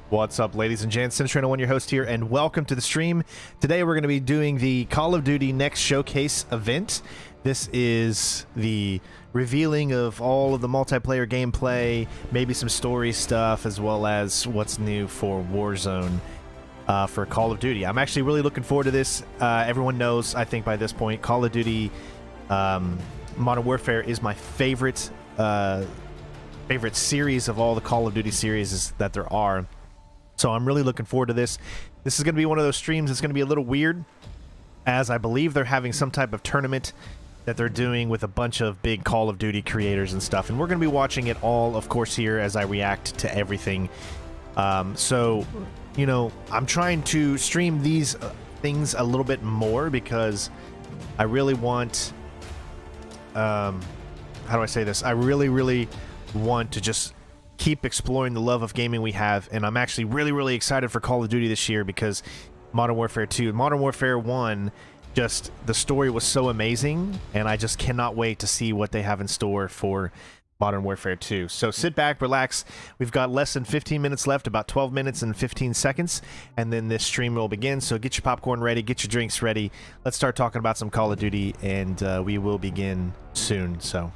What's up, ladies and gents? Cintrainer1, your host here, and welcome to the stream. Today we're going to be doing the Call of Duty Next Showcase event. This is the revealing of all of the multiplayer gameplay, maybe some story stuff, as well as what's new for Warzone for Call of Duty. I'm actually really looking forward to this. Everyone knows, I think by this point, Call of Duty Modern Warfare is my favorite series of all the Call of Duty series that there are. So I'm really looking forward to this. This is going to be one of those streams that's going to be a little weird, as I believe they're having some type of tournament that they're doing with a bunch of big Call of Duty creators and stuff. And we're going to be watching it all, of course, here as I react to everything. So, you know, I'm trying to stream these things a little bit more because I really want... how do I say this? I really want to just keep exploring the love of gaming we have, and I'm actually really excited for Call of Duty this year because Modern Warfare 2, Modern Warfare 1, just the story was so amazing, and I just cannot wait to see what they have in store for Modern Warfare 2. So sit back, relax. We've got less than 15 minutes left, about 12 minutes and 15 seconds, and then this stream will begin. So get your popcorn ready, get your drinks ready. Let's start talking about some Call of Duty, and we will begin soon. So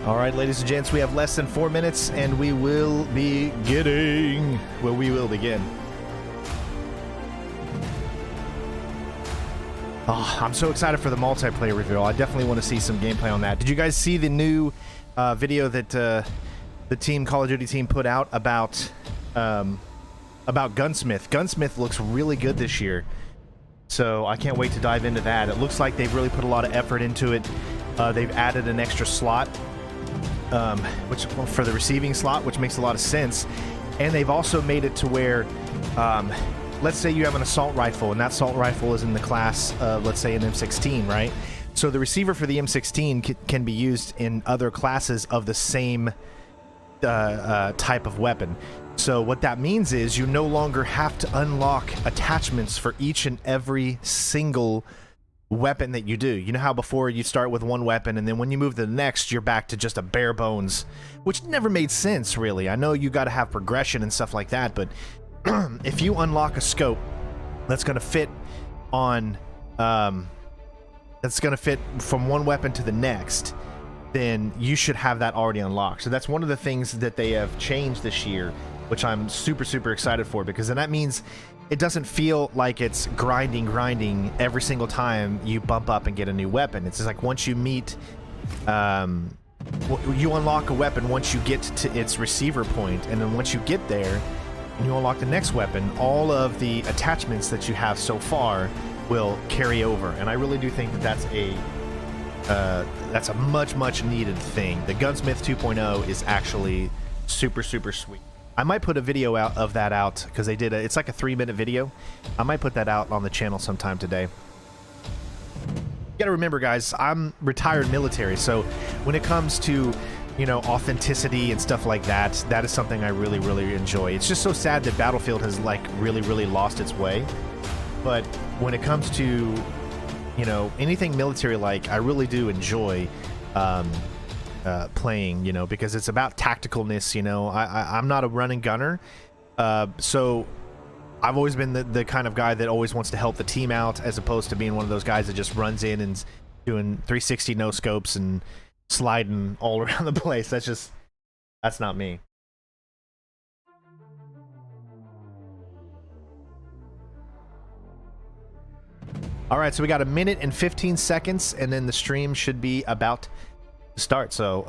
All right, ladies and gents, we have less than 4 minutes, and we will be getting... Well, we will begin. Oh, I'm so excited for the multiplayer reveal. I definitely want to see some gameplay on that. Did you guys see the new video that the Call of Duty team put out about Gunsmith? Gunsmith looks really good this year, so I can't wait to dive into that. It looks like they've really put a lot of effort into it. They've added an extra slot, which for the receiving slot, which makes a lot of sense. And they've also made it to where, let's say you have an assault rifle, and that assault rifle is in the class of, let's say, an M16, right? So the receiver for the M16 can be used in other classes of the same type of weapon. So what that means is you no longer have to unlock attachments for each and every single weapon that you do. You know how before you start with one weapon, and then when you move to the next, you're back to just a bare bones, which never made sense, really. I know you got to have progression and stuff like that, but if you unlock a scope that's going to fit on, that's going to fit from one weapon to the next, then you should have that already unlocked. So that's one of the things that they have changed this year, which I'm super, super excited for, because then that means it doesn't feel like it's grinding every single time you bump up and get a new weapon. It's just like once you meet, you unlock a weapon once you get to its receiver point, and then once you get there and you unlock the next weapon, all of the attachments that you have so far will carry over. And I really do think that that's a much needed thing. The Gunsmith 2.0 is actually super, super sweet. I might put a video out of that out, because they did it's like a 3-minute video. I might put that out on the channel sometime today. You gotta remember, guys, I'm retired military, so when it comes to, you know, authenticity and stuff like that, that is something I really, really enjoy. It's just so sad that Battlefield has like really lost its way. But when it comes to, you know, anything military, like, I really do enjoy playing, you know, because it's about tacticalness. You know, I'm not a running gunner, so I've always been the kind of guy that always wants to help the team out, as opposed to being one of those guys that just runs in and doing 360 no scopes and sliding all around the place. That's not me. All right, so we got 1 minute and 15 seconds, and then the stream should be about to start. So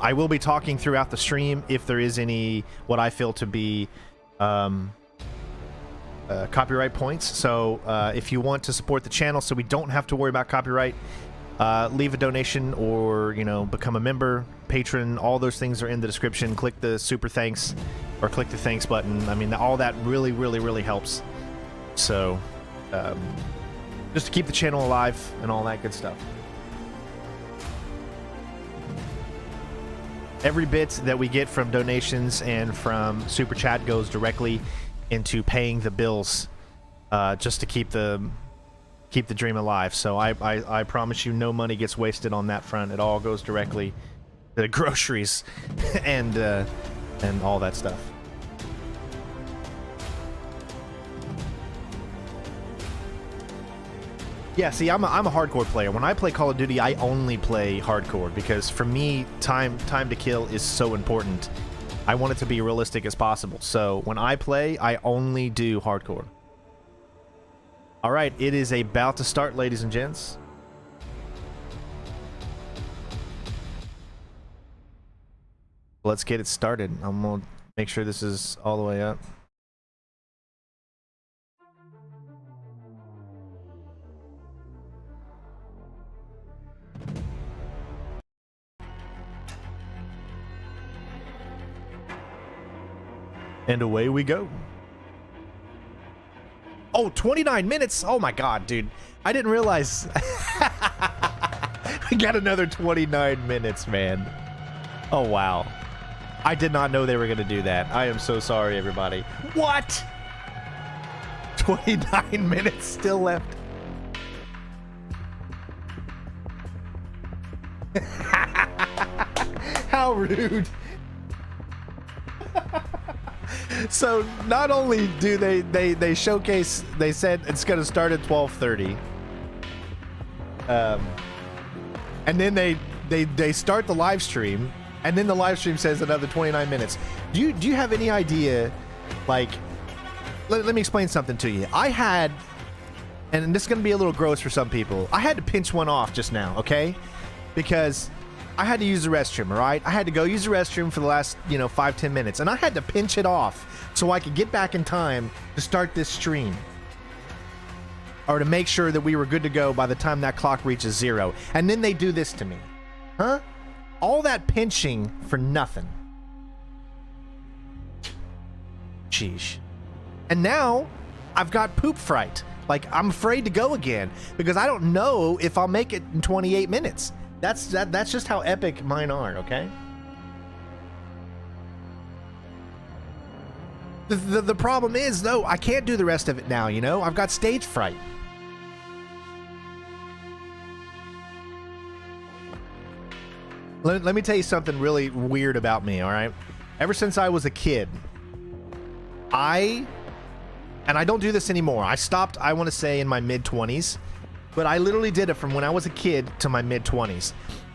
I will be talking throughout the stream if there is any what I feel to be copyright points. So if you want to support the channel so we don't have to worry about copyright, leave a donation, or, you know, become a member, patron. All those things are in the description. Click the super thanks, or click the thanks button. I mean, all that really helps. So just to keep the channel alive and all that good stuff. Every bit that we get from donations and from super chat goes directly into paying the bills, just to keep the dream alive. So I promise you, no money gets wasted on that front. It all goes directly to groceries and all that stuff. Yeah, see, I'm a hardcore player. When I play Call of Duty, I only play hardcore, because for me, time to kill is so important. I want it to be realistic as possible. So when I play, I only do hardcore. All right, it is about to start, ladies and gents. Let's get it started. I'm gonna make sure this is all the way up. And away we go. Oh, 29 minutes. Oh my god, dude. I didn't realize. We got another 29 minutes, man. Oh, wow. I did not know they were going to do that. I am so sorry, everybody. What? 29 minutes still left. How rude. So not only do they showcase, they said it's going to start at 12:30, and then they start the live stream, and then the live stream says another 29 minutes. Do you have any idea? Like, let me explain something to you. I had, and this is going to be a little gross for some people, I had to pinch one off just now, okay? Because I had to use the restroom, all right? I had to go use the restroom for the last, 5-10 minutes, and I had to pinch it off so I could get back in time to start this stream, or to make sure that we were good to go by the time that clock reaches 0. And then they do this to me. Huh? All that pinching for nothing. Sheesh. And now I've got poop fright. Like, I'm afraid to go again because I don't know if I'll make it in 28 minutes. That's just how epic mine are, okay? The problem is, though, I can't do the rest of it now, I've got stage fright. Let me tell you something really weird about me, all right? Ever since I was a kid, and I don't do this anymore. I stopped, I want to say, in my mid-20s. But I literally did it from when I was a kid to my mid-20s.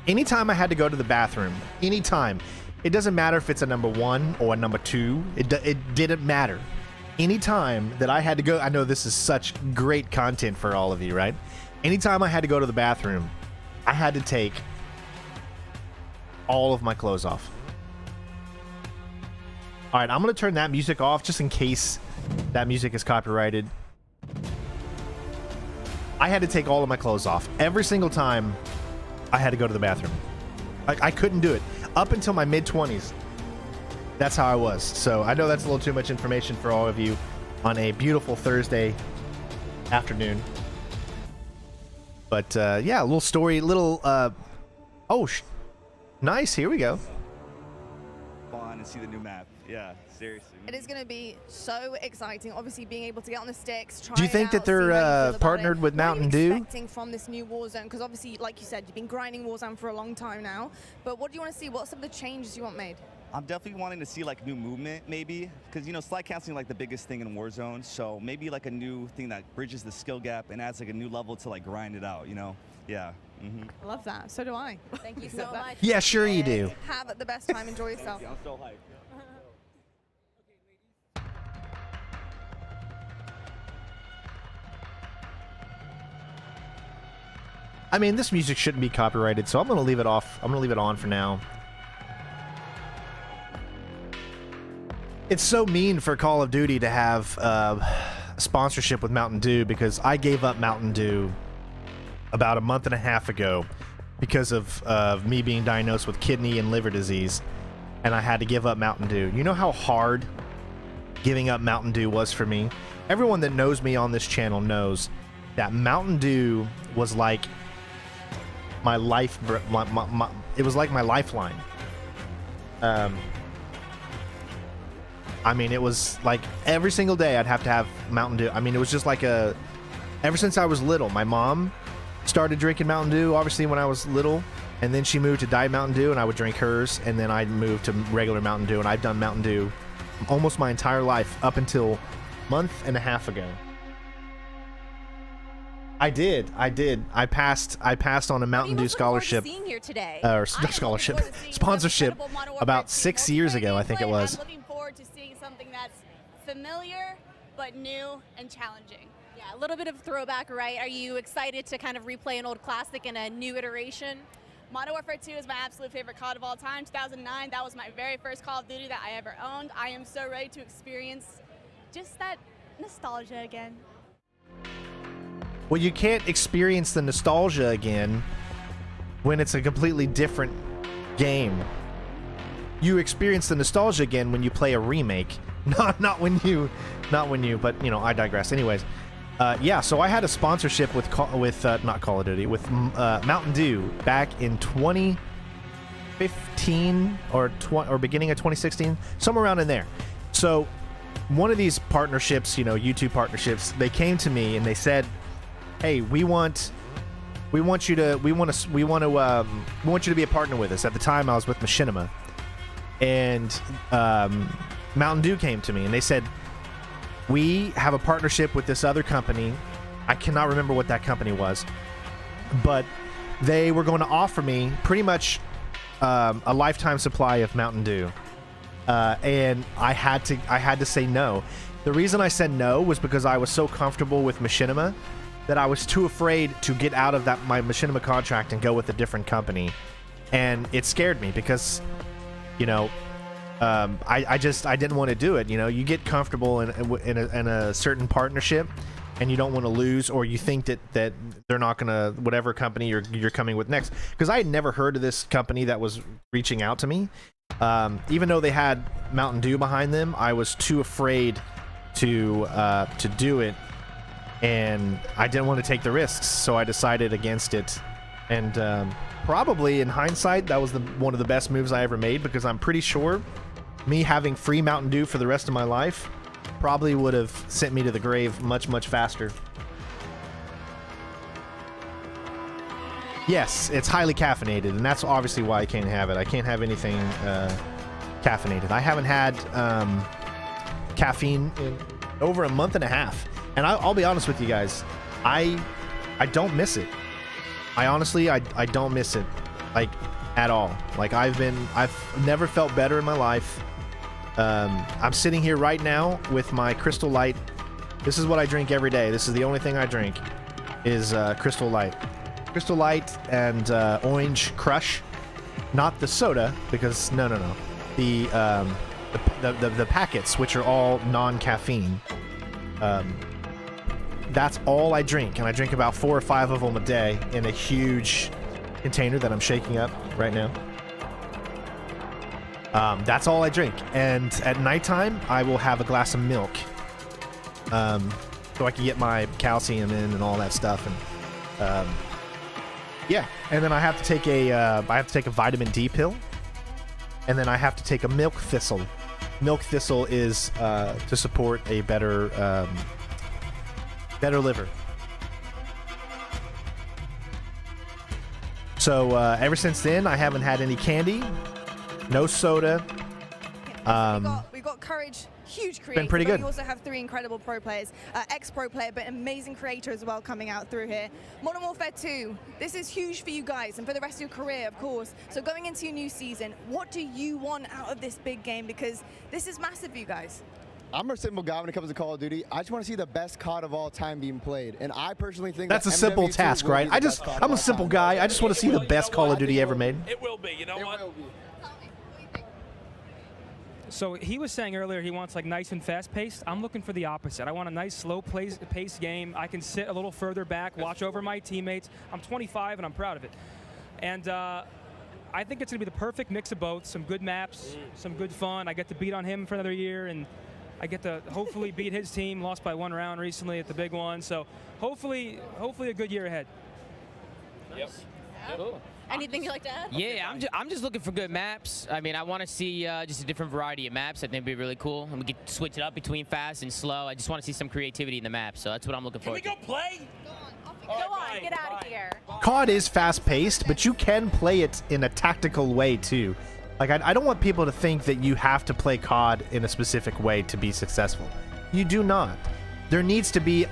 Anytime I had to go to the bathroom, anytime, It doesn't matter if it's a number 1 or a number 2. It didn't matter. Anytime that I had to go, I know this is such great content for all of you, right? Anytime I had to go to the bathroom, I had to take all of my clothes off. All right, I'm going to turn that music off just in case that music is copyrighted. I had to take all of my clothes off every single time I had to go to the bathroom. I couldn't do it up until my mid-20s. That's how I was. So I know that's a little too much information for all of you on a beautiful Thursday afternoon. But yeah, a little story, nice. Here we go. Fun and see the new map. Yeah, seriously. It is going to be so exciting. Obviously, being able to get on the sticks. Try Do you think that they're partnered with Mountain Dew? What are you expecting from this new Warzone? Because obviously, like you said, you've been grinding Warzone for a long time now. But what do you want to see? What are some of the changes you want made? I'm definitely wanting to see like new movement, maybe, because you know slide canceling like the biggest thing in Warzone. So maybe like a new thing that bridges the skill gap and adds like a new level to like grind it out. You know? Yeah. I love that. So do I. Thank you so much. Yeah, sure you do. Have the best time. Enjoy yourself. I'm so hyped. I mean, this music shouldn't be copyrighted, so I'm going to leave it off. I'm going to leave it on for now. It's so mean for Call of Duty to have sponsorship with Mountain Dew, because I gave up Mountain Dew about a month and a half ago because of me being diagnosed with kidney and liver disease, and I had to give up Mountain Dew. You know how hard giving up Mountain Dew was for me? Everyone that knows me on this channel knows that Mountain Dew was like my life. It was like my lifeline. I mean, it was like every single day I'd have to have Mountain Dew. I mean, it was just like ever since I was little. My mom started drinking Mountain Dew, obviously, when I was little, and then she moved to Diet Mountain Dew, and I would drink hers, and then I moved to regular Mountain Dew, and I've done Mountain Dew almost my entire life up until a month and a half ago. I did. I passed on a Mountain Dew scholarship, or scholarship, sponsorship about 6 years ago, I think it was. I'm looking forward to seeing something that's familiar, but new and challenging. Yeah, a little bit of throwback, right? Are you excited to kind of replay an old classic in a new iteration? Modern Warfare 2 is my absolute favorite COD of all time. 2009, that was my very first Call of Duty that I ever owned. I am so ready to experience just that nostalgia again. Well, you can't experience the nostalgia again when it's a completely different game. You experience the nostalgia again when you play a remake, not when you. But you know, I digress. Anyways, yeah. So I had a sponsorship with not Call of Duty, with Mountain Dew back in 2015 or beginning of 2016, somewhere around in there. So one of these partnerships, you know, YouTube partnerships, they came to me and they said, hey, we want you to be a partner with us. At the time, I was with Machinima, and Mountain Dew came to me and they said, we have a partnership with this other company. I cannot remember what that company was, but they were going to offer me pretty much a lifetime supply of Mountain Dew, and I had to say no. The reason I said no was because I was so comfortable with Machinima that I was too afraid to get out of my Machinima contract and go with a different company, and it scared me because, you know, I didn't want to do it. You know, you get comfortable in a certain partnership, and you don't want to lose, or you think that they're not gonna, whatever company you're coming with next. Because I had never heard of this company that was reaching out to me, even though they had Mountain Dew behind them. I was too afraid to do it. And I didn't want to take the risks, so I decided against it. And probably in hindsight, that was one of the best moves I ever made, because I'm pretty sure me having free Mountain Dew for the rest of my life probably would have sent me to the grave much, much faster. Yes, it's highly caffeinated, and that's obviously why I can't have it. I can't have anything caffeinated. I haven't had caffeine in over a month and a half. And I'll be honest with you guys, I don't miss it. I honestly, I don't miss it. like at all. Like I've never felt better in my life. I'm sitting here right now with my Crystal Light. This is what I drink every day. This is the only thing I drink is Crystal Light. Crystal Light and Orange Crush. Not the soda, because no. The packets, which are all non-caffeine. That's all I drink, and I drink about 4 or 5 of them a day in a huge container that I'm shaking up right now. That's all I drink, and at nighttime I will have a glass of milk, so I can get my calcium in and all that stuff. And yeah, and then I have to take a vitamin D pill, and then I have to take a milk thistle. Milk thistle is to support a better liver. So ever since then, I haven't had any candy, no soda. We got Courage, huge creator. Been pretty but good. We also have 3 incredible pro players, ex-pro player, but amazing creator as well coming out through here. Modern Warfare 2, this is huge for you guys and for the rest of your career, of course. So going into your new season, what do you want out of this big game? Because this is massive for you guys. I'm a simple guy when it comes to Call of Duty. I just want to see the best COD of all time being played, and I personally think That's a that simple MW2 task, will right? be the best COD of I'm a all simple time. guy. I just want to see the best Call of Duty ever made. It will be. You know what? It will be. So he was saying earlier he wants like nice and fast-paced. I'm looking for the opposite. I want a nice, slow-paced game. I can sit a little further back, watch over my teammates. I'm 25 and I'm proud of it. And I think it's going to be the perfect mix of both. Some good maps, some good fun. I get to beat on him for another year, and I get to hopefully beat his team. Lost by 1 round recently at the big one. So hopefully a good year ahead. Yep. Cool. Anything you'd like to add? Yeah, I'm just looking for good maps. I mean, I want to see just a different variety of maps. I think it'd be really cool. And we could switch it up between fast and slow. I just want to see some creativity in the map. So that's what I'm looking Can for. we go play? Go on, get out of here. COD is fast-paced, but you can play it in a tactical way too. Like I don't want people to think that you have to play COD in a specific way to be successful. You do not. There needs to be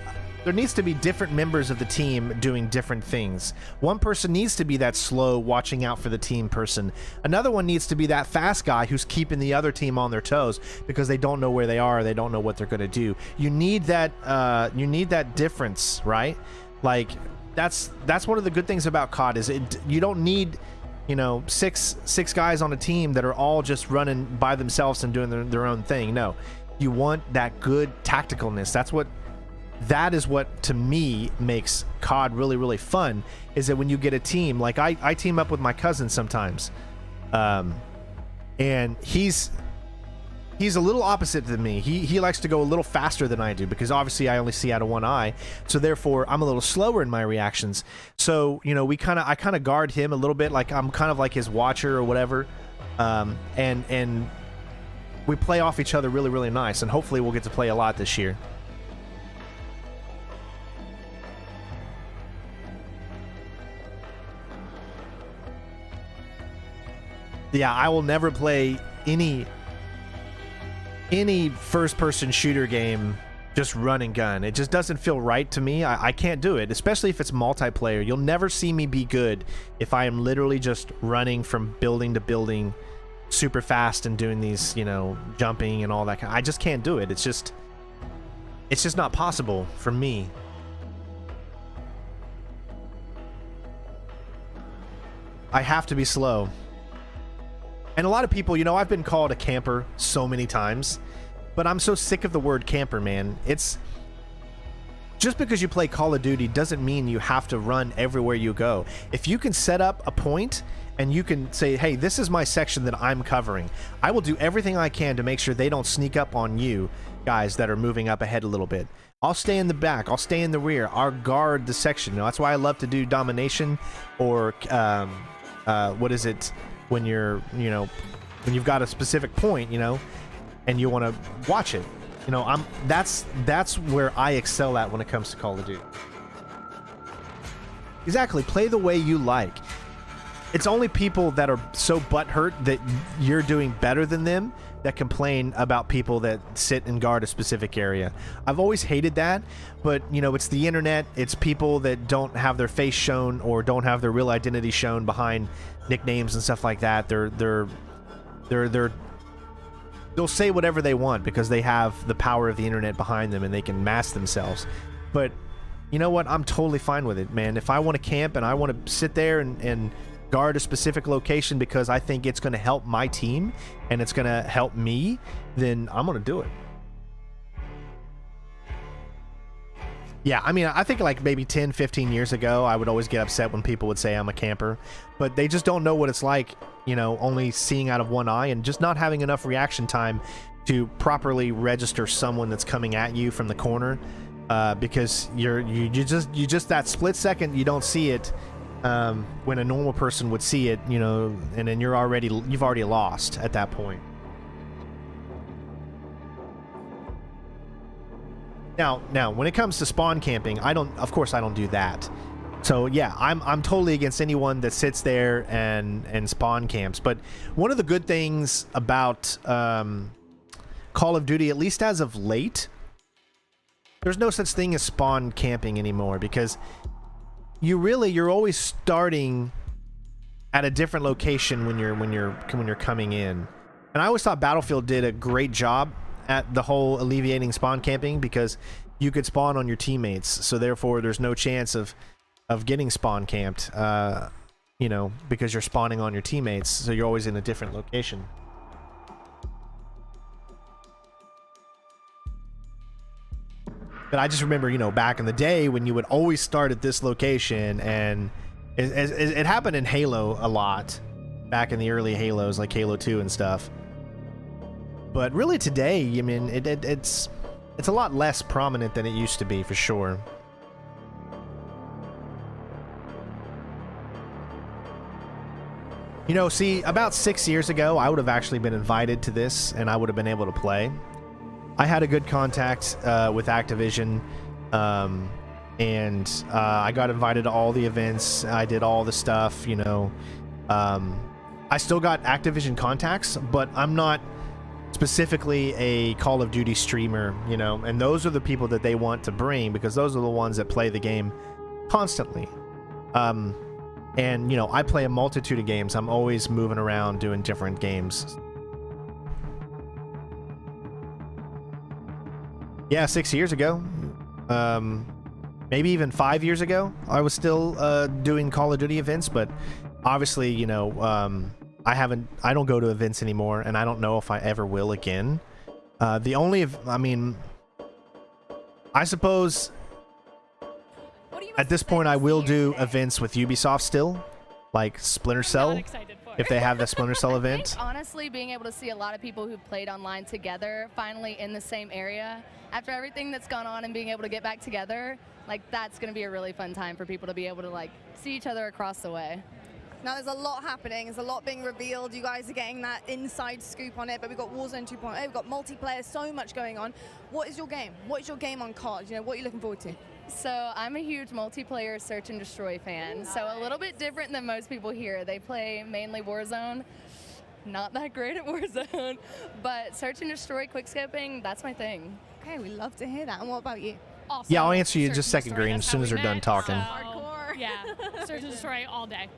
different members of the team doing different things. One person needs to be that slow, watching out for the team person. Another one needs to be that fast guy who's keeping the other team on their toes because they don't know where they are, they don't know what they're going to do. You need that difference, right? Like that's one of the good things about COD is you don't need, you know, six guys on a team that are all just running by themselves and doing their own thing. No, you want that good tacticalness. That is what to me makes COD really, really fun, is that when you get a team, like I team up with my cousin sometimes, and he's a little opposite than me. He likes to go a little faster than I do because obviously I only see out of one eye, so therefore I'm a little slower in my reactions. So, you know, I kind of guard him a little bit, like I'm kind of like his watcher or whatever, and we play off each other really, really nice, and hopefully we'll get to play a lot this year. Yeah, I will never play any first-person shooter game just run and gun. It just doesn't feel right to me. I can't do it, especially if it's multiplayer. You'll never see me be good if I am literally just running from building to building super fast and doing these, you know, jumping and all that. I just can't do it. It's just not possible for me. I have to be slow. And a lot of people, you know, I've been called a camper so many times, but I'm so sick of the word camper, man. It's just because you play Call of Duty doesn't mean you have to run everywhere you go. If you can set up a point and you can say, hey, this is my section that I'm covering, I will do everything I can to make sure they don't sneak up on you guys that are moving up ahead a little bit. I'll stay in the back. I'll stay in the rear. I'll guard the section. You know, that's why I love to do domination or what is it? When you're, you know, when you've got a specific point, you know, and you want to watch it, you know, that's where I excel at when it comes to Call of Duty. Exactly. Play the way you like. it's only people that are so butthurt that you're doing better than them that complain about people that sit and guard a specific area. I've always hated that, but you know, it's the internet. It's people that don't have their face shown or don't have their real identity shown behind nicknames and stuff like that. They'll say whatever they want because they have the power of the internet behind them and they can mask themselves. But you know what? I'm totally fine with it, man. If I want to camp and I want to sit there and guard a specific location because I think it's going to help my team and it's going to help me, then I'm going to do it. Yeah, I mean, I think like maybe 10, 15 years ago, I would always get upset when people would say I'm a camper, but they just don't know what it's like, you know, only seeing out of one eye and just not having enough reaction time to properly register someone that's coming at you from the corner, because you just that split second you don't see it. When a normal person would see it, you know, and then you've already lost at that point. Now, when it comes to spawn camping, of course I don't do that. So yeah, I'm totally against anyone that sits there and spawn camps. But one of the good things about Call of Duty, at least as of late, there's no such thing as spawn camping anymore because you're always starting at a different location when you're coming in. And I always thought Battlefield did a great job at the whole alleviating spawn camping because you could spawn on your teammates, so therefore there's no chance of getting spawn camped, you know, because you're spawning on your teammates, so you're always in a different location. But I just remember, you know, back in the day when you would always start at this location, and it happened in Halo a lot, back in the early Halos, like Halo 2 and stuff. But really today, I mean, it's a lot less prominent than it used to be, for sure. You know, see, about 6 years ago, I would have actually been invited to this, and I would have been able to play. I had a good contact with Activision, and I got invited to all the events. I did all the stuff, you know. I still got Activision contacts, but I'm not specifically a Call of Duty streamer, you know, and those are the people that they want to bring because those are the ones that play the game constantly. And, you know, I play a multitude of games. I'm always moving around doing different games. Yeah, 6 years ago, maybe even 5 years ago, I was still doing Call of Duty events, but obviously, you know, I don't go to events anymore, and I don't know if I ever will again. I suppose at this point I will do events with Ubisoft still, like Splinter Cell, if they have the Splinter Cell event. Honestly, being able to see a lot of people who played online together finally in the same area after everything that's gone on and being able to get back together, like that's going to be a really fun time for people to be able to like see each other across the way. Now there's a lot happening, there's a lot being revealed, you guys are getting that inside scoop on it, but we've got Warzone 2.0, we've got multiplayer, so much going on. What is your game? What is your game on COD? You know, what are you looking forward to? So I'm a huge multiplayer search and destroy fan, so a little bit different than most people here. They play mainly Warzone. Not that great at Warzone, but search and destroy, quickscoping, that's my thing. Okay, we love to hear that. And what about you? Also, Yeah, I'll answer you in search just a and second, destroy, Green, that's as soon how as we they're done met, talking. so, Hardcore. yeah, search and destroy all day.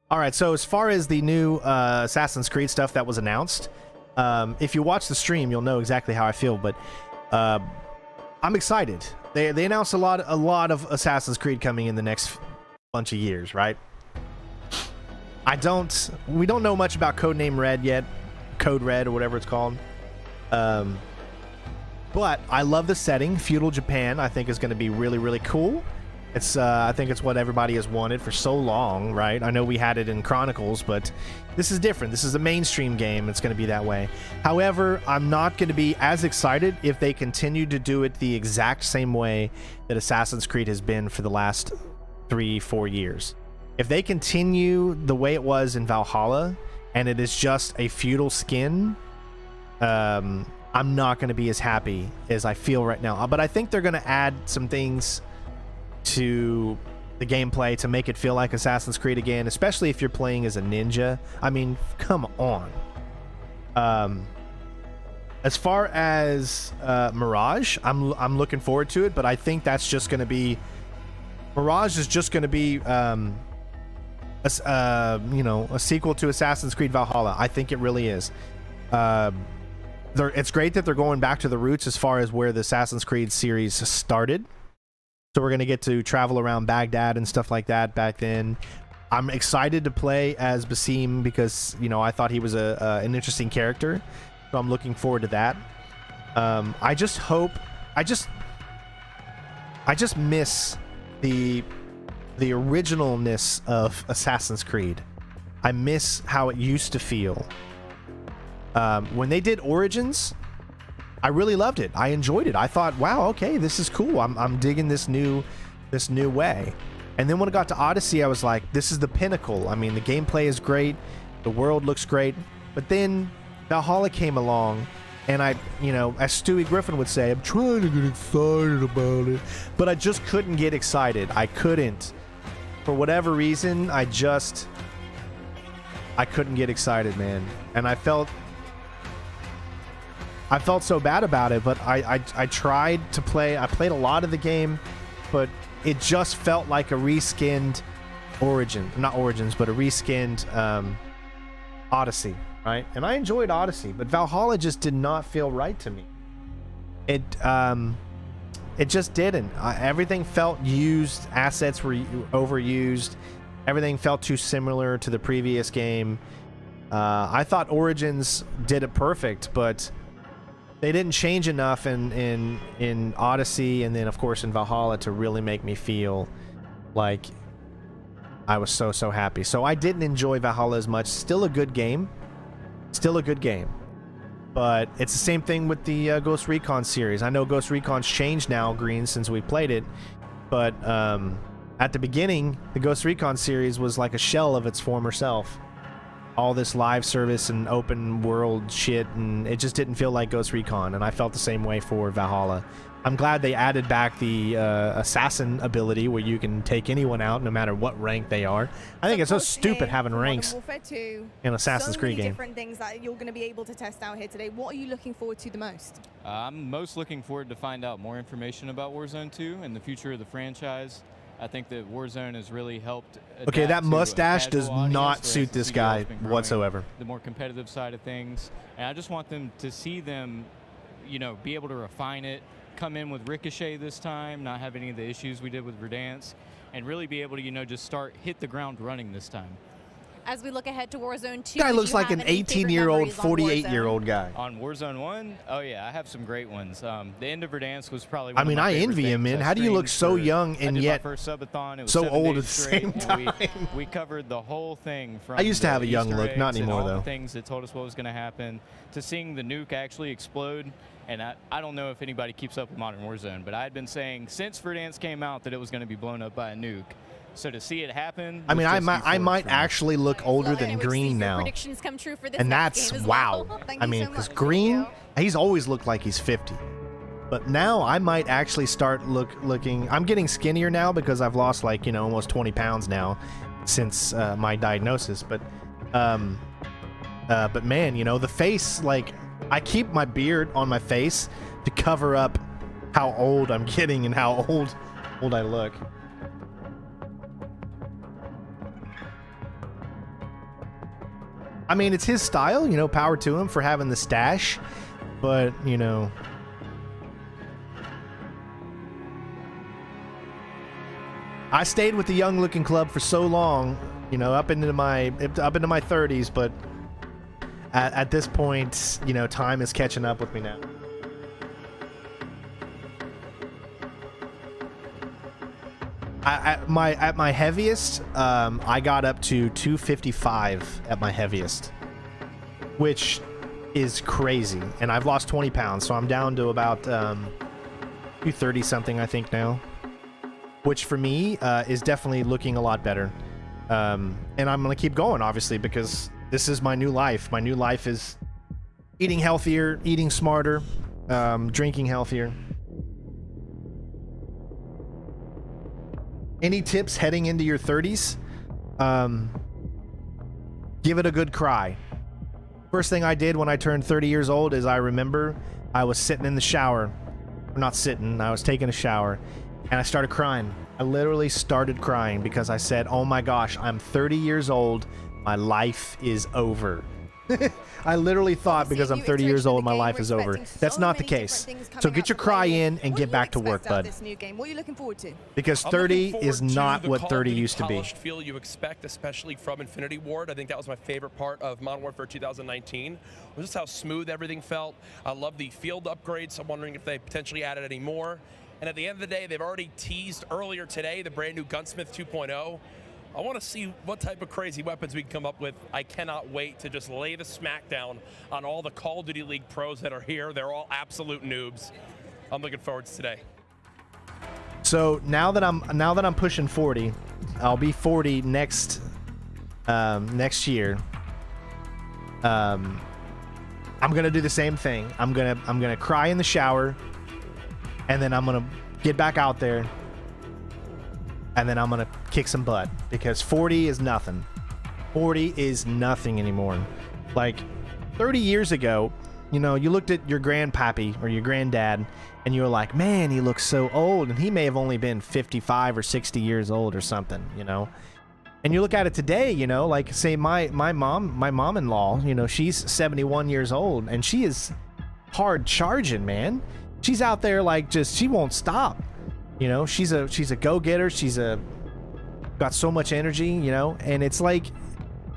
All right, so as far as the new Assassin's Creed stuff that was announced, if you watch the stream, you'll know exactly how I feel, but I'm excited. They announced a lot of Assassin's Creed coming in the next bunch of years, right? We don't know much about Codename Red yet, Code Red or whatever it's called. But I love the setting. Feudal Japan, I think, is going to be really, really cool. It's I think it's what everybody has wanted for so long, right? I know we had it in Chronicles, but this is different. This is a mainstream game. It's going to be that way. However, I'm not going to be as excited if they continue to do it the exact same way that Assassin's Creed has been for the last 3-4 years. If they continue the way it was in Valhalla, and it is just a feudal skin, I'm not going to be as happy as I feel right now. But I think they're going to add some things to the gameplay to make it feel like Assassin's Creed again, especially if you're playing as a ninja. I mean, come on. As far as Mirage, I'm looking forward to it, but I think that's just going to be Mirage is just going to be a sequel to Assassin's Creed Valhalla. I think it really is. It's great that they're going back to the roots as far as where the Assassin's Creed series started. So we're going to get to travel around Baghdad and stuff like that back then. I'm excited to play as Basim because, you know, I thought he was an interesting character. So I'm looking forward to that. I just miss the originalness of Assassin's Creed. I miss how it used to feel. When they did Origins, I really loved it. I enjoyed it. I thought, wow, okay, this is cool. I'm digging this new way. And then when it got to Odyssey, I was like, this is the pinnacle. I mean, the gameplay is great. The world looks great. But then Valhalla came along, and I, you know, as Stewie Griffin would say, I'm trying to get excited about it. But I just couldn't get excited. I couldn't. For whatever reason, I couldn't get excited, man. And I felt so bad about it, but I tried to play. I played a lot of the game, but it just felt like a reskinned not Origins, but a reskinned Odyssey, right? And I enjoyed Odyssey, but Valhalla just did not feel right to me. It just didn't. Everything felt used. Assets were overused. Everything felt too similar to the previous game. I thought Origins did it perfect, but they didn't change enough in Odyssey and then of course in Valhalla to really make me feel like I was so happy. So I didn't enjoy Valhalla as much. Still a good game. But it's the same thing with the Ghost Recon series. I know Ghost Recon's changed now, Green, since we played it. But at the beginning, the Ghost Recon series was like a shell of its former self. All this live service and open world shit, and it just didn't feel like Ghost Recon, and I felt the same way for Valhalla. I'm glad they added back the assassin ability where you can take anyone out no matter what rank they are. I think it's so stupid having ranks in Assassin's Creed game. Different things that you're going to be able to test out here today. What are you looking forward to the most? I'm most looking forward to find out more information about Warzone 2 and the future of the franchise. I think that Warzone has really helped. Okay, that mustache does not suit this guy whatsoever. The more competitive side of things, and I just want them to see them, you know, be able to refine it, come in with Ricochet this time, not have any of the issues we did with Verdansk, and really be able to, you know, just hit the ground running this time. As we look ahead to Warzone 2, guy looks like an 18-year-old, 48-year-old guy. On Warzone 1, oh yeah, I have some great ones. The end of Verdansk was probably one I mean, of my I favorite envy him, things. man. How do you look so young and yet my first subathon. It was so 7 old at days the straight, same and time? we covered the whole thing from I used to have a young Easter look, not eggs and anymore, all though. the things that told us what was going to happen, to seeing the nuke actually explode. And I don't know if anybody keeps up with Modern Warzone, but I had been saying since Verdansk came out that it was going to be blown up by a nuke. So to see it happen, I mean, I might actually look older than Green now, predictions come true for this and next that's game as wow. well. I mean, because Green, he's always looked like he's 50, but now I might actually start looking. I'm getting skinnier now because I've lost like, you know, almost 20 pounds now since my diagnosis. But man, you know, the face, like I keep my beard on my face to cover up how old I'm getting and how old I look. I mean, it's his style, you know, power to him for having the stash, but, you know, I stayed with the young looking club for so long, you know, up into my 30s, but at this point, you know, time is catching up with me now. At my heaviest, I got up to 255 at my heaviest, which is crazy. And I've lost 20 pounds, so I'm down to about 230 something, I think now, which for me is definitely looking a lot better. And I'm gonna keep going, obviously, because this is my new life. My new life is eating healthier, eating smarter, drinking healthier. Any tips heading into your 30s? Give it a good cry. First thing I did when I turned 30 years old is I remember I was sitting in the shower. Not sitting, I was taking a shower, and I started crying. I literally started crying because I said, oh my gosh, I'm 30 years old. My life is over. I literally thought because I'm 30 years old, my life is over. That's not the case. So get your cry in and get back to work, bud. This new game, what are you looking forward to? Because 30 is not what 30 used to be. Feel you expect, especially from Infinity Ward. I think that was my favorite part of Modern Warfare 2019. Was just how smooth everything felt. I love the field upgrades. I'm wondering if they potentially added any more. And at the end of the day, they've already teased earlier today the brand new Gunsmith 2.0. I want to see what type of crazy weapons we can come up with. I cannot wait to just lay the smackdown on all the Call of Duty League pros that are here. They're all absolute noobs. I'm looking forward to today. So now that I'm pushing 40, I'll be 40 next year. I'm gonna do the same thing. I'm gonna cry in the shower, and then I'm gonna get back out there. And then I'm going to kick some butt because 40 is nothing. 40 is nothing anymore. Like 30 years ago, you know, you looked at your grandpappy or your granddad and you were like, man, he looks so old. And he may have only been 55 or 60 years old or something, you know. And you look at it today, you know, like say my mom-in-law, you know, she's 71 years old and she is hard charging, man. She's out there like she won't stop. You know, she's a go-getter. She's got so much energy, you know, and it's like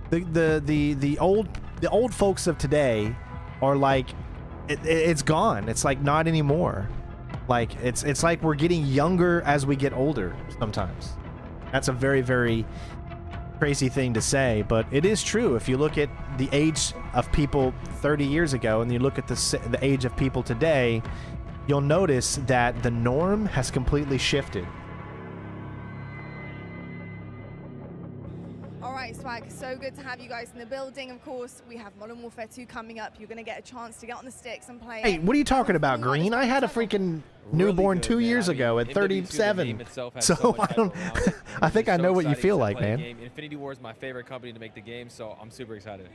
the old folks of today are like it's gone. It's like not anymore. Like it's like we're getting younger as we get older sometimes. That's a very, very crazy thing to say, but it is true. If you look at the age of people 30 years ago and you look at the age of people today, you'll notice that the norm has completely shifted. All right, Swag, so good to have you guys in the building. Of course, we have Modern Warfare 2 coming up. You're going to get a chance to get on the sticks and play. Hey, what are you talking about, Green? I had a freaking newborn 2 years ago at 37. So I don't. I think I know what you feel like, man. Infinity Ward is my favorite company to make the game, so I'm super excited.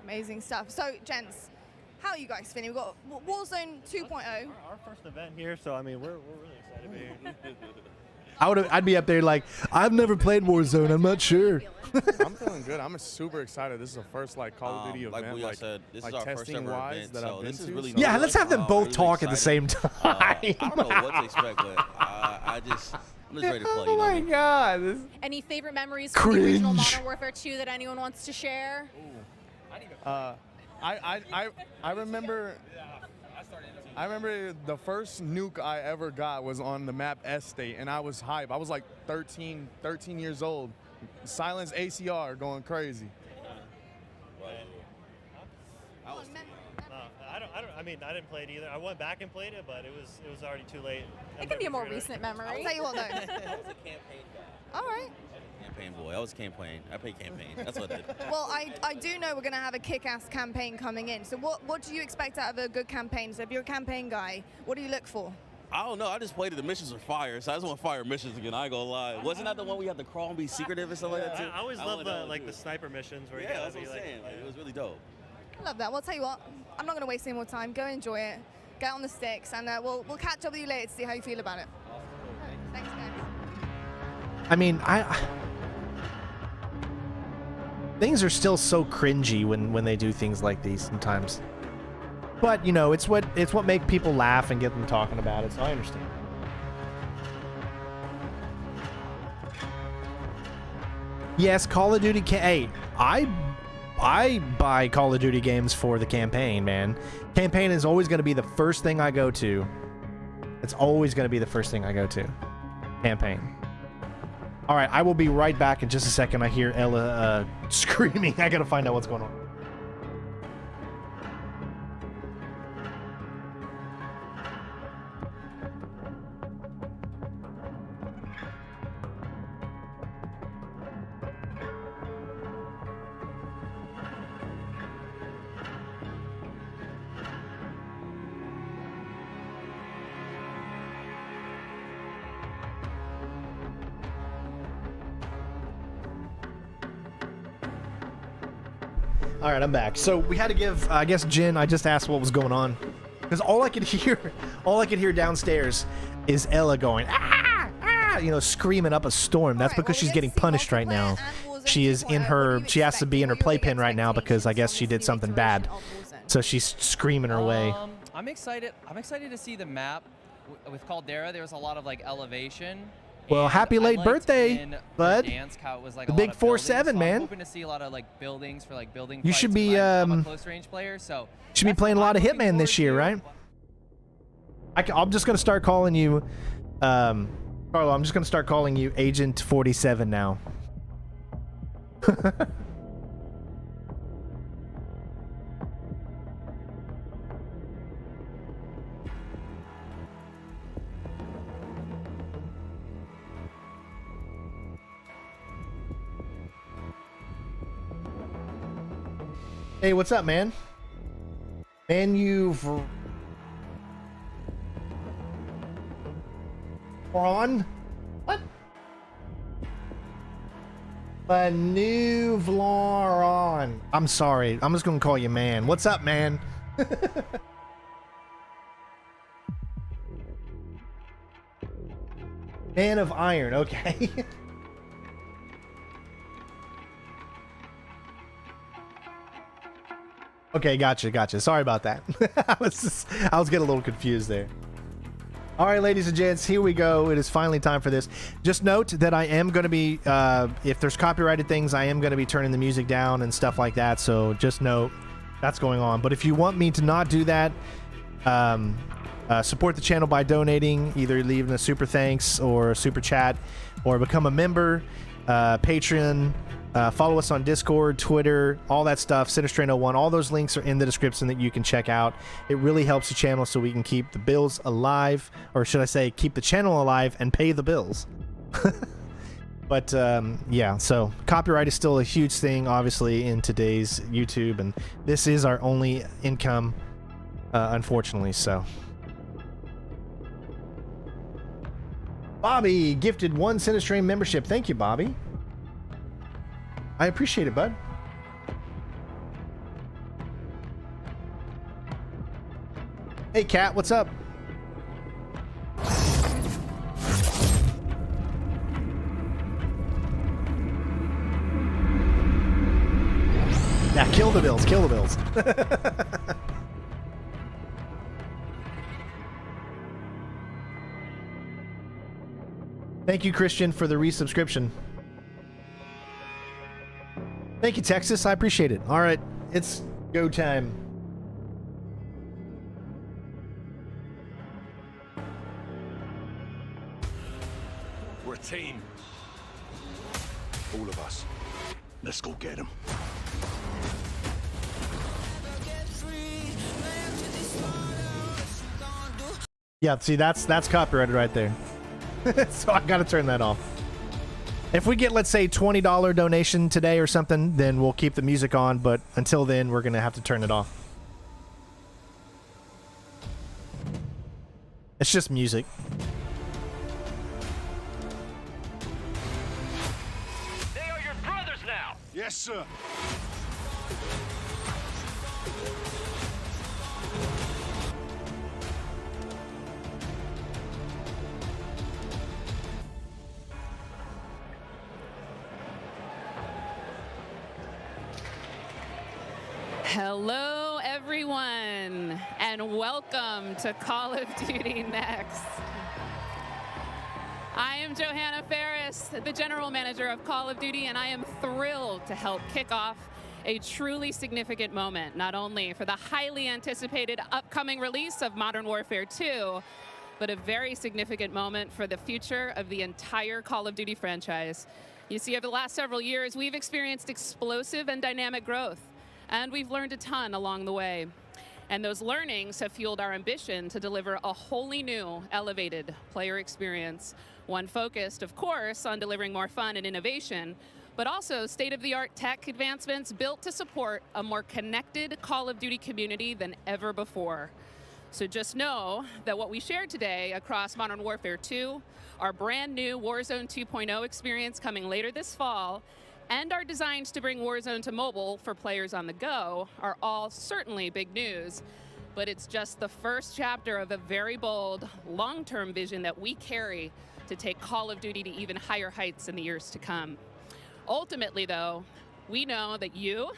Amazing stuff. So, gents, how are you guys feeling? We've got Warzone 2.0. Our first event here, so I mean, we're really excited to be here. I'd be up there like, I've never played Warzone. I'm not sure. I'm feeling good. I'm super excited. This is the first Call of Duty event, like said, this is our testing wise that I've been to. Really yeah, let's have them both really talk at the same time. I don't know what to expect, but I'm just ready to play. Oh my god! Any favorite memories from the original Modern Warfare 2 that anyone wants to share? I remember the first nuke I ever got was on the map Estate, and I was hype. I was like 13 years old. Silence ACR going crazy. I mean, I didn't play it either. I went back and played it, but it was already too late. It can be a more recent memory. I'll tell you what, though. I was a campaign guy. All right. Campaign boy. I was campaign. I played campaign. That's what I did. Well, I do know we're going to have a kick-ass campaign coming in. So what do you expect out of a good campaign? So if you're a campaign guy, what do you look for? I don't know. I just played it. The missions were fire, so I just want fire missions again. I ain't gonna lie. Wasn't that the one we had to crawl and be secretive or something like that too? I always love the sniper missions where you gotta that's be what I'm saying. like, It was really dope. I love that. Well, I'll tell you what. I'm not going to waste any more time. Go enjoy it. Get on the sticks, and we'll catch up with you later to see how you feel about it. Thanks, guys. I mean, things are still so cringy when they do things like these sometimes. But you know, it's what makes people laugh and get them talking about it. So I understand. Yes, Call of Duty. Hey, I buy Call of Duty games for the campaign, man. Campaign is always going to be the first thing I go to. It's always going to be the first thing I go to. Campaign. All right, I will be right back in just a second. I hear Ella screaming. I got to find out what's going on. All right, I'm back. So we had to give, I guess, Jen. I just asked what was going on because all I could hear downstairs is Ella going you know, screaming up a storm. That's because she's getting punished right now. She is in her. She has to be in her playpen right now because I guess she did something bad. So she's screaming her way. I'm excited. I'm excited to see the map with Caldera. There was a lot of like elevation. Well, happy late birthday, bud. Like the big 4-7, man. I'm hoping to see a lot of like buildings for like building. You should be I'm a close range player, so should be playing a lot of Hitman this year, right? I'm just gonna start calling you, Carlo. I'm just gonna start calling you Agent 47 now. Hey, what's up, man? Ron? What? Manuvlaron. I'm sorry. I'm just gonna call you man. What's up, man? Man of Iron. Okay. Okay, gotcha. Sorry about that. I was getting a little confused there. All right, ladies and gents, here we go. It is finally time for this. Just note that I am going to be, if there's copyrighted things, I am going to be turning the music down and stuff like that. So just note that's going on. But if you want me to not do that, support the channel by donating, either leaving a super thanks or a super chat, or become a member, Patreon. Follow us on Discord, Twitter, all that stuff, CineStrain01. All those links are in the description that you can check out. It really helps the channel so we can keep the bills alive, or should I say keep the channel alive and pay the bills. But yeah, so copyright is still a huge thing, obviously, in today's YouTube, and this is our only income, unfortunately, so. Bobby gifted 1 CineStrain membership. Thank you, Bobby. I appreciate it, bud. Hey, Kat, what's up? Yeah, kill the bills, kill the bills. Thank you, Christian, for the resubscription. Thank you, Texas. I appreciate it. All right, it's go time. We're a team. All of us. Let's go get him. Yeah, see, that's copyrighted right there. So I gotta turn that off. If we get, let's say, $20 donation today or something, then we'll keep the music on, but until then, we're going to have to turn it off. It's just music. They are your brothers now! Yes, sir. Hello, everyone, and welcome to Call of Duty Next. I am Johanna Ferris, the General Manager of Call of Duty, and I am thrilled to help kick off a truly significant moment, not only for the highly anticipated upcoming release of Modern Warfare 2, but a very significant moment for the future of the entire Call of Duty franchise. You see, over the last several years, we've experienced explosive and dynamic growth. And we've learned a ton along the way. And those learnings have fueled our ambition to deliver a wholly new, elevated player experience. One focused, of course, on delivering more fun and innovation, but also state-of-the-art tech advancements built to support a more connected Call of Duty community than ever before. So just know that what we shared today across Modern Warfare 2, our brand new Warzone 2.0 experience coming later this fall, and our designs to bring Warzone to mobile for players on the go are all certainly big news. But it's just the first chapter of a very bold, long-term vision that we carry to take Call of Duty to even higher heights in the years to come. Ultimately, though, we know that you,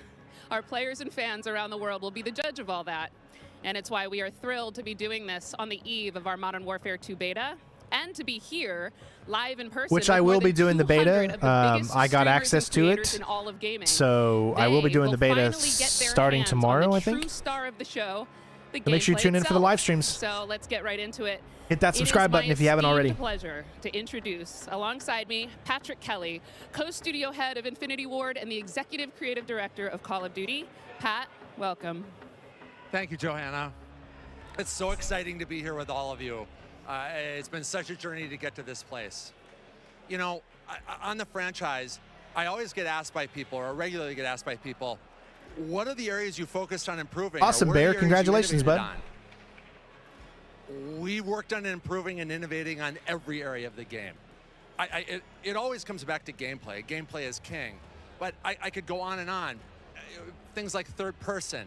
our players and fans around the world, will be the judge of all that. And it's why we are thrilled to be doing this on the eve of our Modern Warfare 2 beta, and to be here live in person. Which I will be doing the beta. I got access to it, so I will be doing the beta starting tomorrow, I think. True star of the show. So make sure you tune in for the live streams. So let's get right into it. Hit that subscribe button if you haven't already. It is my esteemed pleasure to introduce, alongside me, Patrick Kelly, co-studio head of Infinity Ward and the executive creative director of Call of Duty. Pat, welcome. Thank you, Johanna. It's so exciting to be here with all of you. It's been such a journey to get to this place. You know, on the franchise, I always get asked by people, or regularly get asked by people, what are the areas you focused on improving? Awesome, Bear. Congratulations, bud. We worked on improving and innovating on every area of the game. It always comes back to gameplay. Gameplay is king. But I could go on and on. Things like third person.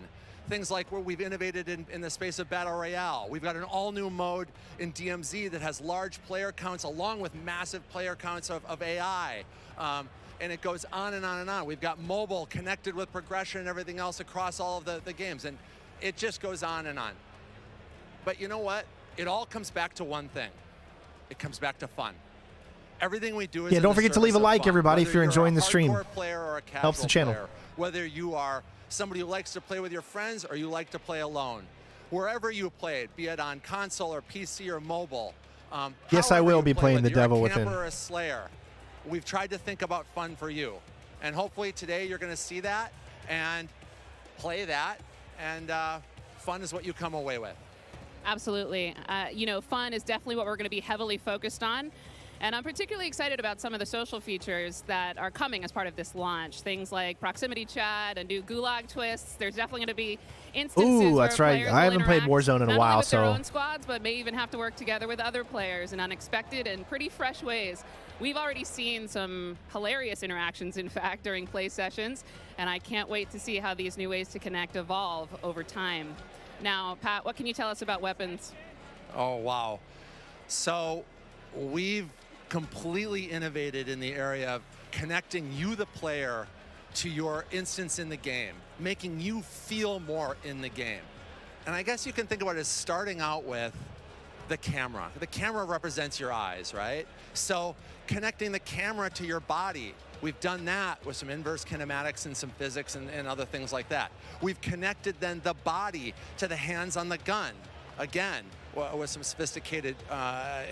Things like where we've innovated in the space of Battle Royale. We've got an all-new mode in DMZ that has large player counts along with massive player counts of AI. And it goes on and on and on. We've got mobile connected with progression and everything else across all of the games. And it just goes on and on. But you know what? It all comes back to one thing. It comes back to fun. Everything we do is don't forget to leave a like, everybody, if you're enjoying the stream. Helps the channel. Whether you are somebody who likes to play with your friends or you like to play alone. Wherever you play it, be it on console or PC or mobile. Yes, I will be playing The Devil Within. Or a Slayer. We've tried to think about fun for you. And hopefully today you're going to see that and play that. And fun is what you come away with. Absolutely. You know, fun is definitely what we're going to be heavily focused on. And I'm particularly excited about some of the social features that are coming as part of this launch. Things like proximity chat and new gulag twists. There's definitely going to be instances Ooh, that's right. I haven't played Warzone in a while, with their so own squads, but may even have to work together with other players in unexpected and pretty fresh ways. We've already seen some hilarious interactions, in fact, during play sessions, and I can't wait to see how these new ways to connect evolve over time. Now, Pat, what can you tell us about weapons? Oh, wow. So we've completely innovated in the area of connecting you, the player, to your instance in the game, making you feel more in the game. And I guess you can think about it as starting out with the camera. The camera represents your eyes, right? So connecting the camera to your body. We've done that with some inverse kinematics and some physics and other things like that. We've connected then the body to the hands on the gun. Again, with some sophisticated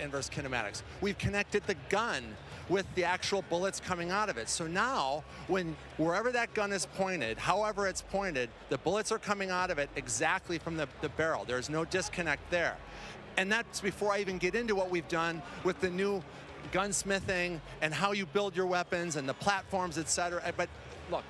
inverse kinematics. We've connected the gun with the actual bullets coming out of it. So now, wherever that gun is pointed, however it's pointed, the bullets are coming out of it exactly from the barrel. There's no disconnect there. And that's before I even get into what we've done with the new gunsmithing and how you build your weapons and the platforms, etc. But look,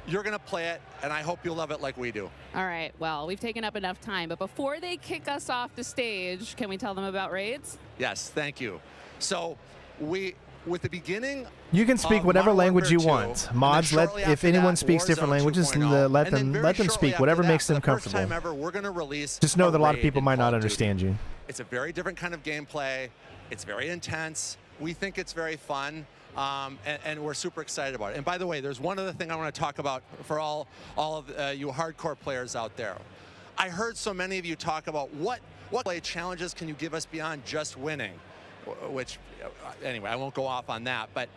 you're going to play it, and I hope you'll love it like we do. All right, well, we've taken up enough time, but before they kick us off the stage, can we tell them about raids? Yes, thank you. So with the beginning, you can speak whatever language you want. Mods, if anyone speaks different languages, let them speak whatever makes them comfortable. First time ever, we're going to release Just know that a lot of people might not understand you. It's a very different kind of gameplay. It's very intense. We think it's very fun. And we're super excited about it. And by the way, there's one other thing I want to talk about for all of you hardcore players out there. I heard so many of you talk about what play challenges can you give us beyond just winning, which, anyway, I won't go off on that. But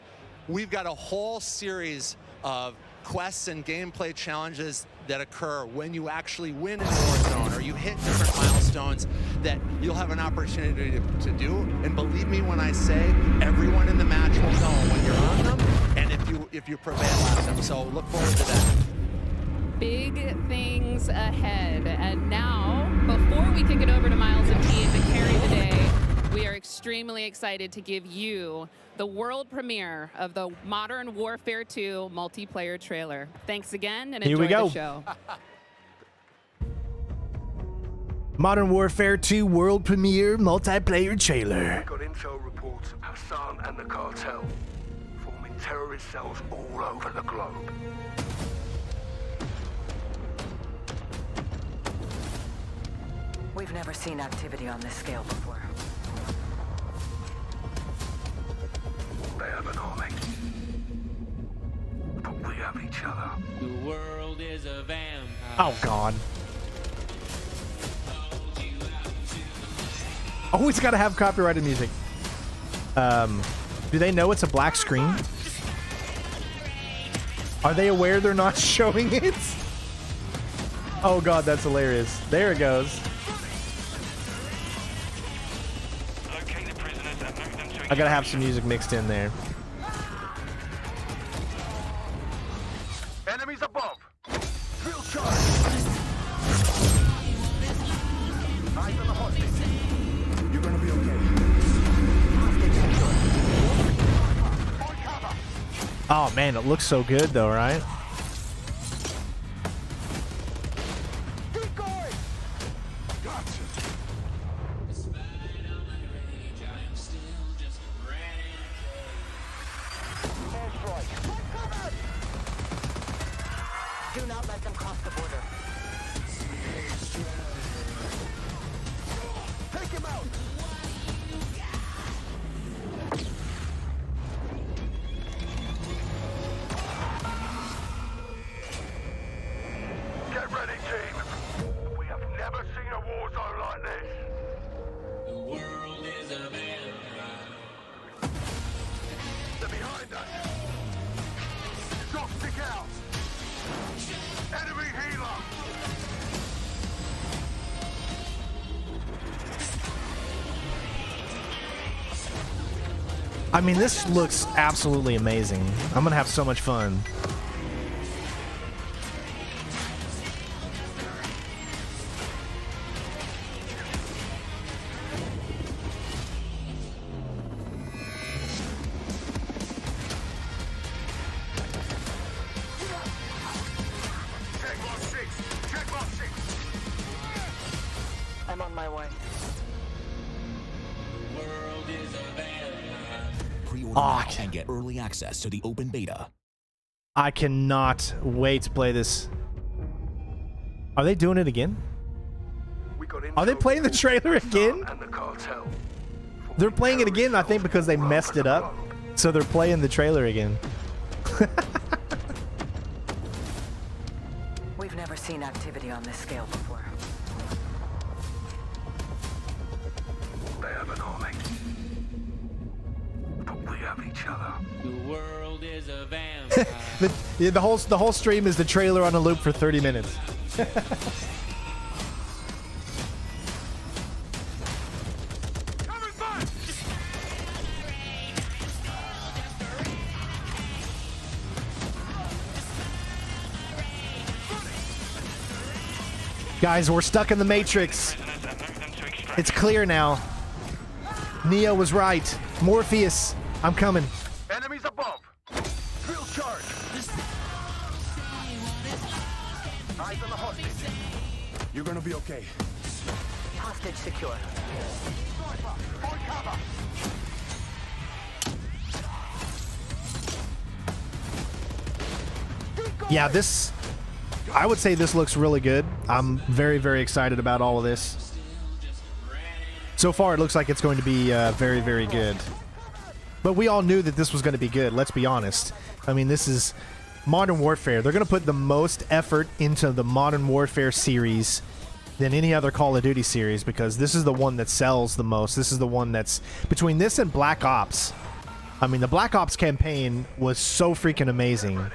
we've got a whole series of quests and gameplay challenges that occur when you actually win in Warzone or you hit different milestones that you'll have an opportunity to do. And believe me when I say everyone in the match will know when you're on them and if you prevail at them. So look forward to that. Big things ahead. And now, before we kick it over to Miles and team to carry the day, we are extremely excited to give you the world premiere of the Modern Warfare 2 multiplayer trailer. Thanks again, and enjoy the show. Modern Warfare 2 world premiere multiplayer trailer. Got intel reports Hassan and the cartel forming terrorist cells all over the globe. We've never seen activity on this scale before. They have an army. But we have each other. The world is a vampire. Oh, God. Always got to have copyrighted music. Do they know it's a black screen? Are they aware they're not showing it? Oh, God, that's hilarious. There it goes. I gotta have some music mixed in there. Enemies above. Drill charge. Eyes on the hostage. You're gonna be okay. Oh, man, it looks so good, though, right? Keep going. Gotcha. Do not let them cross the border. Take him out. Get ready, team. We have never seen a war zone like this. The world is a vampire. They're behind us. Shots stick out. Enemy healer. I mean, this looks absolutely amazing. I'm gonna have so much fun. I'm on my way. The world is a vampire. Pre-order Oh, now and get early access to the open beta. I cannot wait to play this. Are they doing it again? Are they playing the trailer again? And the cartel. They're playing it again, I think, because they messed it up. So they're playing the trailer again. We've never seen activity on this scale before. They have an army. But we have each other. The world is a vampire. the whole stream is the trailer on a loop for 30 minutes. Guys, we're stuck in the Matrix. It's clear now. Neo was right. Morpheus, I'm coming. Enemies above. Drill charge. Eyes on the hostage. You're gonna be okay. Hostage secure. Point cover. Yeah, this... I would say this looks really good. I'm very, very excited about all of this. So far, it looks like it's going to be very, very good. But we all knew that this was going to be good, let's be honest. I mean, this is Modern Warfare. They're going to put the most effort into the Modern Warfare series than any other Call of Duty series, because this is the one that sells the most. This is the one that's... Between this and Black Ops, I mean, the Black Ops campaign was so freaking amazing.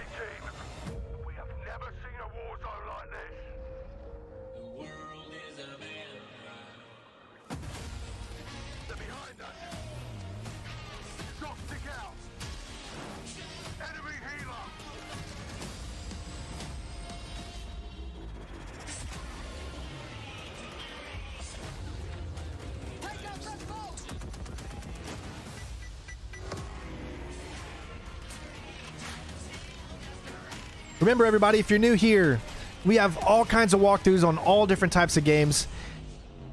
Remember, everybody, if you're new here, we have all kinds of walkthroughs on all different types of games.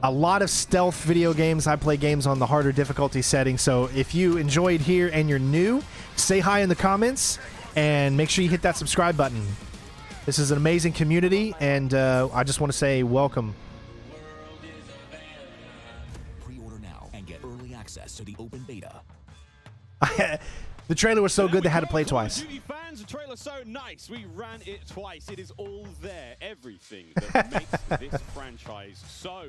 a lot of stealth video games. I play games on the harder difficulty setting. So if you enjoyed here and you're new, say hi in the comments and make sure you hit that subscribe button. This is an amazing community, and I just want to say welcome. Pre-order now and get early access to the open beta. The trailer was so good they had to play twice. Call of Duty fans, the trailer's so nice. We ran it twice. It is all there. Everything that makes this franchise so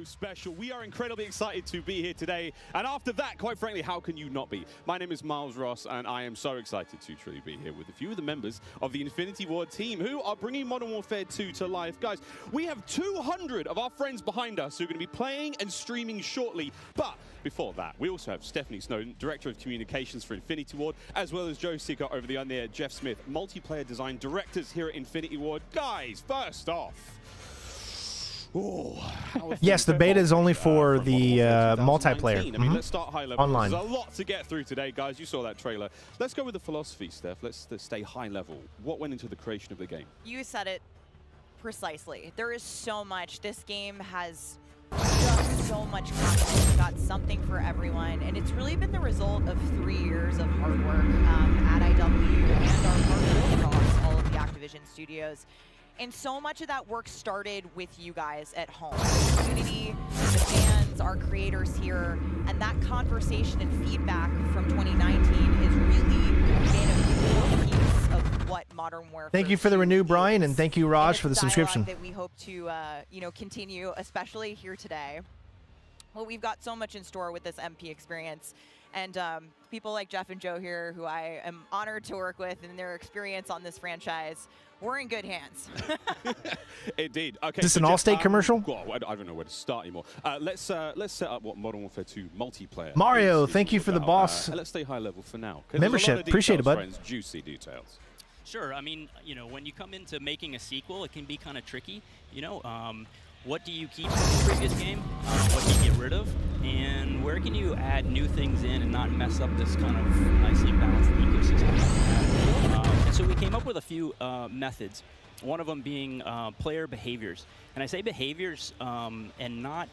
special. We are incredibly excited to be here today. And after that, quite frankly, how can you not be? My name is Miles Ross, and I am so excited to truly be here with a few of the members of the Infinity Ward team who are bringing Modern Warfare 2 to life. Guys, we have 200 of our friends behind us who are going to be playing and streaming shortly. But before that, we also have Stephanie Snowden, Director of Communications for Infinity Ward, as well as Joe Seeker over the on-air, Jeff Smith, Multiplayer Design Directors here at Infinity Ward. Guys, first off, yes, the beta is only for the multiplayer. I mean, let's start high level. Online. There's a lot to get through today, guys. You saw that trailer. Let's go with the philosophy, Steph. Let's stay high level. What went into the creation of the game? You said it precisely. There is so much. This game has just so much content. It's got something for everyone, and it's really been the result of 3 years of hard work at IW and our partners across all of the Activision studios. And so much of that work started with you guys at home. The community, the fans, our creators here, and that conversation and feedback from 2019 is really been a core piece of what Modern Warfare. Thank you for the renew, Brian, and thank you, Raj, for the subscription. That we hope to, continue, especially here today. Well, we've got so much in store with this MP experience, and people like Jeff and Joe here, who I am honored to work with, and their experience on this franchise. We're in good hands. Indeed. Okay. Is this an Allstate commercial? Well, I don't know where to start anymore. Let's set up what Modern Warfare 2 multiplayer. Mario, is thank you for the boss. Let's stay high level for now. Membership, appreciate it, bud. Friends, juicy details. Sure. I mean, when you come into making a sequel, it can be kind of tricky. What do you keep from the previous game? What do you get rid of? And where can you add new things in and not mess up this kind of nicely balanced ecosystem? And so we came up with a few methods. One of them being player behaviors. And I say behaviors and not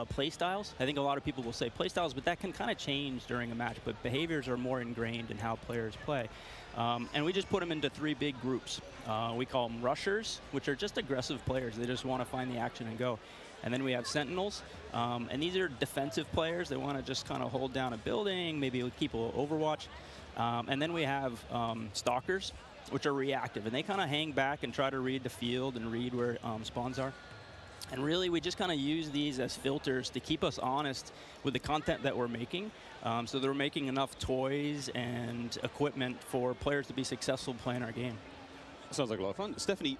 play styles. I think a lot of people will say play styles, but that can kind of change during a match. But behaviors are more ingrained in how players play. And we just put them into 3 big groups. We call them rushers, which are just aggressive players. They just want to find the action and go. And then we have sentinels, and these are defensive players. They want to just kind of hold down a building, maybe keep a little overwatch. And then we have stalkers, which are reactive, and they kind of hang back and try to read the field and read where spawns are. And really, we just kind of use these as filters to keep us honest with the content that we're making. So they're making enough toys and equipment for players to be successful playing our game. Sounds like a lot of fun. Stephanie,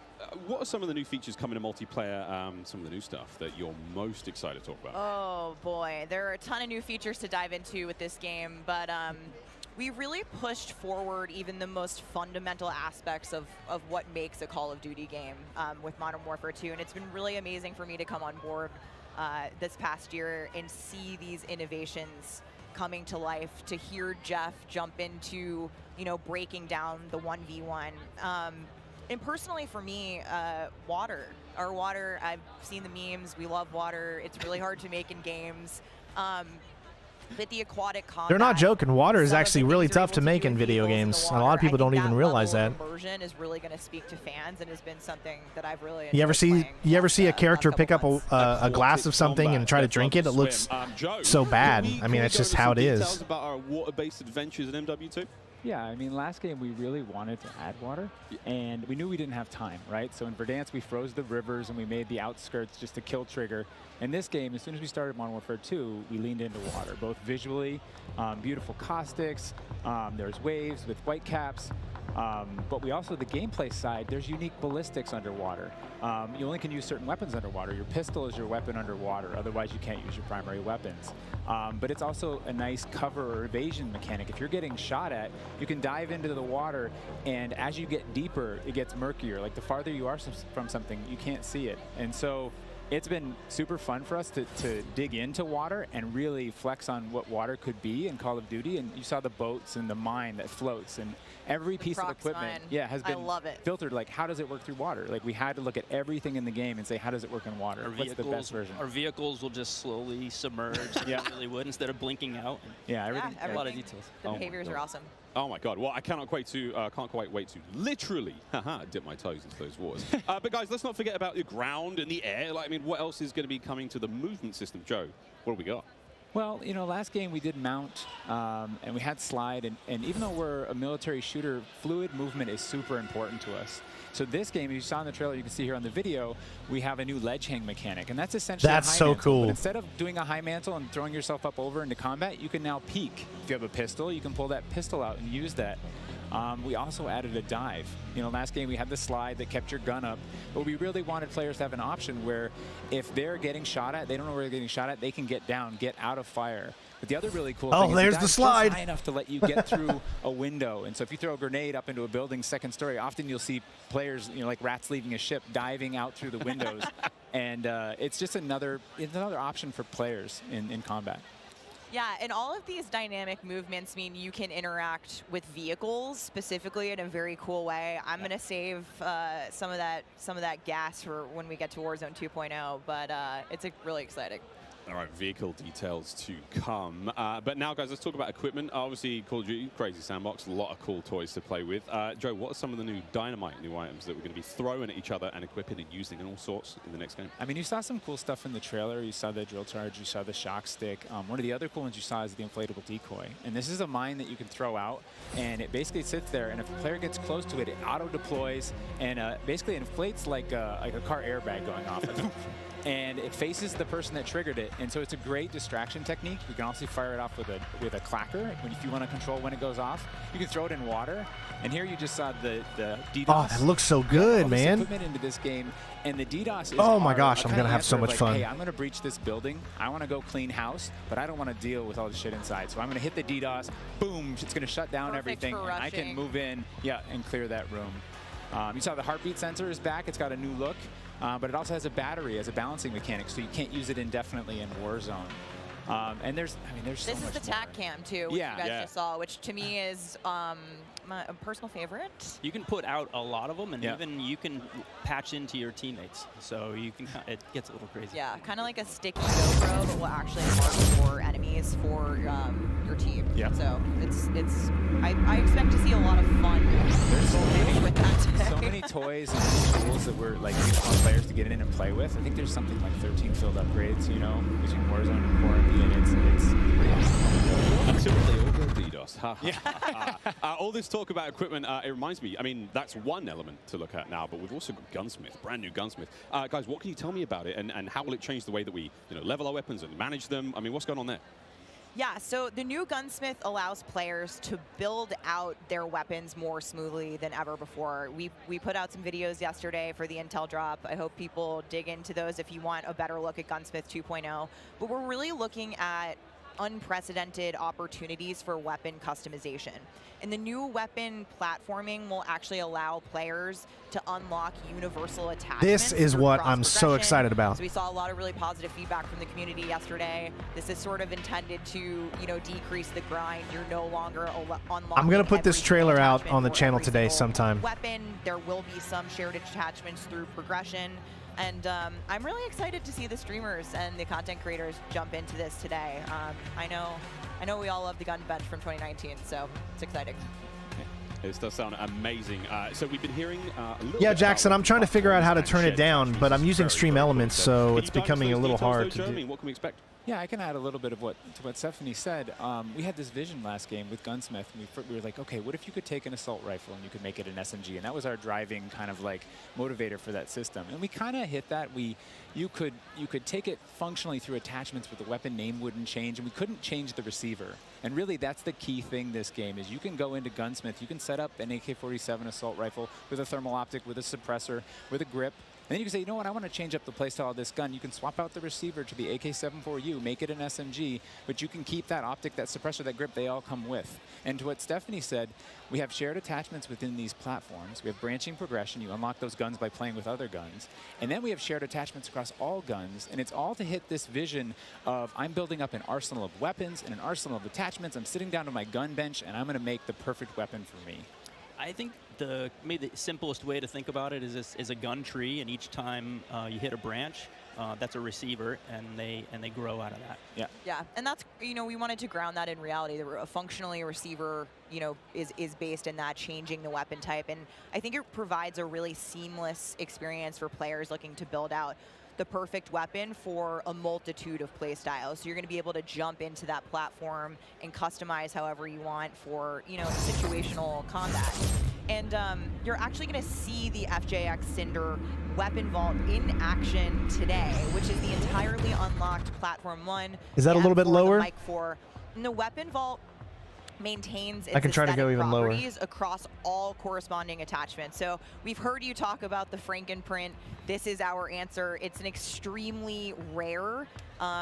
what are some of the new features coming to multiplayer, some of the new stuff that you're most excited to talk about? Oh boy, there are a ton of new features to dive into with this game, but we really pushed forward even the most fundamental aspects of what makes a Call of Duty game with Modern Warfare 2, and it's been really amazing for me to come on board this past year and see these innovations coming to life, to hear Jeff jump into, breaking down the 1v1. And personally for me, water. Our water, I've seen the memes, we love water. It's really hard to make in games. But the aquatic combat, They're not joking. Water is actually really tough to make in video games. A lot of people don't even realize that. Immersion is really going to speak to fans, and has been something that I've really You ever see a character pick up a glass of something and try to drink it? It looks so bad. I mean, it's just how it is. Details about our water-based adventures in MW2? Yeah, I mean, last game we really wanted to add water, and we knew we didn't have time, right? So in Verdansk, we froze the rivers and we made the outskirts just a kill trigger. In this game, as soon as we started Modern Warfare 2, we leaned into water, both visually, beautiful caustics, there's waves with white caps, but we also, the gameplay side, there's unique ballistics underwater. You only can use certain weapons underwater. Your pistol is your weapon underwater, otherwise you can't use your primary weapons. But it's also a nice cover or evasion mechanic. If you're getting shot at, you can dive into the water, and as you get deeper, it gets murkier. Like the farther you are from something, you can't see it. And so it's been super fun for us to dig into water and really flex on what water could be in Call of Duty. And you saw the boats and the mine that floats, and every piece of equipment has been filtered. Like, how does it work through water? Like, we had to look at everything in the game and say, how does it work in water? What's the best version? Our vehicles will just slowly submerge. Yeah, they really would, instead of blinking out. Yeah, everything. A lot of details. The behaviors are awesome. Oh my God! Well, I can't quite wait to literally dip my toes into those waters. But guys, let's not forget about the ground and the air. Like, I mean, what else is going to be coming to the movement system, Joe? What do we got? Well, you know, last game we did mount, and we had slide, and even though we're a military shooter, fluid movement is super important to us. So this game, as you saw in the trailer, you can see here on the video, we have a new ledge hang mechanic, and that's essentially a high so mantle. cool. But instead of doing a high mantle and throwing yourself up over into combat, you can now peek. If you have a pistol, you can pull that pistol out and use that. We also added a dive. You know, last game we had the slide that kept your gun up, but we really wanted players to have an option where if they're getting shot at, they don't know where they're getting shot at, they can get down, get out of fire. But the other really cool thing is there's the slide. High enough to let you get through a window. And so if you throw a grenade up into a building's second story, often you'll see players, you know, like rats leaving a ship, diving out through the windows. And it's just another option for players in combat. Yeah, and all of these dynamic movements mean you can interact with vehicles specifically in a very cool way. I'm going to save some of that gas for when we get to Warzone 2.0, but it's really exciting. All right, vehicle details to come. But now, guys, let's talk about equipment. Obviously, Call of Duty, crazy sandbox, a lot of cool toys to play with. Joe, what are some of the new dynamite new items that we're going to be throwing at each other and equipping and using and all sorts in the next game? I mean, you saw some cool stuff in the trailer. You saw the drill charge, you saw the shock stick. One of the other cool ones you saw is the inflatable decoy. And this is a mine that you can throw out, and it basically sits there, and if a player gets close to it, it auto-deploys and basically inflates like a car airbag going off. And it faces the person that triggered it, and so it's a great distraction technique. You can also fire it off with a clacker if you want to control when it goes off. You can throw it in water, and here you just saw the DDoS. Oh, that looks so good, man. Equipment into this game, and the DDoS is oh my gosh, I'm gonna have so much fun. Hey, I'm gonna breach this building. I want to go clean house, but I don't want to deal with all the shit inside. So I'm gonna hit the DDoS. Boom! It's gonna shut down everything, and I can move in, and clear that room. You saw the heartbeat sensor is back. It's got a new look. But it also has a battery as a balancing mechanic, so you can't use it indefinitely in Warzone. And there's so much This is the TAC cam too, which you guys just saw, which to me is my personal favorite. You can put out a lot of them, and even you can patch into your teammates, so you can. It gets a little crazy. Yeah, kind of like a sticky GoPro, but will actually mark more enemies for your team. Yeah. So I expect to see a lot of fun. There's with that today. so many toys and tools that we're like want players to get in and play with. I think there's something like 13 field upgrades, you know, between Warzone and Quarantine, and it's pretty awesome. Until they all go DDoS. Yeah. All this talk about equipment, it reminds me, I mean, that's one element to look at now, but we've also got Gunsmith, brand new Gunsmith. Guys, what can you tell me about it, and how will it change the way that we level our weapons and manage them? I mean, what's going on there? Yeah, so the new Gunsmith allows players to build out their weapons more smoothly than ever before. We put out some videos yesterday for the Intel drop. I hope people dig into those if you want a better look at Gunsmith 2.0. But we're really looking at unprecedented opportunities for weapon customization. And the new weapon platforming will actually allow players to unlock universal attachments. This is what I'm so excited about. So we saw a lot of really positive feedback from the community yesterday. This is sort of intended to, decrease the grind. You're no longer unlocking. I'm gonna put this trailer out on the channel today sometime. Weapon. There will be some shared attachments through progression. And I'm really excited to see the streamers and the content creators jump into this today. I know we all love the gun bench from 2019, so it's exciting. This does sound amazing. So we've been hearing a little Yeah, bit Jackson, about I'm trying to figure out how to turn it shed down, but I'm using very Stream cool. Elements, so Can it's you dive into becoming a those little details, hard though, Joe? to I do. mean, what can we expect? Yeah, I can add a little bit of what Stephanie said. We had this vision last game with Gunsmith, and we were like, okay, what if you could take an assault rifle and you could make it an SMG? And that was our driving kind of like motivator for that system. And we kind of hit that. You could take it functionally through attachments, but the weapon name wouldn't change, and we couldn't change the receiver. And really, that's the key thing this game is you can go into Gunsmith, you can set up an AK-47 assault rifle with a thermal optic, with a suppressor, with a grip, then you can say, you know what, I want to change up the playstyle of this gun. You can swap out the receiver to the AK-74U, make it an SMG, but you can keep that optic, that suppressor, that grip, they all come with. And to what Stephanie said, we have shared attachments within these platforms. We have branching progression. You unlock those guns by playing with other guns. And then we have shared attachments across all guns, and it's all to hit this vision of I'm building up an arsenal of weapons and an arsenal of attachments. I'm sitting down to my gun bench, and I'm going to make the perfect weapon for me. I think maybe the simplest way to think about it is a gun tree, and each time you hit a branch, that's a receiver, and they grow out of that. Yeah. Yeah, and that's, we wanted to ground that in reality. Functionally, a receiver, is based in that, changing the weapon type, and I think it provides a really seamless experience for players looking to build out the perfect weapon for a multitude of play styles. So you're going to be able to jump into that platform and customize however you want for, situational combat. And you're actually going to see the FJX Cinder weapon vault in action today, which is the entirely unlocked Platform 1. Is that a little bit lower? Mic 4. And the weapon vault maintains its I can try to go even lower properties across all corresponding attachments. So we've heard you talk about the Frankenprint. This is our answer. It's an extremely rare.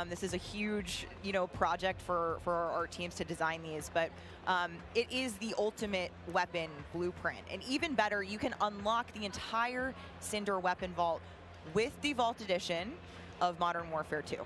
This is a huge, project for our teams to design these, but it is the ultimate weapon blueprint. And even better, you can unlock the entire Cinder weapon vault with the Vault Edition of Modern Warfare 2.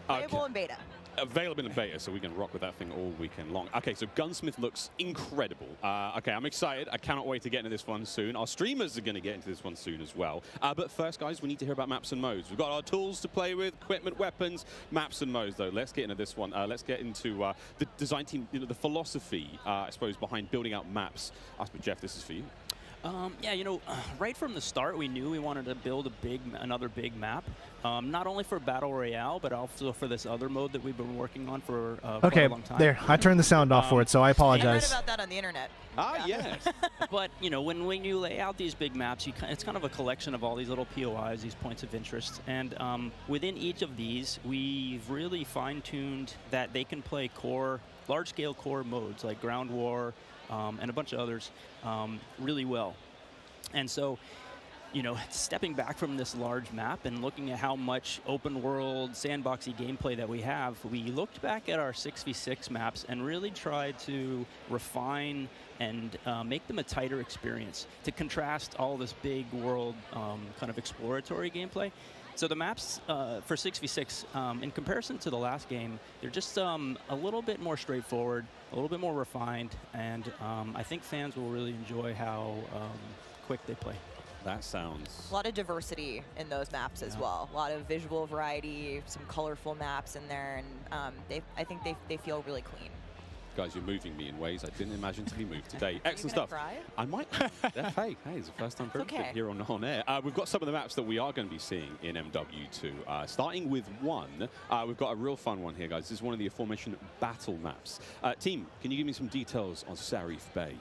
Playable in beta. Available in beta, so we can rock with that thing all weekend long. Okay, so Gunsmith looks incredible. Okay, I'm excited. I cannot wait to get into this one soon. Our streamers are going to get into this one soon as well. But first, guys, we need to hear about maps and modes. We've got our tools to play with, equipment, weapons, maps and modes, though. Let's get into this one. Let's get into the design team, the philosophy, I suppose, behind building out maps. Jeff, this is for you. Yeah, right from the start, we knew we wanted to build another big map, not only for Battle Royale, but also for this other mode that we've been working on for quite a long time. There, I turned the sound off for it, so I apologize. I read about that on the internet. Yes. But, when you lay out these big maps, it's kind of a collection of all these little POIs, these points of interest. And within each of these, we've really fine-tuned that they can play large-scale core modes like Ground War, and a bunch of others really well. And so, stepping back from this large map and looking at how much open world sandboxy gameplay that we have, we looked back at our 6v6 maps and really tried to refine and make them a tighter experience to contrast all this big world kind of exploratory gameplay. So the maps for 6v6, in comparison to the last game, they're just a little bit more straightforward, a little bit more refined, and I think fans will really enjoy how quick they play. That sounds... A lot of diversity in those maps as well. A lot of visual variety, some colorful maps in there, and I think they feel really clean. Guys, you're moving me in ways I didn't imagine to be moved today. Excellent stuff. Cry? I might. Hey, it's the first time for everything here on air. We've got some of the maps that we are going to be seeing in MW2. Starting with one, we've got a real fun one here, guys. This is one of the aforementioned battle maps. Team, can you give me some details on Sarif Bay?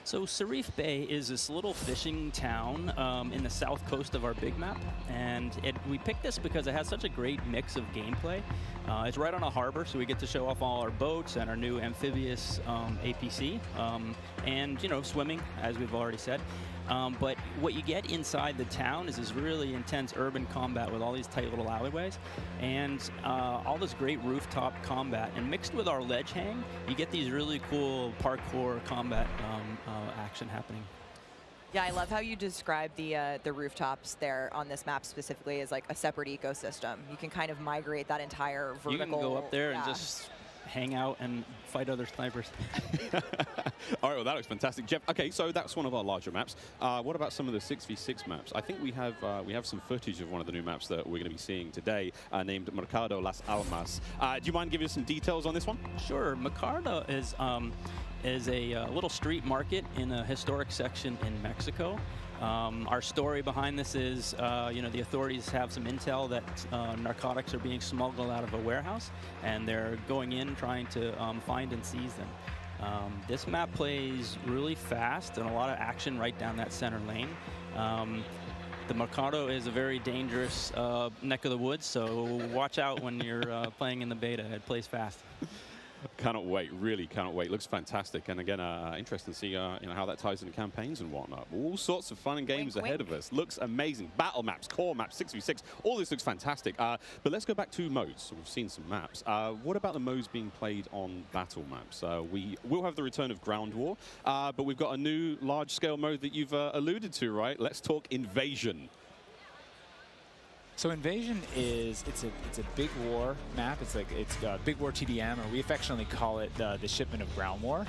So Sarif Bay is this little fishing town in the south coast of our big map, and we picked this because it has such a great mix of gameplay. It's right on a harbor, so we get to show off all our boats and our new amphibious APC, and swimming, as we've already said. But what you get inside the town is this really intense urban combat with all these tight little alleyways and all this great rooftop combat. And mixed with our ledge hang, you get these really cool parkour combat action happening. Yeah, I love how you describe the rooftops there on this map specifically as like a separate ecosystem. You can kind of migrate that entire vertical. You can go up there and just hang out and fight other snipers. All right, well, that looks fantastic. Jeff, okay, so that's one of our larger maps. What about some of the 6v6 maps? I think we have some footage of one of the new maps that we're going to be seeing today, named Mercado Las Almas. Do you mind giving us some details on this one? Sure. Mercado is a little street market in a historic section in Mexico. Our story behind this is, the authorities have some intel that narcotics are being smuggled out of a warehouse, and they're going in trying to find and seize them. This map plays really fast and a lot of action right down that center lane. The Mercado is a very dangerous neck of the woods, so watch out when you're playing in the beta. It plays fast. Cannot wait, really cannot wait. Looks fantastic, and again, interesting to see how that ties into campaigns and whatnot. All sorts of fun and games ahead of us. Looks amazing. Battle maps, core maps, 6v6, all this looks fantastic. But let's go back to modes. So we've seen some maps. What about the modes being played on battle maps? We will have the return of Ground War, but we've got a new large-scale mode that you've alluded to, right? Let's talk Invasion. So Invasion is it's a big war map. It's Big War TDM, or we affectionately call it the shipment of Ground War.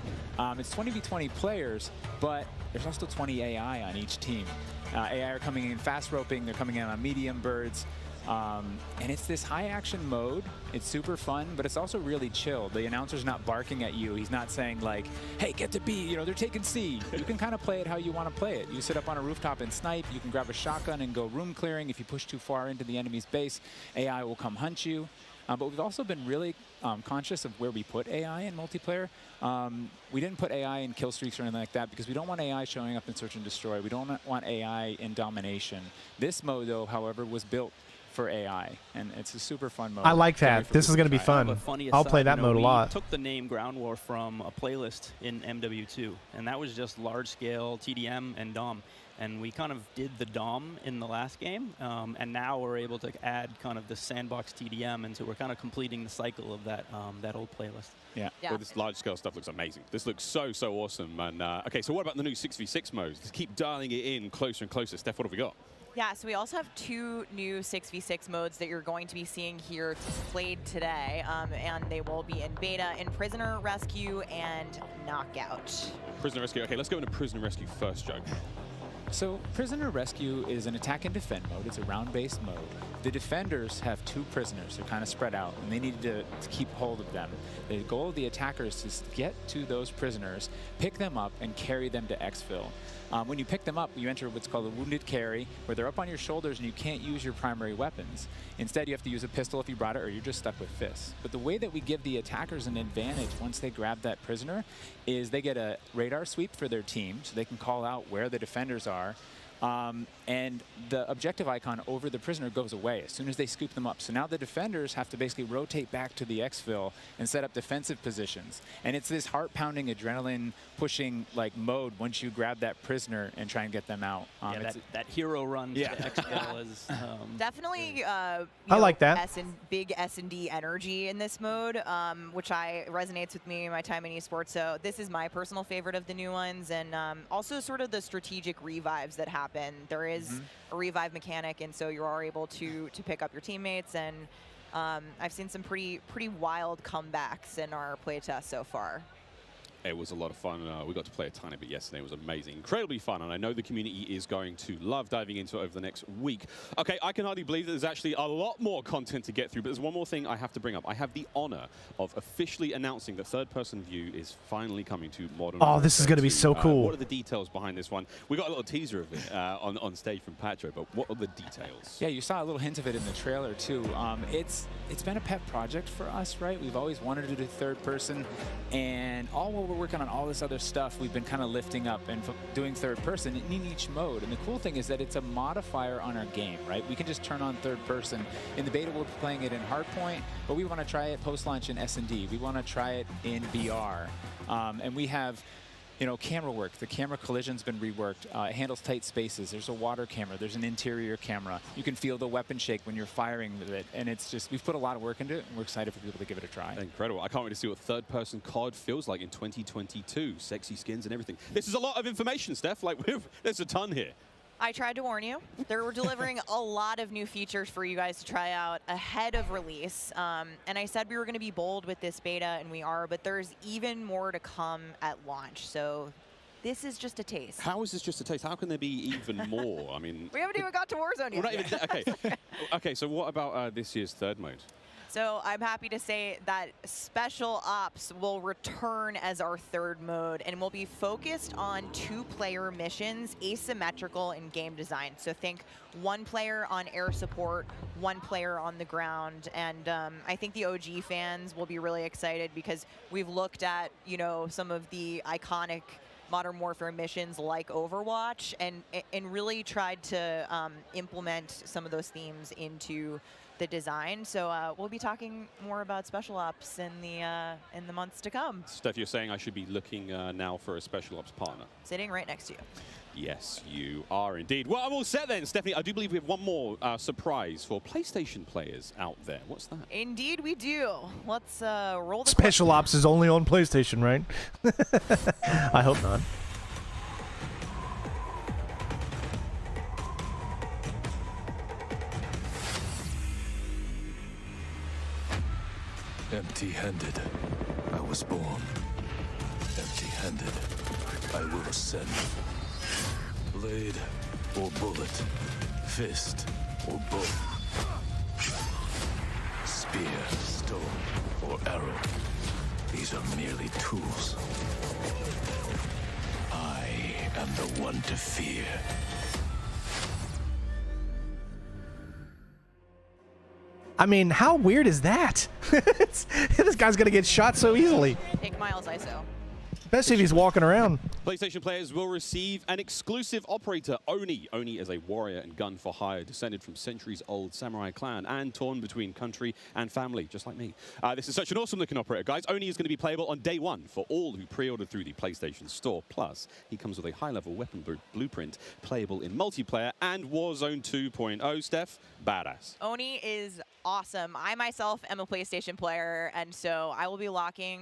It's 20v20 players, but there's also 20 AI on each team. AI are coming in fast roping. They're coming in on medium birds. And it's this high action mode. It's super fun, but it's also really chill. The announcer's not barking at you. He's not saying like, hey, get to B, you know, they're taking C. You can kind of play it how you want to play it. You sit up on a rooftop and snipe. You can grab a shotgun and go room clearing. If you push too far into the enemy's base, AI will come hunt you. But we've also been really conscious of where we put AI in multiplayer. We didn't put AI in kill streaks or anything like that because we don't want AI showing up in search and destroy. We don't want AI in domination. This mode, though, however, was built for AI, and it's a super fun mode. I like that. This is going to be fun. I'll play that mode a lot. We took the name Ground War from a playlist in MW2, and that was just large-scale TDM and DOM. And we kind of did the DOM in the last game, and now we're able to add kind of the sandbox TDM, and so we're kind of completing the cycle of that that old playlist. Yeah. Well, this large-scale stuff looks amazing. This looks so awesome. And okay, so what about the new 6v6 modes? Let's keep dialing it in closer and closer. Steph, what have we got? Yeah, so we also have 2 new 6v6 modes that you're going to be seeing here played today, and they will be in beta in Prisoner Rescue and Knockout. Prisoner Rescue. Okay, let's go into Prisoner Rescue first, Joe. So Prisoner Rescue is an attack and defend mode. It's a round-based mode. The defenders have 2 prisoners. They're kind of spread out, and they need to keep hold of them. The goal of the attackers is to get to those prisoners, pick them up, and carry them to exfil. When you pick them up, you enter what's called a wounded carry, where they're up on your shoulders and you can't use your primary weapons. Instead, you have to use a pistol if you brought it, or you're just stuck with fists. But the way that we give the attackers an advantage once they grab that prisoner is they get a radar sweep for their team, so they can call out where the defenders are. And the objective icon over the prisoner goes away as soon as they scoop them up. So now the defenders have to basically rotate back to the exfil and set up defensive positions. And it's this heart-pounding, adrenaline-pushing like mode once you grab that prisoner and try and get them out. Yeah, that hero run to exfil is definitely I like that. Big S&D energy in this mode, which resonates with me in my time in esports. So this is my personal favorite of the new ones, and also sort of the strategic revives that happen. There is a revive mechanic, and so you are able to pick up your teammates, and I've seen some pretty wild comebacks in our playtest so far. It was a lot of fun. We got to play a tiny bit yesterday. It was amazing. Incredibly fun, and I know the community is going to love diving into it over the next week. Okay, I can hardly believe that there's actually a lot more content to get through, but there's one more thing I have to bring up. I have the honor of officially announcing that third-person view is finally coming to Modern Warfare. Oh, this is going to be so cool. What are the details behind this one? We got a little teaser of it on stage from Patro, but what are the details? Yeah, you saw a little hint of it in the trailer, too. It's been a pet project for us, right? We've always wanted to do third-person, and all while we're working on all this other stuff, we've been kind of lifting up and doing third-person in each mode. And the cool thing is that it's a modifier on our game, right? We can just turn on third-person. In the beta, we're playing it in Hardpoint, but we want to try it post-launch in S&D. We want to try it in VR. And we have, you know, camera work. The camera collision's been reworked. It handles tight spaces. There's a water camera. There's an interior camera. You can feel the weapon shake when you're firing with it. And it's just, we've put a lot of work into it, and we're excited for people to give it a try. Incredible. I can't wait to see what third-person COD feels like in 2022. Sexy skins and everything. This is a lot of information, Steph. Like, there's a ton here. I tried to warn you. We're delivering a lot of new features for you guys to try out ahead of release. And I said we were going to be bold with this beta, and we are, but there's even more to come at launch. So this is just a taste. How is this just a taste? How can there be even more? I mean, we haven't even got to Warzone yet. Not even, okay. Okay, so what about this year's third mode? So I'm happy to say that Special Ops will return as our third mode, and will be focused on 2-player missions, asymmetrical in game design. So think 1 player on air support, 1 player on the ground. And I think the OG fans will be really excited because we've looked at, you know, some of the iconic Modern Warfare missions like Overwatch, and really tried to implement some of those themes into the design. So we'll be talking more about special ops in the months to come. Steph, you're saying I should be looking now for a special ops partner. Sitting right next to you. Yes, you are indeed. Well, I'm all set then, Stephanie. I do believe we have one more surprise for PlayStation players out there. What's that? Indeed, we do. Let's roll the Special Ops is only on PlayStation, right? I hope not. Empty-handed, I was born. Empty-handed, I will ascend. Blade or bullet, fist or bow. Spear, stone, or arrow. These are merely tools. I am the one to fear. I mean, how weird is that? This guy's gonna get shot so easily. Take Miles ISO. Especially if he's walking around. PlayStation players will receive an exclusive operator, Oni. Oni is a warrior and gun for hire, descended from centuries-old samurai clan and torn between country and family, just like me. This is such an awesome-looking operator, guys. Oni is going to be playable on day one for all who pre-ordered through the PlayStation Store. Plus, he comes with a high-level weapon blueprint, playable in multiplayer and Warzone 2.0. Steph, badass. Oni is awesome. I myself am a PlayStation player, and so I will be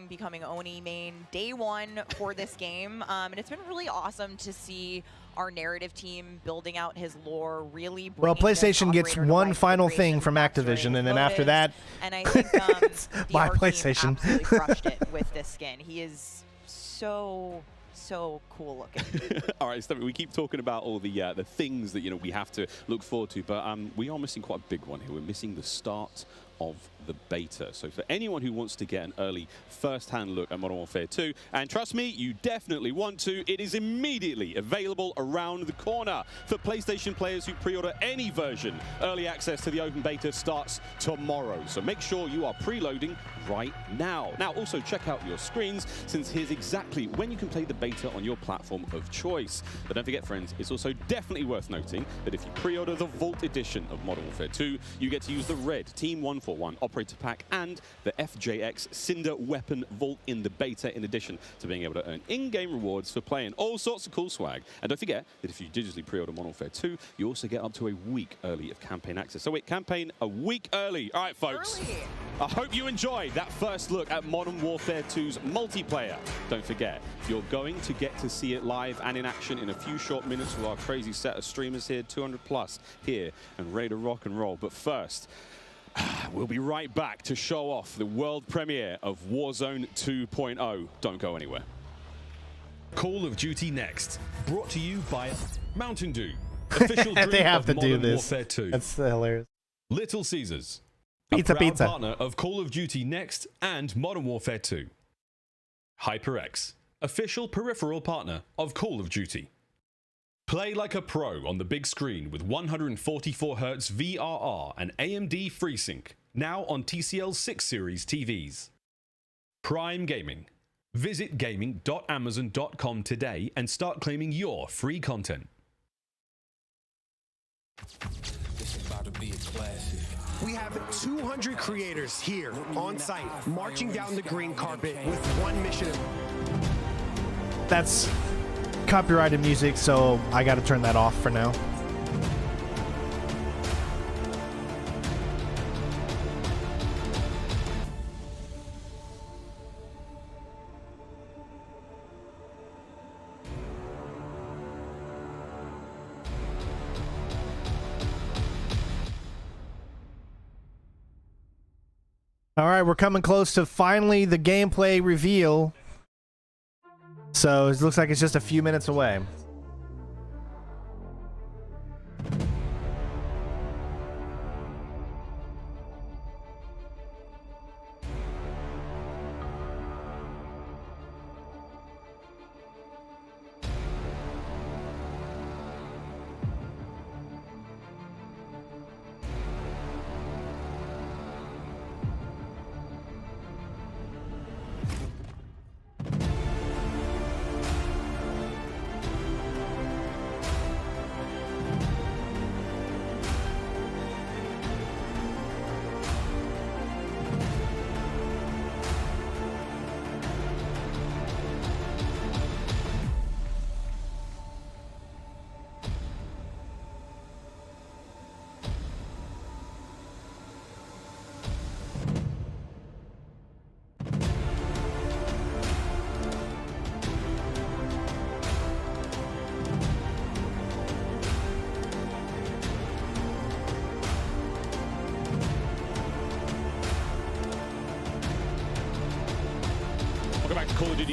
becoming Oni main day one for this game. And it's been really awesome to see our narrative team building out his lore, really Well, PlayStation gets one final thing from Activision, and then after that, and I think by the art team PlayStation. absolutely crushed it with this skin. He is so cool looking. All right, Stephanie, we keep talking about all the things that we have to look forward to, but we are missing quite a big one here. We're missing the start of the beta. So for anyone who wants to get an early first-hand look at Modern Warfare 2, and trust me, you definitely want to, it is immediately available around the corner. For PlayStation players who pre-order any version, early access to the open beta starts tomorrow. So make sure you are preloading right now. Now, also check out your screens, since here's exactly when you can play the beta on your platform of choice. But don't forget, friends, it's also definitely worth noting that if you pre-order the Vault Edition of Modern Warfare 2, you get to use the red Team 141 Operator Pack and the FJX Cinder Weapon Vault in the beta, in addition to being able to earn in-game rewards for playing all sorts of cool swag. And don't forget that if you digitally pre-order Modern Warfare 2, you also get up to a week early of campaign access. So wait, campaign a week early. All right, folks. Early. I hope you enjoyed that first look at Modern Warfare 2's multiplayer. Don't forget, you're going to get to see it live and in action in a few short minutes with our crazy set of streamers here, 200 plus here, and ready to rock and roll. But first, we'll be right back to show off the world premiere of Warzone 2.0. Don't go anywhere. Call of Duty Next, brought to you by Mountain Dew, official drink They have of to do Modern this. Warfare 2. That's hilarious. Little Caesars, Pizza, a proud pizza. partner of Call of Duty Next and Modern Warfare 2. HyperX, official peripheral partner of Call of Duty. Play like a pro on the big screen with 144Hz VRR and AMD FreeSync, now on TCL 6 Series TVs. Prime Gaming. Visit gaming.amazon.com today and start claiming your free content. We have 200 creators here on site, marching down the green carpet with one mission. That's copyrighted music, so I gotta turn that off for now. All right, we're coming close to finally the gameplay reveal. So it looks like it's just a few minutes away.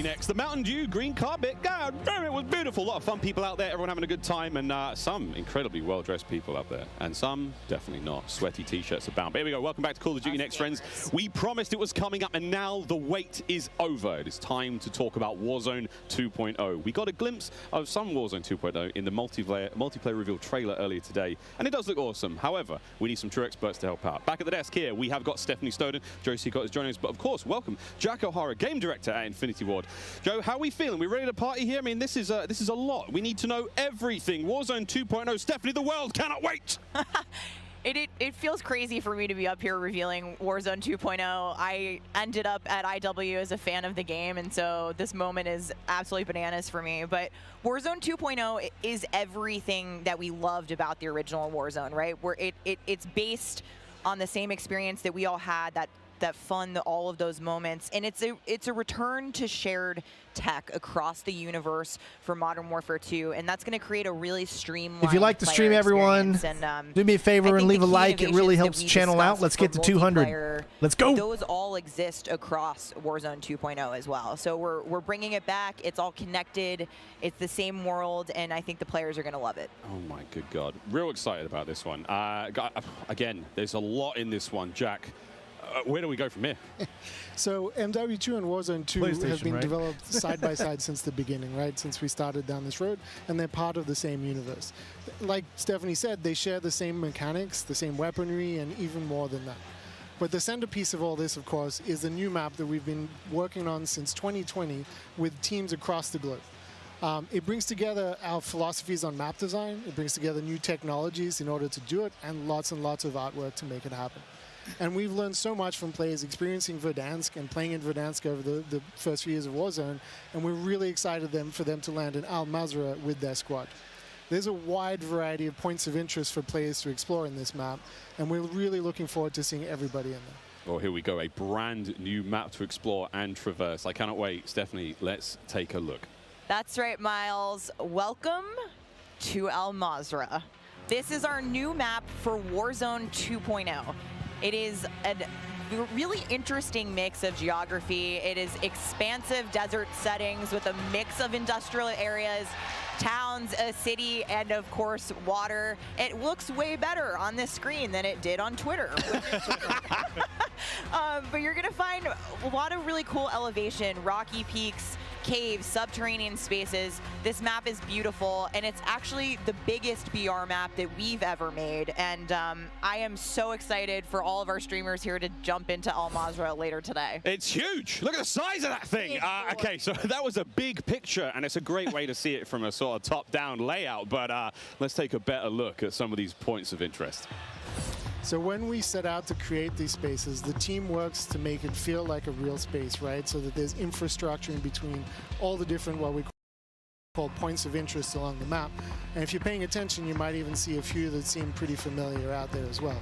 next. The Mountain Dew green carpet. God, it was beautiful. A lot of fun people out there. Everyone having a good time. And some incredibly well-dressed people out there. And some definitely not. Sweaty T-shirts abound. But here we go. Welcome back to Call of Duty Next, friends. We promised it was coming up, and now the wait is over. It is time to talk about Warzone 2.0. We got a glimpse of some Warzone 2.0 in the multiplayer reveal trailer earlier today, and it does look awesome. However, we need some true experts to help out. Back at the desk here, we have got Stephanie Snowden. Joe Seacott is joining us, but of course, welcome Jack O'Hara, game director at Infinity Ward. Joe, how are we feeling? We ready to party here? I mean, this is a lot. We need to know everything. Warzone 2.0. Stephanie, the world cannot wait. It feels crazy for me to be up here revealing Warzone 2.0. I ended up at IW as a fan of the game, and so this moment is absolutely bananas for me. But Warzone 2.0 is everything that we loved about the original Warzone, right? Where it's based on the same experience that we all had, that fun, all of those moments, and it's a return to shared tech across the universe for Modern Warfare 2, and that's going to create a really streamlined. If you like the stream, everyone, do me a favor and leave a like. It really helps the channel out. Let's get to 200. Let's go. Those all exist across Warzone 2.0 as well. So we're bringing it back. It's all connected. It's the same world, and I think the players are going to love it. Oh my good God! Real excited about this one. Again, there's a lot in this one, Jack. Where do we go from here? So MW2 and Warzone 2 have been developed side by side since the beginning, right? Since we started down this road, and they're part of the same universe. Like Stephanie said, they share the same mechanics, the same weaponry, and even more than that. But the centerpiece of all this, of course, is the new map that we've been working on since 2020 with teams across the globe. It brings together our philosophies on map design, it brings together new technologies in order to do it, and lots of artwork to make it happen. And we've learned so much from players experiencing Verdansk and playing in Verdansk over the first few years of Warzone, and we're really excited for them to land in Al Mazrah with their squad. There's a wide variety of points of interest for players to explore in this map, and we're really looking forward to seeing everybody in there. Well, here we go, a brand new map to explore and traverse. I cannot wait. Stephanie, let's take a look. That's right, Miles. Welcome to Al Mazrah. This is our new map for Warzone 2.0. It is a really interesting mix of geography. It is expansive desert settings with a mix of industrial areas, towns, a city, and of course water. It looks way better on this screen than it did on Twitter. But you're gonna find a lot of really cool elevation, rocky peaks, caves, subterranean spaces. This map is beautiful, and it's actually the biggest BR map that we've ever made. And I am so excited for all of our streamers here to jump into Al Mazrah later today. It's huge. Look at the size of that thing. Okay, so that was a big picture, and it's a great way to see it from a sort of top-down layout. But let's take a better look at some of these points of interest. So when we set out to create these spaces, the team works to make it feel like a real space, right? So that there's infrastructure in between all the different, what we call points of interest along the map. And if you're paying attention, you might even see a few that seem pretty familiar out there as well.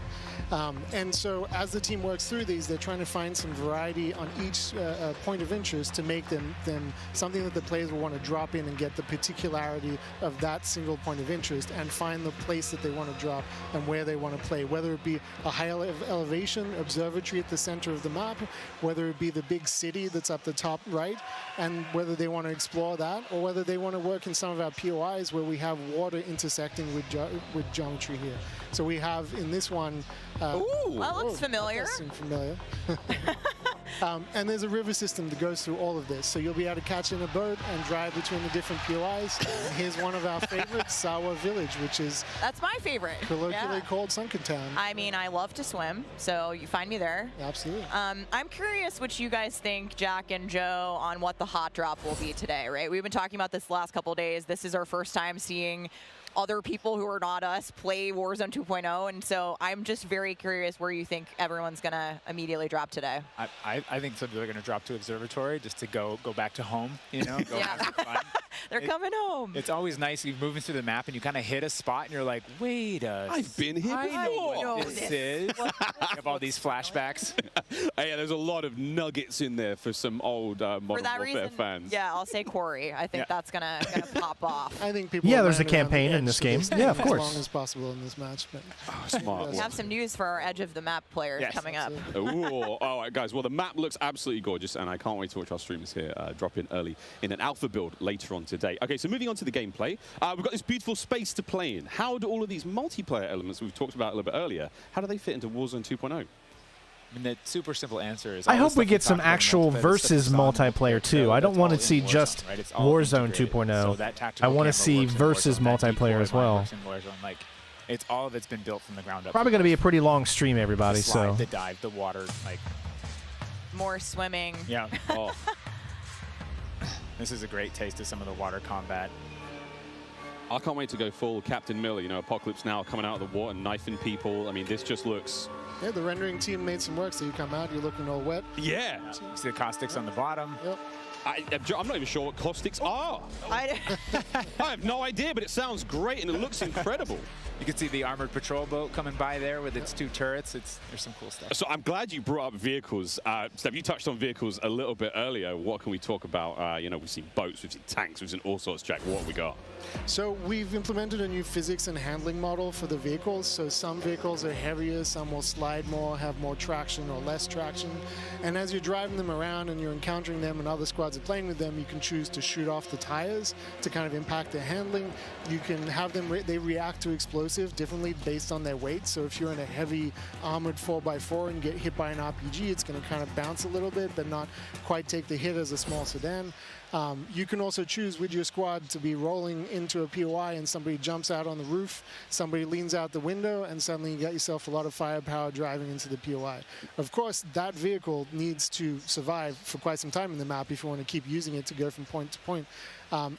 And so as the team works through these, they're trying to find some variety on each point of interest to make them something that the players will want to drop in and get the particularity of that single point of interest and find the place that they want to drop and where they want to play, whether it be a high elevation observatory at the center of the map, whether it be the big city that's up the top right, and whether they want to explore that, or whether they want to work in some of our POIs where we have water intersecting with geometry here. So we have in this one. Ooh, that looks familiar. That does seem familiar. And there's a river system that goes through all of this. So you'll be able to catch in a boat and drive between the different POIs. Here's one of our favorites, Sawa Village, which is... That's my favorite. Colloquially called Sunken Town. I mean, I love to swim, so you find me there. Absolutely. I'm curious what you guys think, Jack and Joe, on what the hot drop will be today, right? We've been talking about this the last couple of days. This is our first time seeing other people who are not us play Warzone 2.0, and so I'm just very curious where you think everyone's gonna immediately drop today. I think some people are gonna drop to Observatory just to go back to home, you know, go have some fun. They're coming home. It's always nice. You're moving through the map and you kind of hit a spot and you're like, wait I've been here before. I know what this is. You have all these flashbacks. Yeah, there's a lot of nuggets in there for some old Modern Warfare fans. Yeah, I'll say Corey. I think that's gonna pop off. I think people. Yeah, there's a campaign, in this game. Yeah, of course. As long as possible in this match. But Smart. We have some news for our edge of the map players coming up. Ooh, all right, guys. Well, the map looks absolutely gorgeous, and I can't wait to watch our streamers here drop in early in an alpha build later on today. Okay, so moving on to the gameplay, we've got this beautiful space to play in. How do all of these multiplayer elements we've talked about a little bit earlier, how do they fit into Warzone 2.0? I mean, the super simple answer is. I hope we get some actual versus multiplayer too. I don't want to see just Warzone 2.0. I want to see versus multiplayer as well. Like, it's all of it's been built from the ground up. Probably going to be a pretty long stream, everybody. The slide, so the dive, the water, like more swimming. Yeah. Oh. This is a great taste of some of the water combat. I can't wait to go full Captain Miller. You know, Apocalypse Now coming out of the water, knifing people. I mean, this just looks. Yeah, the rendering team made some work, so you come out, you're looking all wet. Yeah. You see the caustics on the bottom. Yep. I'm not even sure what caustics are. I have no idea, but it sounds great and it looks incredible. You can see the armored patrol boat coming by there with its 2 turrets. There's some cool stuff. So I'm glad you brought up vehicles. Steph, you touched on vehicles a little bit earlier. What can we talk about? You know, we've seen boats, we've seen tanks, we've seen all sorts. Jack, what have we got? So we've implemented a new physics and handling model for the vehicles. So some vehicles are heavier, some will slide more, have more traction or less traction. And as you're driving them around and you're encountering them and other squads are playing with them, you can choose to shoot off the tires to kind of impact their handling. You can have them, they react to explosive differently based on their weight. So if you're in a heavy armored 4x4 and get hit by an RPG, it's going to kind of bounce a little bit, but not quite take the hit as a small sedan. You can also choose with your squad to be rolling into a POI and somebody jumps out on the roof, somebody leans out the window, and suddenly you got yourself a lot of firepower driving into the POI. Of course, that vehicle needs to survive for quite some time in the map if you want to keep using it to go from point to point.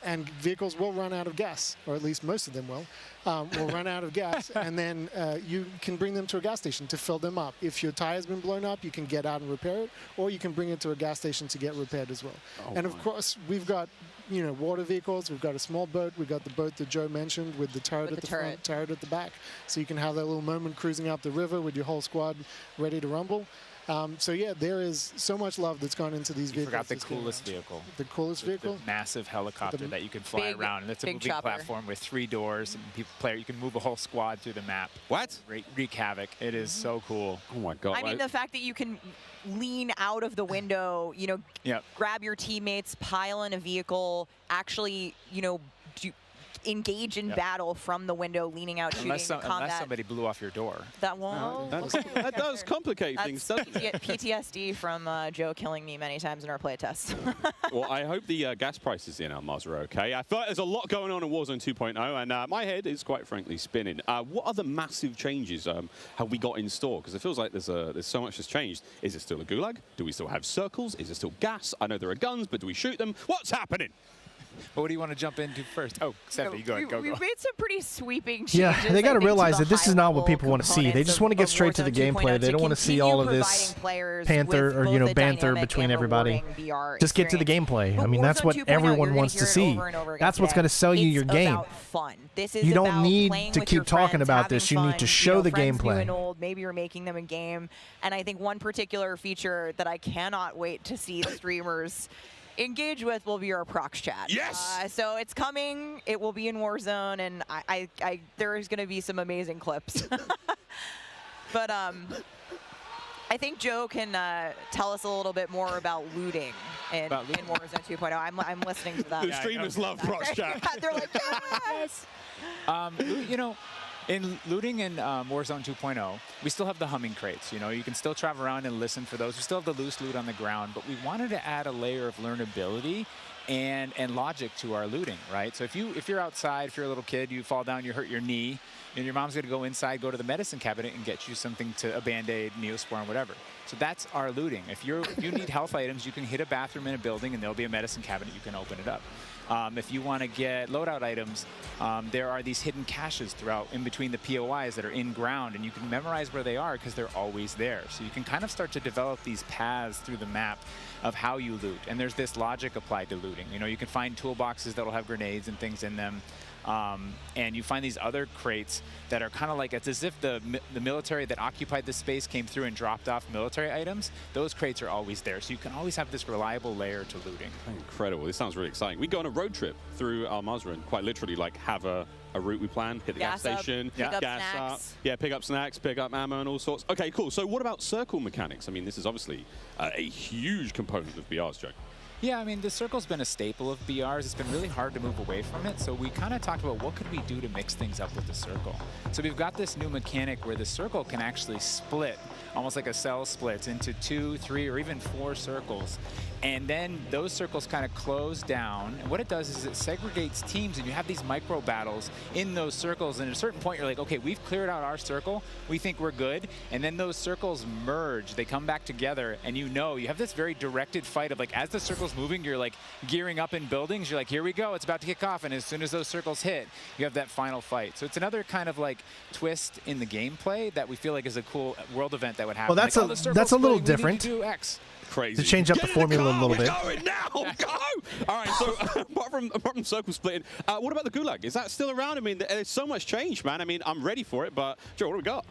And vehicles will run out of gas, or at least most of them will run out of gas, and then you can bring them to a gas station to fill them up. If your tire's been blown up, you can get out and repair it, or you can bring it to a gas station to get repaired as well. And of course, we've got water vehicles, we've got a small boat, we've got the boat that Joe mentioned with the turret at the front, turret at the back, so you can have that little moment cruising up the river with your whole squad ready to rumble. So yeah, there is so much love that's gone into these vehicles. Forgot the coolest vehicle. The coolest vehicle? The massive helicopter that you can fly around. And it's a moving platform with 3 doors. And you can move a whole squad through the map. What? Wreak havoc. It is so cool. Oh my God. I mean, the fact that you can lean out of the window, grab your teammates, pile in a vehicle, actually, engage in battle from the window, leaning out, shooting, combat. Unless somebody blew off your door. That won't. That does complicate things, doesn't it? PTSD from Joe killing me many times in our playtest. Well, I hope the gas prices in Almaz are okay. I feel like there's a lot going on in Warzone 2.0, and my head is quite frankly spinning. What other massive changes have we got in store? Because it feels like there's so much that's changed. Is it still a gulag? Do we still have circles? Is it still gas? I know there are guns, but do we shoot them? What's happening? Well, what do you want to jump into first? Oh, Stephanie, go ahead. We've made some pretty sweeping changes. Yeah, they got to realize that this is not what people want to see. They just want to get straight to the gameplay. They don't want to see all of this panther or banter between everybody. Just get to the gameplay. I mean, that's what everyone wants to see. That's what's going to sell you your game. You don't need to keep talking about this. You need to show the gameplay. Maybe you're making them in game. And I think one particular feature that I cannot wait to see the streamers engage with will be our prox chat. Yes! So it's coming. It will be in Warzone, and there is going to be some amazing clips. But I think Joe can tell us a little bit more about looting in Warzone 2.0. I'm listening to that. The streamers love prox chat. They're like, yes! In looting in Warzone 2.0, we still have the humming crates. You can still travel around and listen for those. We still have the loose loot on the ground, but we wanted to add a layer of learnability and logic to our looting, right? So if you're outside, if you're a little kid, you fall down, you hurt your knee, and your mom's going to go inside, go to the medicine cabinet and get you something a Band-Aid, Neosporin, whatever. So that's our looting. If you need health items, you can hit a bathroom in a building and there'll be a medicine cabinet. You can open it up. If you want to get loadout items, there are these hidden caches throughout in between the POIs that are in ground, and you can memorize where they are because they're always there. So you can kind of start to develop these paths through the map of how you loot. And there's this logic applied to looting. You can find toolboxes that'll have grenades and things in them. And you find these other crates that are kind of like, it's as if the military that occupied this space came through and dropped off military items. Those crates are always there, so you can always have this reliable layer to looting. Incredible. This sounds really exciting. We go on a road trip through Al Mazrah and quite literally like have a route we plan, hit the gas station, pick up gas snacks. up, yeah, pick up snacks, pick up ammo and all sorts. Okay, cool. So what about circle mechanics? I mean, this is obviously a huge component of BR's, Joe. Yeah, I mean, the circle's been a staple of BRs. It's been really hard to move away from it, so we kind of talked about what could we do to mix things up with the circle. So we've got this new mechanic where the circle can actually split, almost like a cell splits, into 2, 3, or even 4 circles. And then those circles kind of close down. And what it does is it segregates teams, and you have these micro battles in those circles. And at a certain point, you're like, okay, we've cleared out our circle. We think we're good. And then those circles merge. They come back together, and you have this very directed fight of like, as the circle's moving, you're like gearing up in buildings. You're like, here we go. It's about to kick off. And as soon as those circles hit, you have that final fight. So it's another kind of like twist in the gameplay that we feel like is a cool world event that would happen. Well, that's like, that's a little splitting, we need different. to do X. Crazy. To change up the formula a little bit. We're going now. Go! All right, so apart from circle splitting, what about the Gulag? Is that still around? I mean, there's so much change, man. I mean, I'm ready for it, but Joe, what do we got?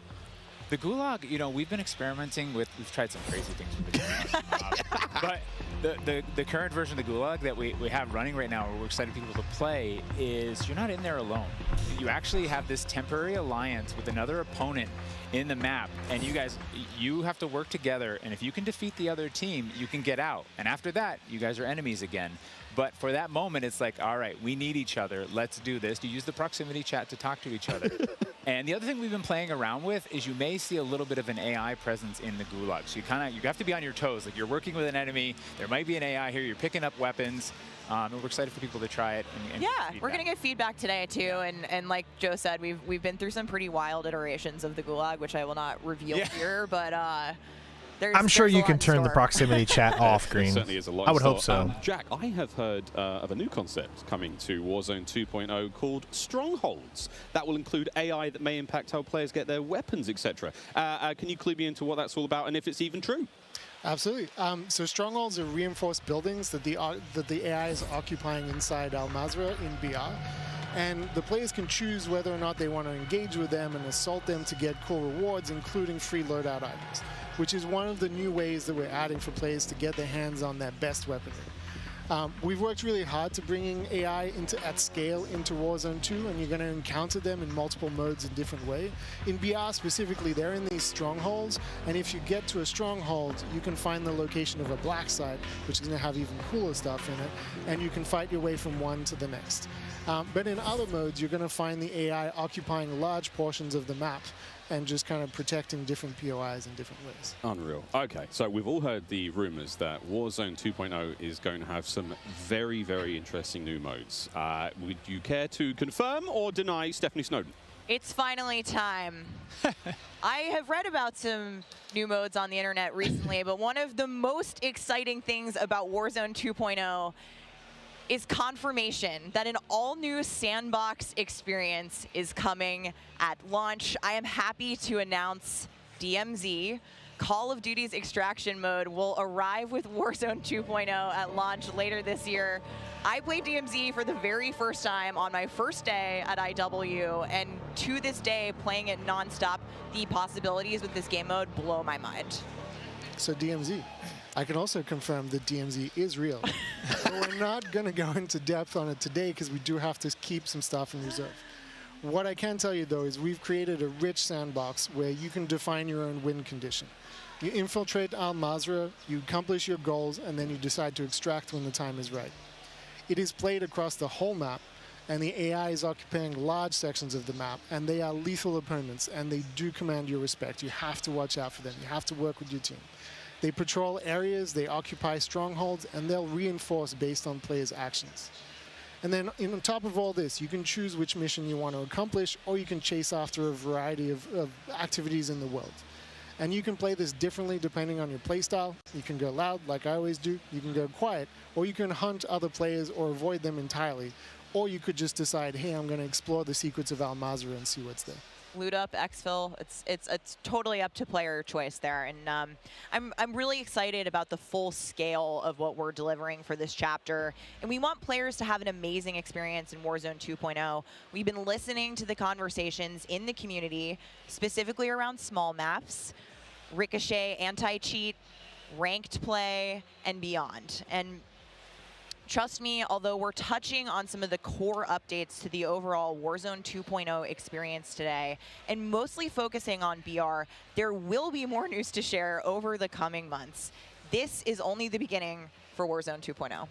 The Gulag, we've been experimenting with, we've tried some crazy things with the Gulag. But the current version of the Gulag that we have running right now, where we're excited people to play, is you're not in there alone. You actually have this temporary alliance with another opponent in the map, and you have to work together, and if you can defeat the other team, you can get out. And after that, you guys are enemies again. But for that moment, it's like, all right, we need each other. Let's do this. You use the proximity chat to talk to each other. And the other thing we've been playing around with is you may see a little bit of an AI presence in the Gulag. So you have to be on your toes. Like, you're working with an enemy. There might be an AI here. You're picking up weapons. And we're excited for people to try it. And yeah, we're going to get feedback today, too. And like Joe said, we've been through some pretty wild iterations of the Gulag, which I will not reveal here. But I'm sure you can turn the proximity chat off, Green. There certainly is a lot. I would hope so. Jack, I have heard of a new concept coming to Warzone 2.0 called Strongholds. That will include AI that may impact how players get their weapons, etc. Can you clue me into what that's all about and if it's even true? Absolutely. So strongholds are reinforced buildings that the AI is occupying inside Al Mazrah in BR. And the players can choose whether or not they want to engage with them and assault them to get cool rewards, including free loadout items, which is one of the new ways that we're adding for players to get their hands on their best weaponry. We've worked really hard to bringing AI at scale into Warzone 2, and you're going to encounter them in multiple modes in different ways. In BR specifically, they're in these strongholds, and if you get to a stronghold, you can find the location of a black site, which is going to have even cooler stuff in it, and you can fight your way from one to the next. But in other modes, you're going to find the AI occupying large portions of the map and just kind of protecting different POIs in different ways. Unreal. Okay, so we've all heard the rumors that Warzone 2.0 is going to have some very, very interesting new modes. Would you care to confirm or deny Stephanie Snowden? It's finally time. I have read about some new modes on the internet recently, but one of the most exciting things about Warzone 2.0 is confirmation that an all-new sandbox experience is coming at launch. I am happy to announce DMZ, Call of Duty's extraction mode, will arrive with Warzone 2.0 at launch later this year. I played DMZ for the very first time on my first day at IW, and to this day, playing it nonstop, the possibilities with this game mode blow my mind. So DMZ. I can also confirm that DMZ is real. We're not going to go into depth on it today because we do have to keep some stuff in reserve. What I can tell you, though, is we've created a rich sandbox where you can define your own win condition. You infiltrate Al Mazrah, you accomplish your goals, and then you decide to extract when the time is right. It is played across the whole map, and the AI is occupying large sections of the map, and they are lethal opponents, and they do command your respect. You have to watch out for them. You have to work with your team. They patrol areas, they occupy strongholds, and they'll reinforce based on players' actions. And then on top of all this, you can choose which mission you want to accomplish, or you can chase after a variety of activities in the world. And you can play this differently depending on your playstyle. You can go loud, like I always do. You can go quiet, or you can hunt other players or avoid them entirely. Or you could just decide, hey, I'm going to explore the secrets of Al Mazrah and see what's there. loot up, exfil. It's totally up to player choice there, and I'm really excited about the full scale of what we're delivering for this chapter. And we want players to have an amazing experience in Warzone 2.0. We've been listening to the conversations in the community, specifically around small maps, Ricochet, anti-cheat, ranked play, and beyond. And trust me, although we're touching on some of the core updates to the overall Warzone 2.0 experience today, and mostly focusing on BR, there will be more news to share over the coming months. This is only the beginning for Warzone 2.0.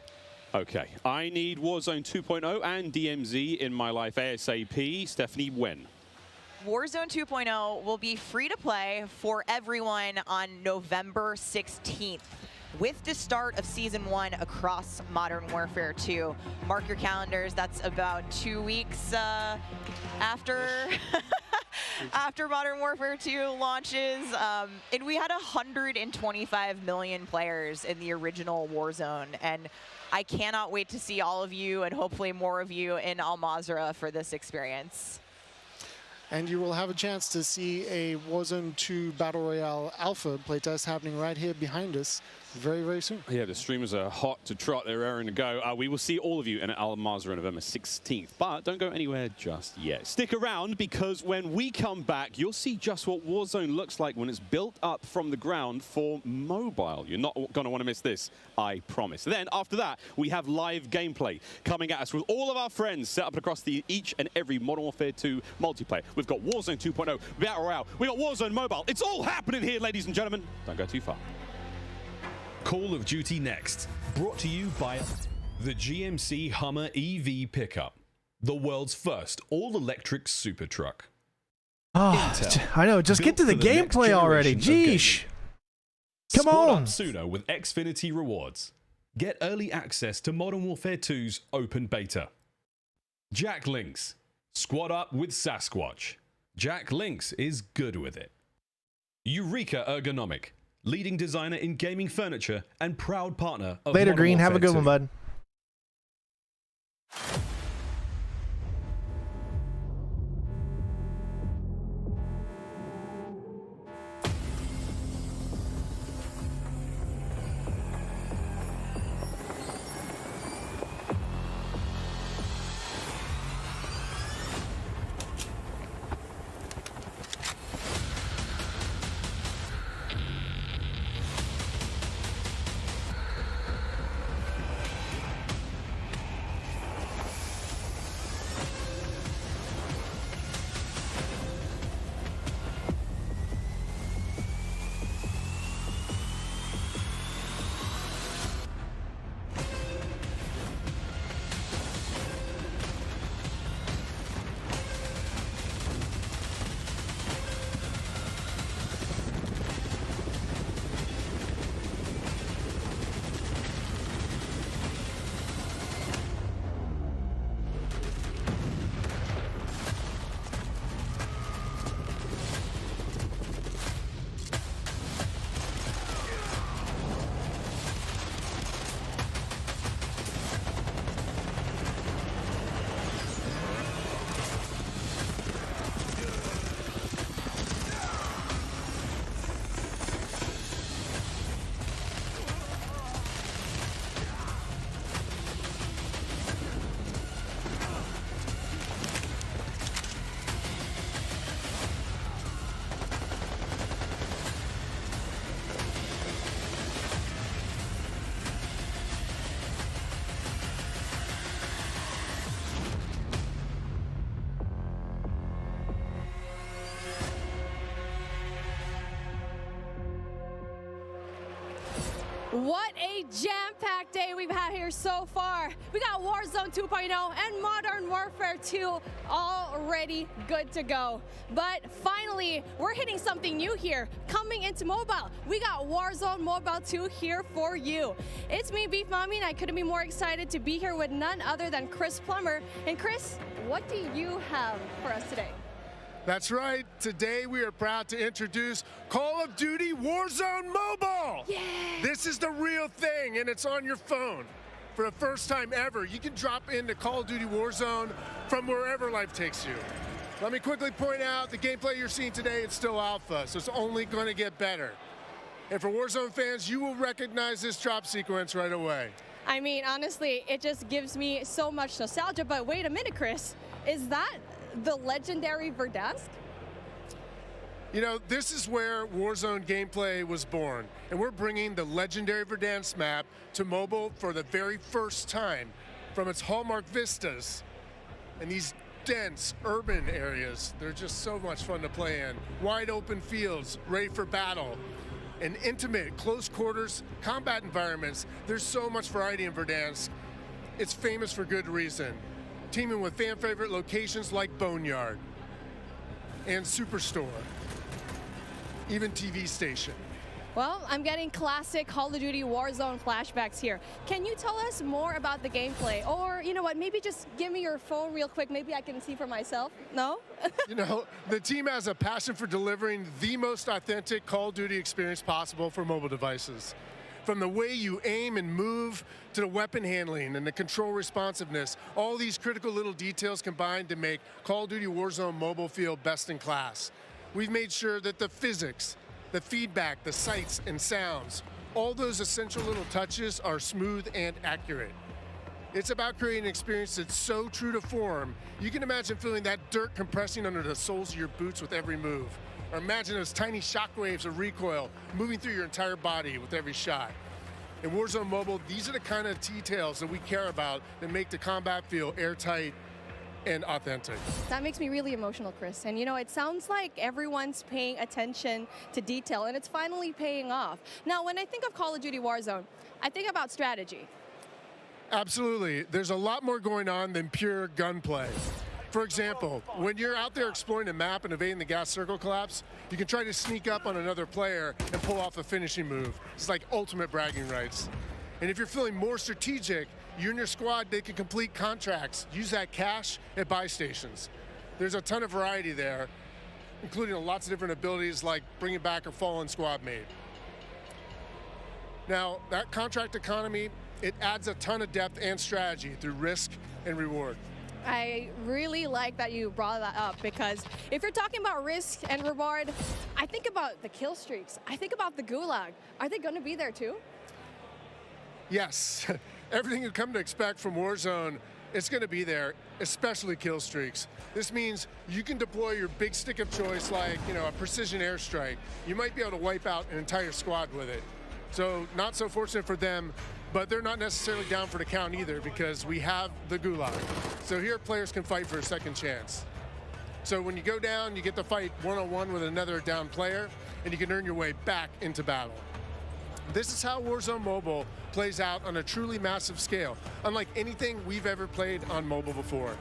Okay, I need Warzone 2.0 and DMZ in my life ASAP. Stephanie, when? Warzone 2.0 will be free to play for everyone on November 16th. With the start of Season 1 across Modern Warfare 2. Mark your calendars, that's about 2 weeks after after Modern Warfare 2 launches. And we had 125 million players in the original Warzone, and I cannot wait to see all of you and hopefully more of you in Al Mazrah for this experience. And you will have a chance to see a Warzone 2 Battle Royale Alpha playtest happening right here behind us very, very soon. Yeah, the streamers are hot to trot. They're raring to go. We will see all of you in Al Mazrah on November 16th. But don't go anywhere just yet. Stick around, because when we come back, you'll see just what Warzone looks like when it's built up from the ground for mobile. You're not going to want to miss this, I promise. Then, after that, we have live gameplay coming at us with all of our friends set up across each and every Modern Warfare 2 multiplayer. We've got Warzone 2.0, Battle Royale. We've got Warzone Mobile. It's all happening here, ladies and gentlemen. Don't go too far. Call of Duty next, brought to you by the GMC Hummer EV pickup, the world's first all-electric super truck. Oh, I know. Just get to the gameplay already. Jeesh. Come Squad on. up sooner with Xfinity rewards. Get early access to Modern Warfare 2's open beta. Jack Links. Squad up with Sasquatch. Jack Links is good with it. Eureka Ergonomic. Leading designer in gaming furniture and proud partner of Later, Modern Green. Have a Warfare good one, 2. bud. What a jam-packed day we've had here so far. We got Warzone 2.0 and Modern Warfare 2 already good to go. But finally, we're hitting something new here. Coming into mobile, we got Warzone Mobile 2 here for you. It's me, Beef Mommy, and I couldn't be more excited to be here with none other than Chris Plummer. And Chris, what do you have for us today? That's right. Today we are proud to introduce Call of Duty Warzone Mobile. Yeah. This is the real thing, and it's on your phone. For the first time ever, you can drop into Call of Duty Warzone from wherever life takes you. Let me quickly point out the gameplay you're seeing today, it's still alpha, so it's only going to get better. And for Warzone fans, you will recognize this drop sequence right away. I mean, honestly, it just gives me so much nostalgia. But wait a minute, Chris. Is that the legendary Verdansk? You know, this is where Warzone gameplay was born. And we're bringing the legendary Verdansk map to mobile for the very first time. From its hallmark vistas and these dense urban areas, they're just so much fun to play in. Wide open fields, ready for battle. And intimate, close quarters, combat environments. There's so much variety in Verdansk. It's famous for good reason. Teaming with fan favorite locations like Boneyard and Superstore, even TV station. Well, I'm getting classic Call of Duty Warzone flashbacks here. Can you tell us more about the gameplay? Or, you know what, maybe just give me your phone real quick. Maybe I can see for myself. No? You know, the team has a passion for delivering the most authentic Call of Duty experience possible for mobile devices. From the way you aim and move to the weapon handling and the control responsiveness, all these critical little details combine to make Call of Duty Warzone mobile feel best in class. We've made sure that the physics, the feedback, the sights and sounds, all those essential little touches are smooth and accurate. It's about creating an experience that's so true to form, you can imagine feeling that dirt compressing under the soles of your boots with every move. Or imagine those tiny shockwaves of recoil moving through your entire body with every shot. In Warzone Mobile, these are the kind of details that we care about that make the combat feel airtight and authentic. That makes me really emotional, Chris. And you know, it sounds like everyone's paying attention to detail, and it's finally paying off. Now, when I think of Call of Duty Warzone, I think about strategy. Absolutely. There's a lot more going on than pure gunplay. For example, when you're out there exploring the map and evading the gas circle collapse, you can try to sneak up on another player and pull off a finishing move. It's like ultimate bragging rights. And if you're feeling more strategic, you and your squad, they can complete contracts, use that cash at buy stations. There's a ton of variety there, including lots of different abilities like bringing back a fallen squad mate. Now, that contract economy, it adds a ton of depth and strategy through risk and reward. I really like that you brought that up, because if you're talking about risk and reward, I think about the kill streaks. I think about the gulag. Are they going to be there too? Yes. Everything you've come to expect from Warzone, it's going to be there, especially kill streaks. This means you can deploy your big stick of choice like, you know, a precision airstrike. You might be able to wipe out an entire squad with it. So not so fortunate for them, but they're not necessarily down for the count either, because we have the gulag. So here players can fight for a second chance. So when you go down, you get to fight one-on-one with another down player, and you can earn your way back into battle. This is how Warzone Mobile plays out on a truly massive scale, unlike anything we've ever played on mobile before.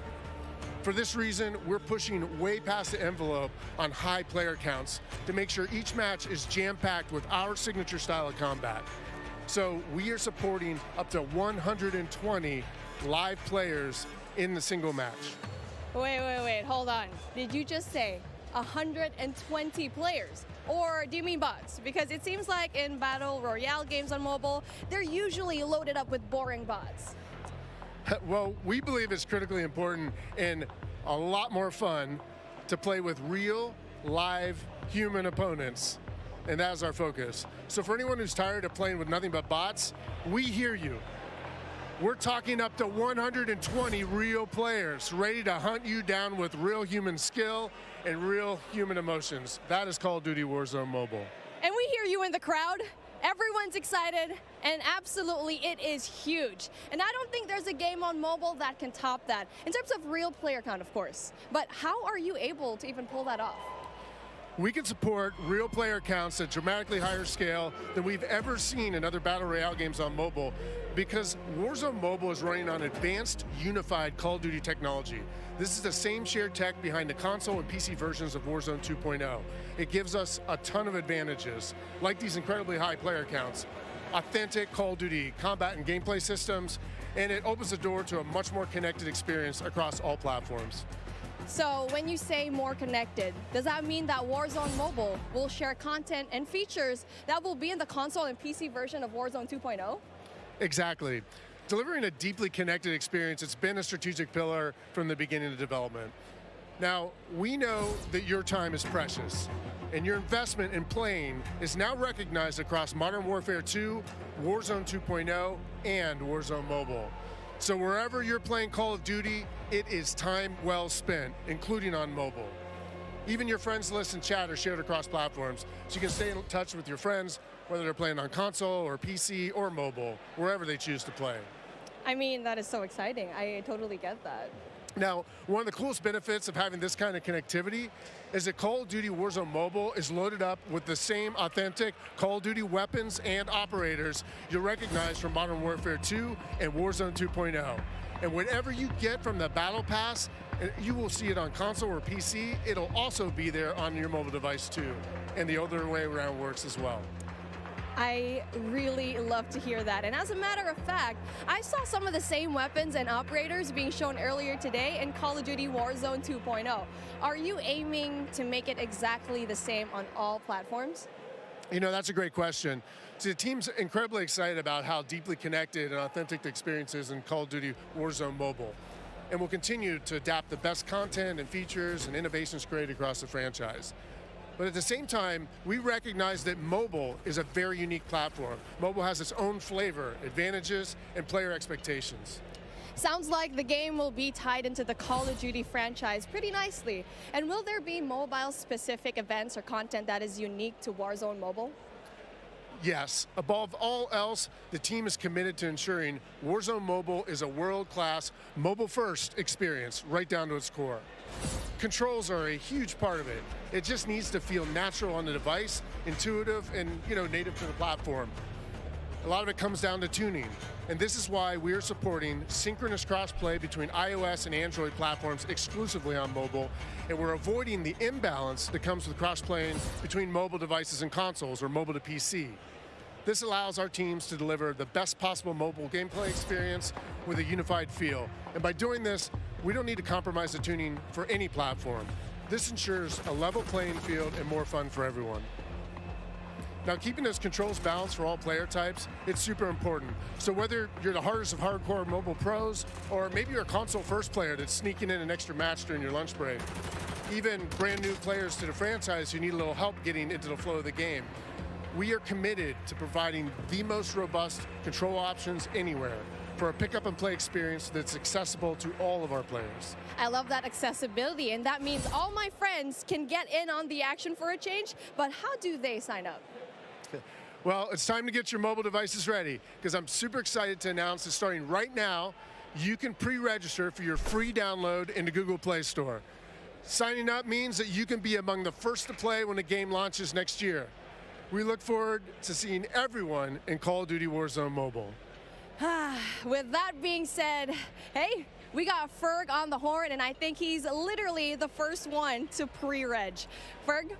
For this reason, we're pushing way past the envelope on high player counts to make sure each match is jam-packed with our signature style of combat. So we are supporting up to 120 live players in the single match. Wait, hold on. Did you just say 120 players? Or do you mean bots? Because it seems like in Battle Royale games on mobile, they're usually loaded up with boring bots. Well, we believe it's critically important and a lot more fun to play with real, live, human opponents. And that is our focus. So for anyone who's tired of playing with nothing but bots, we hear you. We're talking up to 120 real players ready to hunt you down with real human skill and real human emotions. That is Call of Duty Warzone Mobile. And we hear you in the crowd. Everyone's excited, and absolutely it is huge. And I don't think there's a game on mobile that can top that, in terms of real player count, of course. But how are you able to even pull that off? We can support real player counts at dramatically higher scale than we've ever seen in other Battle Royale games on mobile, because Warzone Mobile is running on advanced, unified Call of Duty technology. This is the same shared tech behind the console and PC versions of Warzone 2.0. It gives us a ton of advantages, like these incredibly high player counts, authentic Call of Duty combat and gameplay systems, and it opens the door to a much more connected experience across all platforms. So when you say more connected, does that mean that Warzone Mobile will share content and features that will be in the console and PC version of Warzone 2.0? Exactly. Delivering a deeply connected experience, it's been a strategic pillar from the beginning of development. Now, we know that your time is precious, and your investment in playing is now recognized across Modern Warfare 2, Warzone 2.0, and Warzone Mobile. So wherever you're playing Call of Duty, it is time well spent, including on mobile. Even your friends list and chat are shared across platforms, so you can stay in touch with your friends, whether they're playing on console or PC or mobile, wherever they choose to play. I mean, that is so exciting. I totally get that. Now, one of the coolest benefits of having this kind of connectivity is that Call of Duty Warzone Mobile is loaded up with the same authentic Call of Duty weapons and operators you'll recognize from Modern Warfare 2 and Warzone 2.0. And whatever you get from the Battle Pass, you will see it on console or PC. It'll also be there on your mobile device too. And the other way around works as well. I really love to hear that. And as a matter of fact, I saw some of the same weapons and operators being shown earlier today in Call of Duty Warzone 2.0. Are you aiming to make it exactly the same on all platforms? You know, that's a great question. So the team's incredibly excited about how deeply connected and authentic the experience is in Call of Duty Warzone Mobile. And we'll continue to adapt the best content and features and innovations created across the franchise. But at the same time, we recognize that mobile is a very unique platform. Mobile has its own flavor, advantages, and player expectations. Sounds like the game will be tied into the Call of Duty franchise pretty nicely. And will there be mobile-specific events or content that is unique to Warzone Mobile? Yes, above all else, the team is committed to ensuring Warzone Mobile is a world-class, mobile-first experience right down to its core. Controls are a huge part of it. It just needs to feel natural on the device, intuitive, and native to the platform. A lot of it comes down to tuning, and this is why we are supporting synchronous crossplay between iOS and Android platforms exclusively on mobile, and we're avoiding the imbalance that comes with cross-playing between mobile devices and consoles or mobile to PC. This allows our teams to deliver the best possible mobile gameplay experience with a unified feel. And by doing this, we don't need to compromise the tuning for any platform. This ensures a level playing field and more fun for everyone. Now, keeping those controls balanced for all player types, it's super important. So whether you're the hardest of hardcore mobile pros, or maybe you're a console first player that's sneaking in an extra match during your lunch break, even brand new players to the franchise who need a little help getting into the flow of the game, we are committed to providing the most robust control options anywhere for a pick up and play experience that's accessible to all of our players. I love that accessibility, and that means all my friends can get in on the action for a change, but how do they sign up? Well, it's time to get your mobile devices ready, because I'm super excited to announce that starting right now, you can pre-register for your free download in the Google Play Store. Signing up means that you can be among the first to play when the game launches next year. We look forward to seeing everyone in Call of Duty Warzone Mobile. With that being said, hey, we got Ferg on the horn, and I think he's literally the first one to pre-reg. Ferg?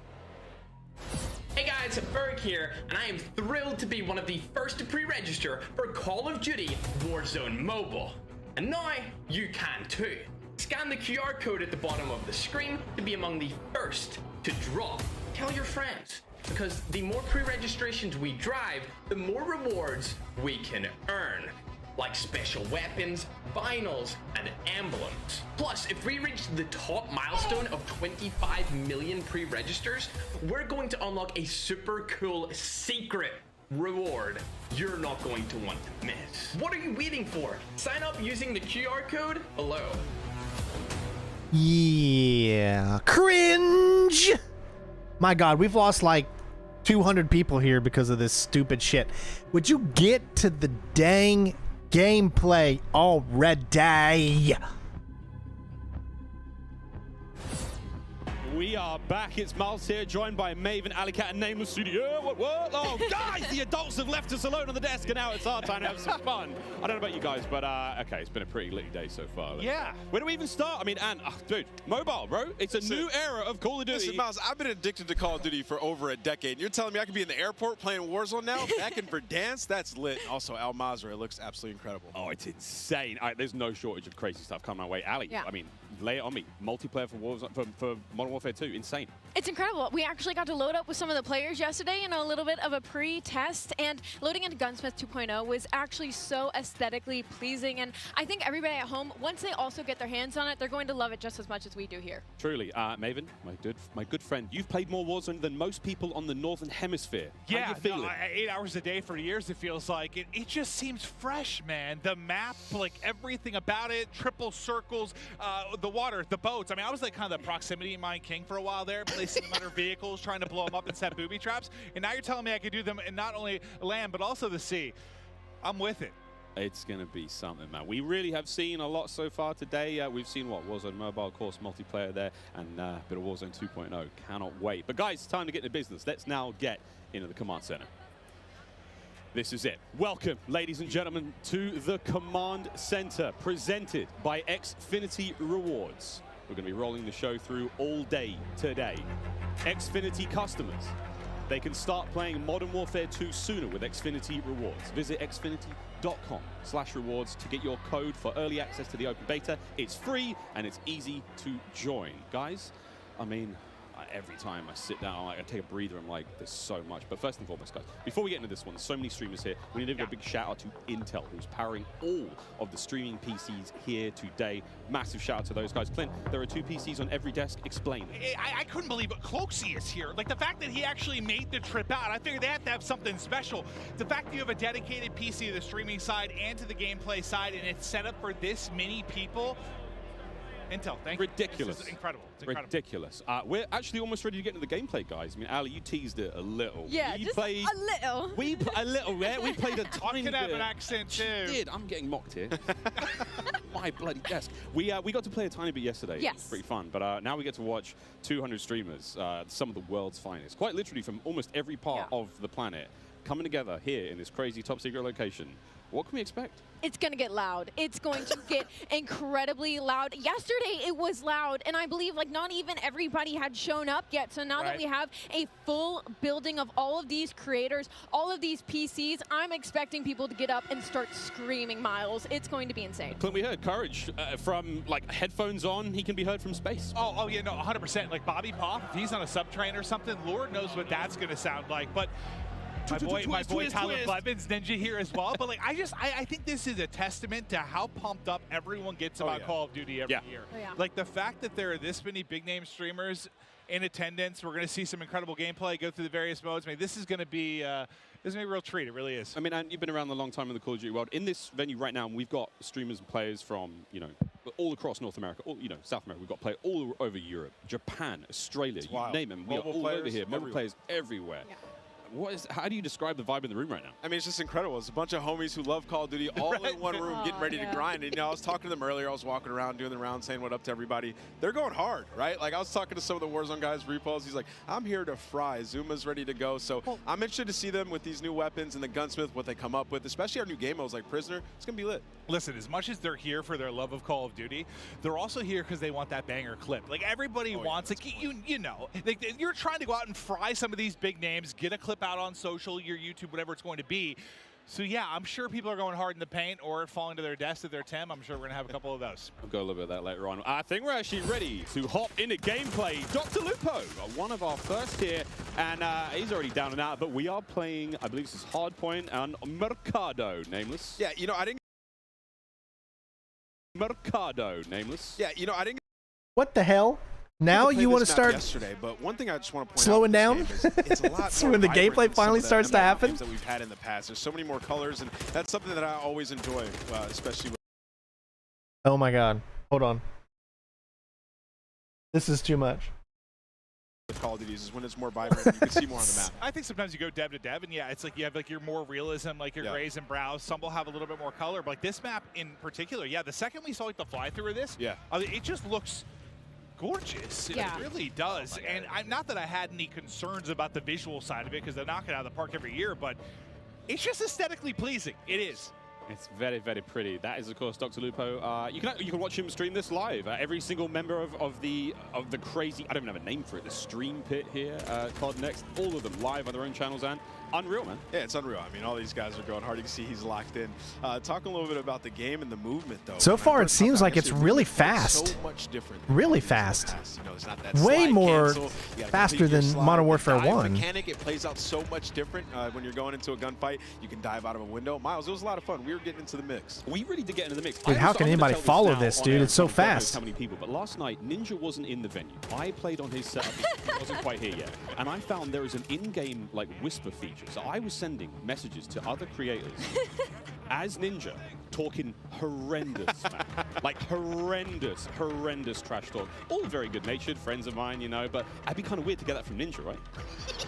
Hey guys, Ferg here, and I am thrilled to be one of the first to pre-register for Call of Duty Warzone Mobile. And now you can too. Scan the QR code at the bottom of the screen to be among the first to drop. Tell your friends, because the more pre-registrations we drive, the more rewards we can earn, like special weapons, vinyls, and emblems. Plus, if we reach the top milestone of 25 million pre-registers, we're going to unlock a super cool secret reward you're not going to want to miss. What are you waiting for? Sign up using the QR code below. Yeah, cringe. My God, we've lost like 200 people here because of this stupid shit. Would you get to the dang gameplay already? We are back. It's Miles here, joined by Maven, Alicat, and Nameless Studio. What? Oh, guys, the adults have left us alone on the desk, and now it's our time to have some fun. I don't know about you guys, but okay, it's been a pretty litty day so far. Yeah. Where do we even start? I mean, dude, mobile, bro. It's a new era of Call of Duty. Listen, Miles, I've been addicted to Call of Duty for over a decade. You're telling me I could be in the airport playing Warzone now, back in Verdansk? That's lit. Also, Al Mazrah looks absolutely incredible. Oh, it's insane. There's no shortage of crazy stuff coming my way. Ali, Yeah. I mean, lay it on me. Multiplayer for Warzone, for Modern Warfare 2, insane. It's incredible. We actually got to load up with some of the players yesterday in a little bit of a pre-test, and loading into Gunsmith 2.0 was actually so aesthetically pleasing, and I think everybody at home, once they also get their hands on it, they're going to love it just as much as we do here. Truly. Maven, my good friend, you've played more Warzone than most people on the Northern Hemisphere. Yeah, how you feeling? 8 hours a day for years, it feels like. It just seems fresh, man. The map, like everything about it, triple circles, the water, the boats. I mean, I was like kind of the proximity mine king for a while there, placing them under vehicles, trying to blow them up and set booby traps. And now you're telling me I could do them in not only land, but also the sea. I'm with it. It's going to be something, man. We really have seen a lot so far today. We've seen, what, Warzone Mobile, of course, multiplayer there, and a bit of Warzone 2.0. Cannot wait. But, guys, it's time to get into business. Let's now get into the command center. This is it. Welcome, ladies and gentlemen, to the command center, presented by Xfinity Rewards. We're going to be rolling the show through all day today. Xfinity customers, they can start playing Modern Warfare 2 sooner with Xfinity Rewards. Visit xfinity.com/rewards to get your code for early access to the open beta. It's free and it's easy to join. Guys, I mean, every time I sit down, I take a breather, I'm like, there's so much. But first and foremost, guys, before we get into this one, there's so many streamers here. We need to give a big shout out to Intel, who's powering all of the streaming PCs here today. Massive shout out to those guys. Clint, there are 2 PCs on every desk. Explain. I couldn't believe it. Cloaksy is here. Like, the fact that he actually made the trip out, I figured they have to have something special. The fact that you have a dedicated PC to the streaming side and to the gameplay side, and it's set up for this many people. Intel, thank you. Ridiculous. This is incredible. It's incredible. Ridiculous. We're actually almost ready to get into the gameplay, guys. I mean, Ali, you teased it a little. Yeah, you just played, a little. a little, yeah. We played a tiny could bit. have an accent, too. Did. I'm getting mocked here. My bloody desk. We got to play a tiny bit yesterday. Yes. It's pretty fun. But now we get to watch 200 streamers, some of the world's finest, quite literally from almost every part of the planet, coming together here in this crazy top secret location. What can we expect? It's going to get loud. It's going to get incredibly loud. Yesterday, it was loud, and I believe like not even everybody had shown up yet. So now that we have a full building of all of these creators, all of these PCs, I'm expecting people to get up and start screaming miles. It's going to be insane. Clint, we heard Courage from like headphones on. He can be heard from space. Oh yeah, no, 100%. Like Bobby Pop, if he's on a subtrain or something, Lord knows what that's going to sound like. But my boy Tyler Blevins Ninja here as well. But like, I think this is a testament to how pumped up everyone gets about Call of Duty every year. Like the fact that there are this many big name streamers in attendance, we're going to see some incredible gameplay, go through the various modes. I mean, this is going to be a real treat. It really is. I mean, and you've been around a long time in the Call of Duty world. In this venue right now, we've got streamers and players from, you know, all across North America, all, you know, South America. We've got players all over Europe, Japan, Australia, you name them. We're all over here. Mobile players everywhere. How do you describe the vibe in the room right now? I mean, it's just incredible. It's a bunch of homies who love Call of Duty all in one room getting ready to grind. And, you know, I was talking to them earlier. I was walking around doing the round saying what up to everybody. They're going hard, right? Like, I was talking to some of the Warzone guys, Repos. He's like, I'm here to fry. Zuma's ready to go. So I'm interested to see them with these new weapons and the Gunsmith, what they come up with, especially our new game modes like Prisoner. It's going to be lit. Listen, as much as they're here for their love of Call of Duty, they're also here because they want that banger clip. Like, everybody wants, like, you know, like, you're trying to go out and fry some of these big names, get a clip out on social, your YouTube, whatever it's going to be. So yeah, I'm sure people are going hard in the paint or falling to their desk at their Tim. I'm sure we're gonna have a couple of those. We'll go a little bit of that later on. I think we're actually ready to hop into gameplay. Dr. Lupo, one of our first here, and he's already down and out, but we are playing, I believe this is Hardpoint and Mercado, nameless. Yeah, you know, I didn't... Mercado, nameless. Yeah, you know, I didn't... What the hell? Now you want to start yesterday, but one thing I just want to point slowing down? It's a lot so more when the vibrant gameplay than finally some of starts to happen? games that we've had in the past. There's so many more colors, and that's something that I always enjoy, especially with... Oh my god. Hold on. This is too much. Call of Duty is when it's more vibrant and you can see more on the map. I think sometimes you go dev to dev, and yeah, it's like you have like your more realism, like your grays and brows. Some will have a little bit more color, but like this map in particular, yeah, the second we saw like the fly through of this, it just looks gorgeous. It really does. And not that I had any concerns about the visual side of it, because they knock it out of the park every year, but it's just aesthetically pleasing. It is. It's very, very pretty. That is, of course, Dr. Lupo. You can watch him stream this live. Every single member of the crazy, I don't even have a name for it, the stream pit here, COD Next, all of them live on their own channels, and unreal, man. Yeah, it's unreal. I mean, all these guys are going hard. You can see he's locked in. Talking a little bit about the game and the movement, though. So far, it seems like it's really fast. So much different. Really fast. You know, it's not that Way slide more cancel. faster than Modern Warfare 1. Mechanic, it plays out so much different when you're going into a gunfight. You can dive out of a window. Miles, it was a lot of fun. We were getting into the mix. We really did get into the mix. Dude, how can anybody follow this, dude? It's so fast. How many people? But last night, Ninja wasn't in the venue. I played on his setup. He wasn't quite here yet. And I found there is an in-game like whisper feature. So I was sending messages to other creators as Ninja, talking horrendous, man. Like horrendous trash talk. All very good-natured friends of mine, you know, but it'd be kind of weird to get that from Ninja, right?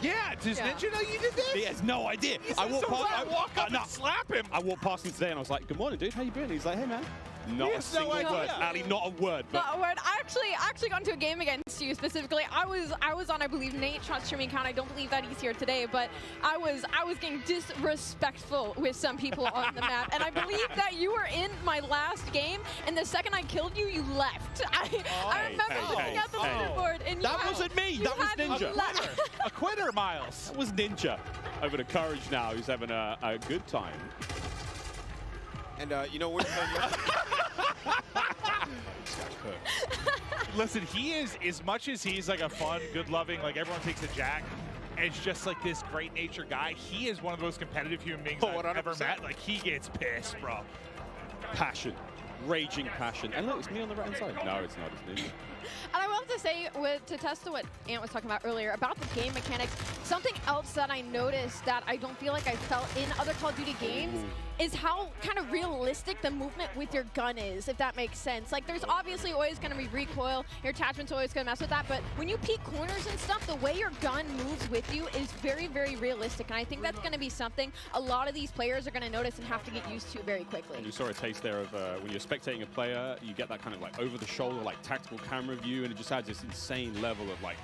Yeah, does Ninja know you did this? He has no idea. I walk up and slap him. I walked past him today and I was like, good morning, dude, how you been? He's like, hey, man. Not a single word. Ali, not a word. But not a word. I actually got into a game against you specifically. I was on, I believe, Nate's shot streaming account. I don't believe that he's here today, but I was getting disrespectful with some people on the map, and I believe that you were in my last game, and the second I killed you, you left. I remember looking at the leaderboard, and that wasn't me. That was Ninja. A quitter, Miles. That was Ninja. Over to Courage now, who's having a good time. And, you know, we're Listen, he is, as much as he's like a fun, good-loving, like everyone takes a Jack, it's just like this great-natured guy. He is one of the most competitive human beings I've ever met. Like, he gets pissed, bro. Passion. Raging passion. And look, it's me on the right-hand side. No, it's not. It's Ninja. And I will have to say, to test what Ant was talking about earlier, about the game mechanics, something else that I noticed that I don't feel like I felt in other Call of Duty games is how kind of realistic the movement with your gun is, if that makes sense. Like, there's obviously always going to be recoil, your attachment's always going to mess with that, but when you peek corners and stuff, the way your gun moves with you is very, very realistic, and I think that's going to be something a lot of these players are going to notice and have to get used to very quickly. And you saw a taste there of when you're spectating a player, you get that kind of like over-the-shoulder, like tactical camera view, and it just adds this insane level of like,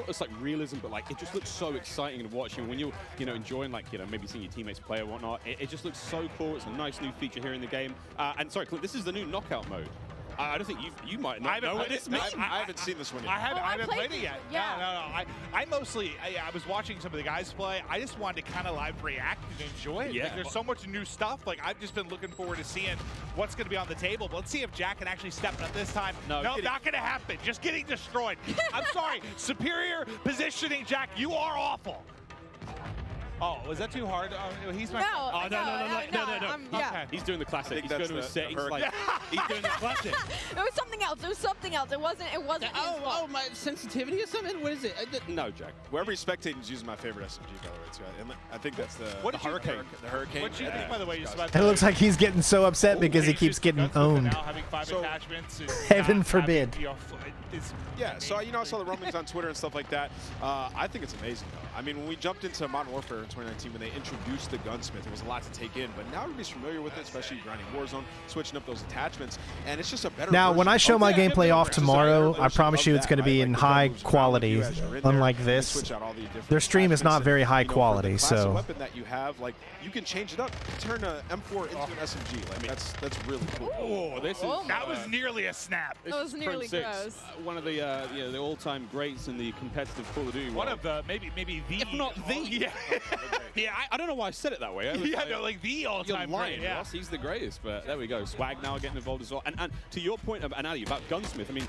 it's like realism, but like it just looks so exciting to watch. And when you're, enjoying like, maybe seeing your teammates play or whatnot, it just looks so cool. It's a nice new feature here in the game. And sorry, Clint, this is the new knockout mode. I don't think you might not know what this means. I haven't seen this one yet. I haven't played it yet. Yeah. No. I mostly, I was watching some of the guys play. I just wanted to kind of live react and enjoy it. Yeah. Like, there's so much new stuff. Like, I've just been looking forward to seeing what's going to be on the table. But let's see if Jack can actually step up this time. No, not going to happen. Just getting destroyed. I'm sorry. Superior positioning, Jack. You are awful. Oh, was that too hard? He's my No. Okay. He's doing the classic. He's going to a set. He's like, he's doing the classic. It was something else. It was something else. It wasn't. My sensitivity or something. What is it? No, Jack. Wherever he's spectating is using my favorite SMG, by the way, too. And I think that's the Hurricane. The Hurricane. What do you think, by the way? It looks like he's getting so upset because he keeps getting owned. Now having 5 attachments. Heaven forbid. Yeah, so I saw the rumblings on Twitter and stuff like that. I think it's amazing, though. I mean, when we jumped into Modern Warfare in 2019, when they introduced the Gunsmith, it was a lot to take in. But now everybody's familiar with it, especially grinding Warzone, switching up those attachments, and it's just a better. Now, when I show my gameplay off tomorrow, I promise you it's going to be in high quality. Unlike this, their stream is not very high quality, so. Weapon that you have, like, you can change it up, turn an M4 into an SMG. Like, that's really cool. Oh, that was nearly a snap. That was nearly gross. One of the all-time greats in the competitive Call of Duty. One of the maybe the, if not the. Yeah. Yeah, I don't know why I said it that way. Like the all-time great. Yeah, Ross, he's the greatest. But there we go. Swag now getting involved as well. And to your point, Ali, about Gunsmith, I mean,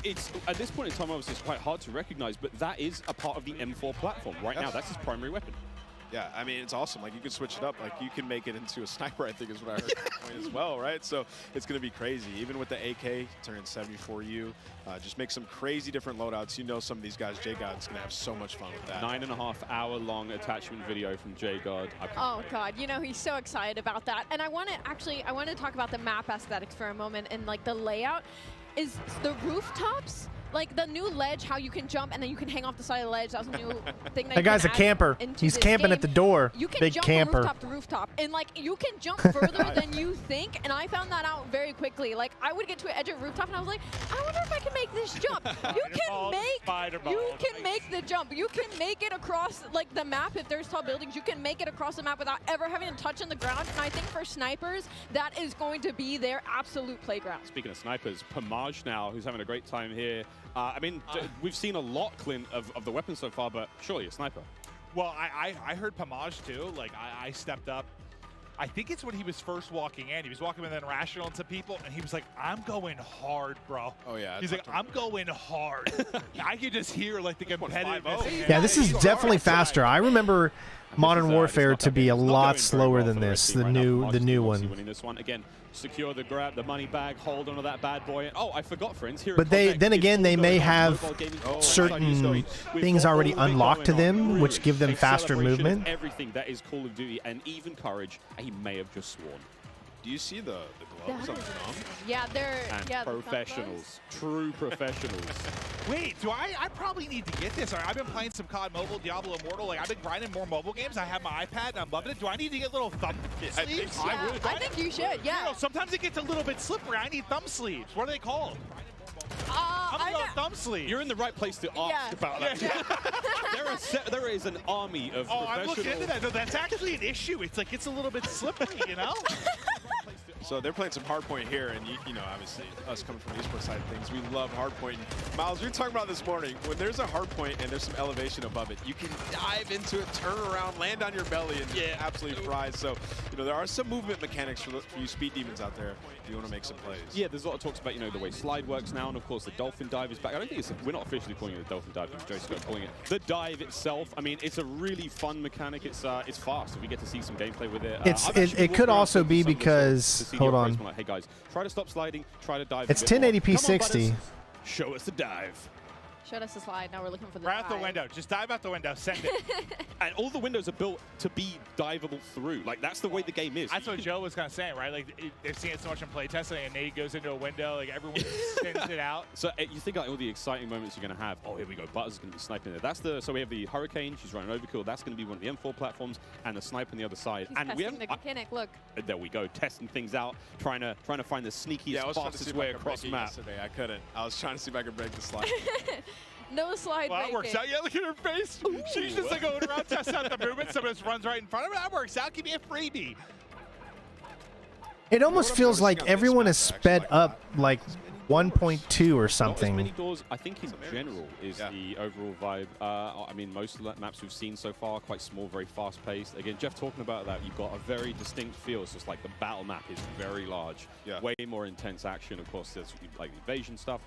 it's at this point in time, obviously, it's quite hard to recognize, but that is a part of the M4 platform right now. That's his primary weapon. Yeah, I mean, it's awesome. Like, you can switch it up. Like, you can make it into a sniper, I think is what I heard as well, right? So it's going to be crazy. Even with the AK, turning 74U, just make some crazy different loadouts. You know some of these guys, J-God's going to have so much fun with that. 9.5-hour long attachment video from J-God. Oh, God. He's so excited about that. And I want to talk about the map aesthetics for a moment and, like, the layout. Is the rooftops like the new ledge, how you can jump and then you can hang off the side of the ledge. That was a new thing. That guy's a camper. He's camping at the door. You can Big jump camper. from rooftop to rooftop, and like you can jump further than you think. And I found that out very quickly. Like I would get to an edge of a rooftop, and I was like, I wonder if I can make this jump. You can make the jump. You can make it across like the map. If there's tall buildings, you can make it across the map without ever having to touch on the ground. And I think for snipers, that is going to be their absolute playground. Speaking of snipers, Pamaj now, who's having a great time here. I mean, we've seen a lot, Clint, of the weapons so far, but surely a sniper. Well, I heard Pamaj too. Like I stepped up. I think it's when he was first walking in. He was walking with an Irrational and some people, and he was like, I'm going hard, bro. Oh, yeah. He's like, I'm going hard. I could just hear, like, the competitiveness. Yeah, this is definitely faster. I remember Modern Warfare to be a lot slower than this, the new one. Winning this one. Again, secure the grab, the money bag, hold onto that bad boy. Oh, I forgot, friends. Here But then again, they may have certain things already unlocked to them, which give them faster movement. Everything that is Call of Duty, and even courage, he may have just sworn. Do you see the gloves on the thumb? Yeah, they're Professionals, true professionals. Wait, I probably need to get this. I've been playing some COD Mobile, Diablo Immortal. Like I've been grinding more mobile games. I have my iPad and I'm loving it. Do I need to get little thumb sleeves? I think you should. Yeah. You know, sometimes it gets a little bit slippery. I need thumb sleeves. What are they called? I'm about thumb sleeves. You're in the right place to ask about that. There is an army of professionals. I'm looking into that. No, that's actually an issue. It's like it's a little bit slippery, you know? So they're playing some hardpoint here, and you know, obviously, us coming from the esports side of things, we love hardpoint. Miles, we were talking about this morning, when there's a hardpoint and there's some elevation above it, you can dive into it, turn around, land on your belly, and get absolutely fried. So, you know, there are some movement mechanics for you speed demons out there if you want to make some plays. Yeah, there's a lot of talks about, you know, the way slide works now, and of course the dolphin dive is back. I don't think we're not officially calling it a dolphin dive, but Joe's calling it the dive itself. I mean, it's a really fun mechanic. It's fast. If we get to see some gameplay with it. It could also be because, hold on. Like, hey guys, try to stop sliding, try to dive. It's 1080p 60. Show us the dive. Showed us the slide. Now we're looking for the dive. Out the window. Just dive out the window. Send it. And all the windows are built to be diveable through. Like, that's the way the game is. That's what Joe was kind of saying, right? Like, they've seen it so much in playtesting, and Nate goes into a window, like, everyone spins it out. So you think like all the exciting moments you're going to have. Oh, here we go. Butters is going to be sniping there. So we have the Hurricane. She's running overkill. That's going to be one of the M4 platforms, and the sniper on the other side. He's and testing the mechanic. Look. There we go. Testing things out. Trying to find the sneakiest, fastest way across the map. Yesterday. I couldn't. I was trying to see if I could break the slide. No slide. Well, that works out. Yeah, look at her face. Ooh. She's just like going around, testing out the movement. Someone just runs right in front of her. That works out. Give me a freebie. It almost feels like everyone is sped up like 1.2 or something. Not as many doors, I think in general is the overall vibe. I mean, most of the maps we've seen so far are quite small, very fast-paced. Again, Jeff talking about that, you've got a very distinct feel. So it's like the battle map is very large, way more intense action. Of course, there's like the invasion stuff.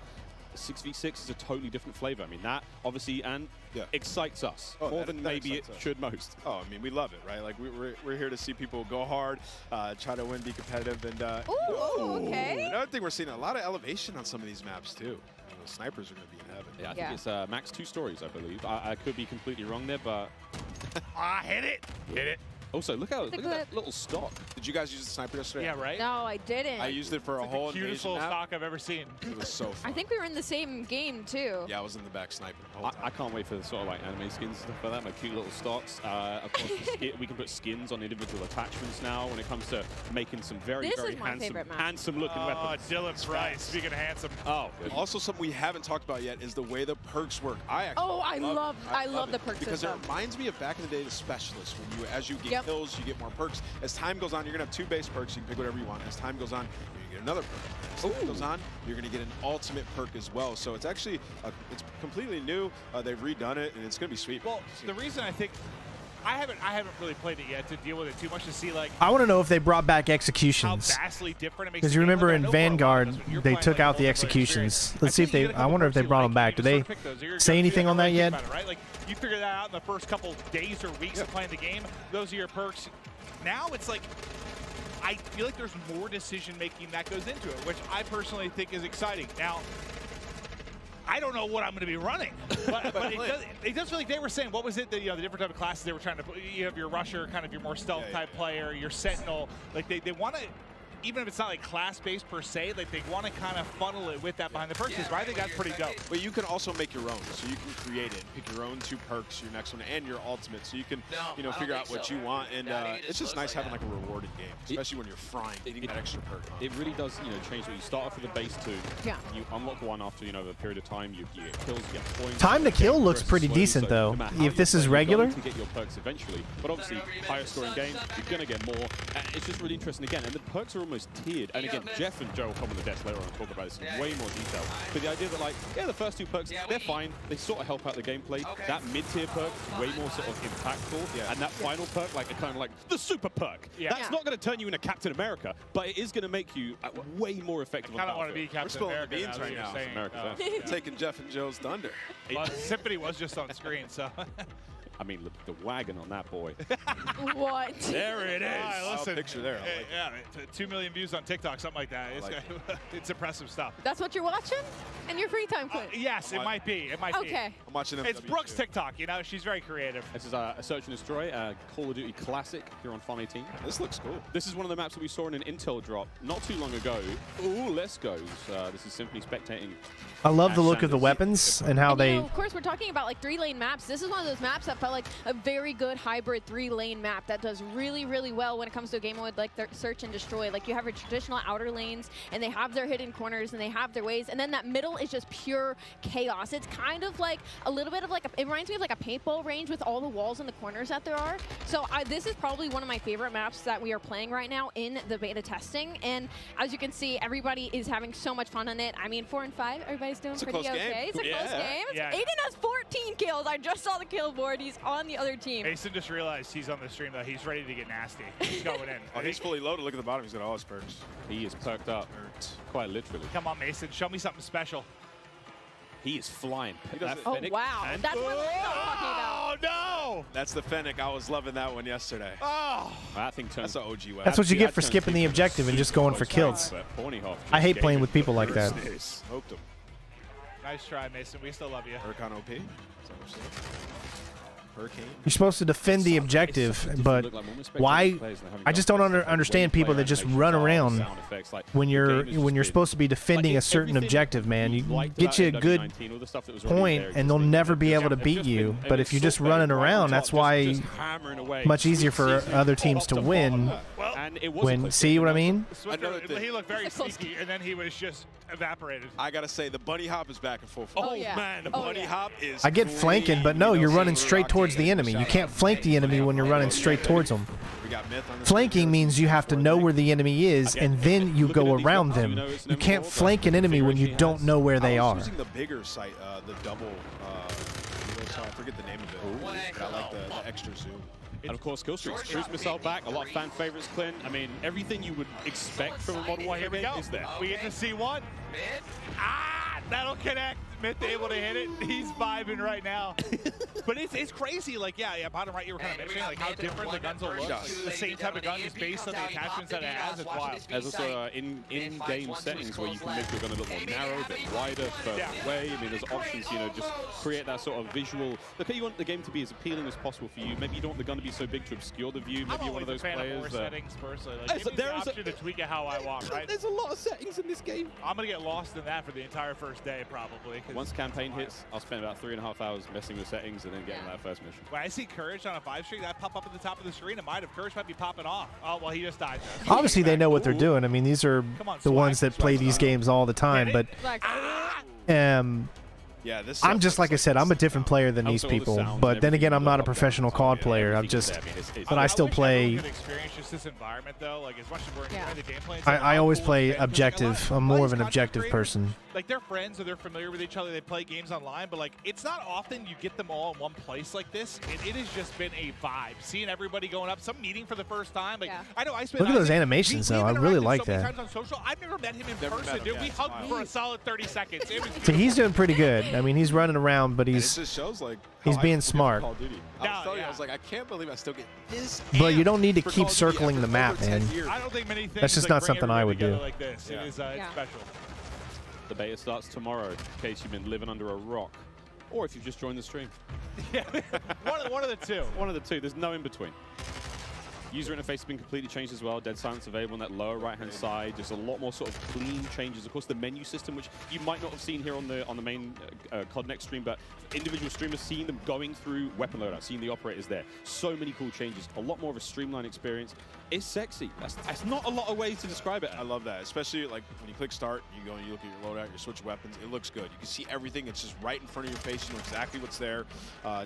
6v6 is a totally different flavor. I mean, that obviously excites us more than maybe it should most. Oh, I mean, we love it, right? Like, we're here to see people go hard, try to win, be competitive, and okay. Another thing, we're seeing a lot of elevation on some of these maps too. The snipers are going to be in heaven. Yeah, I think it's max 2 stories, I believe. I could be completely wrong there, but hit it. Hit it. Also, look at that little stock. Did you guys use the sniper yesterday? Yeah, right? No, I didn't. I used it for a whole the cutest little stock I've ever seen. It was so fun. I think we were in the same game, too. Yeah, I was in the back sniping the whole time. I can't wait for the sort of like anime skins and stuff like that, my cute little stocks. Of course, we can put skins on individual attachments now when it comes to making some very handsome looking weapons. Oh, Dylan Price, speaking of handsome. Oh, good. Also, something we haven't talked about yet is the way the perks work. I love the perks because system. it reminds me of back in the day, the specialists. When as you get kills, you get more perks. As time goes on, you're gonna have 2 base perks. You can pick whatever you want. As time goes on, you get another perk. As time goes on, you're gonna get an ultimate perk as well. So it's actually it's completely new. They've redone it, and it's gonna be sweet. Well, the reason I think I haven't really played it yet to deal with it too much to see like. I want to know if they brought back executions. How vastly different it makes. Because you remember in Vanguard, they took out the executions. Let's see if they. I wonder if they brought them back. Do they say anything on that yet? Right? Like you figure that out in the first couple days or weeks of playing the game. Those are your perks. Now it's like, I feel like there's more decision making that goes into it, which I personally think is exciting. Now, I don't know what I'm going to be running, but it does feel like they were saying, what was it, the different type of classes they were trying to put? You have your rusher, kind of your more stealth type player, your sentinel. Like they want to even if it's not like class-based per se, like they want to kind of funnel it with that behind the perks. I think that's pretty dope. But you can also make your own, so you can create it, pick your own 2 perks, your next one, and your ultimate, so you can, you know, figure out what you want. And it's just nice having like a rewarded game, especially when you're frying, getting that extra perk. It really does, you know, change. What you start off with a base 2. Yeah. You unlock 1 after, you know, a period of time. You get kills, you get points. Time to kill looks pretty decent though. If this is regular. To get your perks eventually, but obviously higher scoring games, you're gonna get more. And it's just really interesting again, and the perks are almost tiered. And again, Jeff and Joe will come on the desk later on and talk about this in way more detail. But the idea that like, yeah, the first 2 perks, they're fine. They sort of help out the gameplay. That mid-tier perk is way more sort of impactful. And that final perk, like kind of like the super perk. That's not going to turn you into Captain America, but it is going to make you way more effective. I kind of want to be Captain America beans right now. Taking Jeff and Joe's thunder. Well, Symphony was just on screen, so. I mean, look at the wagon on that boy. What? There it is. Right, listen, picture there. Like yeah, 2 million views on TikTok, something like that. It's impressive stuff. That's what you're watching? In your free time, Quinn? Yes, it might be. It might be. Okay. I'm watching It's Brooke's TikTok, you know, she's very creative. This is a Search and Destroy, Call of Duty Classic here on Farm 18. This looks cool. This is one of the maps that we saw in an Intel drop not too long ago. Ooh, let's go. This is Symphony spectating. I love the look of the weapons and how they... You know, of course, we're talking about like 3-lane maps. This is one of those maps that felt like a very good hybrid 3-lane map that does really, really well when it comes to a game mode like Search and Destroy. Like you have your traditional outer lanes, and they have their hidden corners, and they have their ways, and then that middle is just pure chaos. It's kind of like a little bit of like, it reminds me of like a paintball range with all the walls and the corners that there are. So this is probably one of my favorite maps that we are playing right now in the beta testing. And as you can see, everybody is having so much fun on it. I mean, 4 and 5, everybody's doing pretty okay. It's a close game. Aiden has 14 kills. I just saw the kill board. He's on the other team. Mason just realized he's on the stream, though. He's ready to get nasty. He's going in. Oh, he's fully loaded. Look at the bottom. He's got all his perks. He is perked up, quite literally. Come on, Mason. Show me something special. He is flying. Oh, wow. That's what I'm talking about. Oh, no! That's the Fennec. I was loving that one yesterday. Oh! That thing turns. That's an OG weapon. That's what you get for skipping the objective and just going for kills. I hate playing with people like that. Smoked him. Nice try, Mason. We still love you. Hurricane OP. Hurricane. You're supposed to defend the objective, but why? I just don't understand people that just run around when you're supposed to be defending a certain objective, man. You get you a good point, and they'll never be able to beat you. But if you're just running around, that's why much easier for other teams to win. See what I mean? He looked very sneaky, and then he was just evaporated. I gotta say, the bunny hop is back and forth. Oh yeah. Man, the bunny hop is. I get flanking, but no, you're running straight towards the enemy. You can't flank the enemy when you're running straight towards them. Flanking means you have to know where the enemy is, and then you go around them. You can't flank an enemy when you don't know where they are. I was using the bigger sight, the double. I forget the name of it. But I like the extra zoom. And of course, kill streaks. Cruise missile back. A lot of fan favorites, Clint. I mean, everything you would expect from a Modern Warfare game is there. We get to see one. That'll connect. Myth able to hit it. He's vibing right now. But it's crazy. Like, yeah, bottom right, you were kind of mentioning like how different the guns will look. The same type of gun is based on the attachments that it has. It's wild. There's also in-game settings where you can make your gun a little more narrow, a bit wider, further away. I mean, there's options, you know, just create that sort of visual. Look, you want the game to be as appealing as possible for you. Maybe you don't want the gun to be so big to obscure the view. Maybe you're one of those players. Of more settings personally. Like, give me the option to tweak it how I want, right? There's a lot of settings in this game. I'm gonna get lost in that for the entire first day, probably. Once campaign hits, I'll spend about 3.5 hours messing with settings and then getting that first mission. When I see Courage on a 5 streak, that pop up at the top of the screen, it might have. Courage might be popping off. Oh, well, he just died there. Obviously, they know what they're doing. I mean, these are the ones that play these games all the time, but yeah, this I'm just, like I said, I'm a different player than these people. But then again, I'm not a professional COD player. I'm just, but I still play. I always play objective. I'm more of an objective person. Like, they're friends or they're familiar with each other. They play games online, but like, it's not often you get them all in one place like this. It has just been a vibe. Seeing everybody going up, some meeting for the first time. Like, I know I spent. Look at those animations, though. I really like that. Times on social. I've never met him in person, dude. We hugged for a solid 30 seconds. It was so he's doing pretty good. I mean, he's running around, but he's just shows like he's being smart. I was telling you, I was like, I can't believe I still get this. But you don't need to keep circling the map, man. I don't think many things that's just not something I would do. Like this. It is it's special. The beta starts tomorrow, in case you've been living under a rock, or if you've just joined the stream. Yeah, one of the two. One of the two. There's no in between. User interface has been completely changed as well. Dead silence available on that lower right-hand side. Just a lot more sort of clean changes. Of course, the menu system, which you might not have seen here on the main COD Next stream, but individual streamers seeing them going through weapon loadout, seeing the operators there. So many cool changes. A lot more of a streamlined experience. It's sexy. That's not a lot of ways to describe it. I love that, especially like when you click start, you go and you look at your loadout, you switch weapons. It looks good. You can see everything. It's just right in front of your face. You know exactly what's there,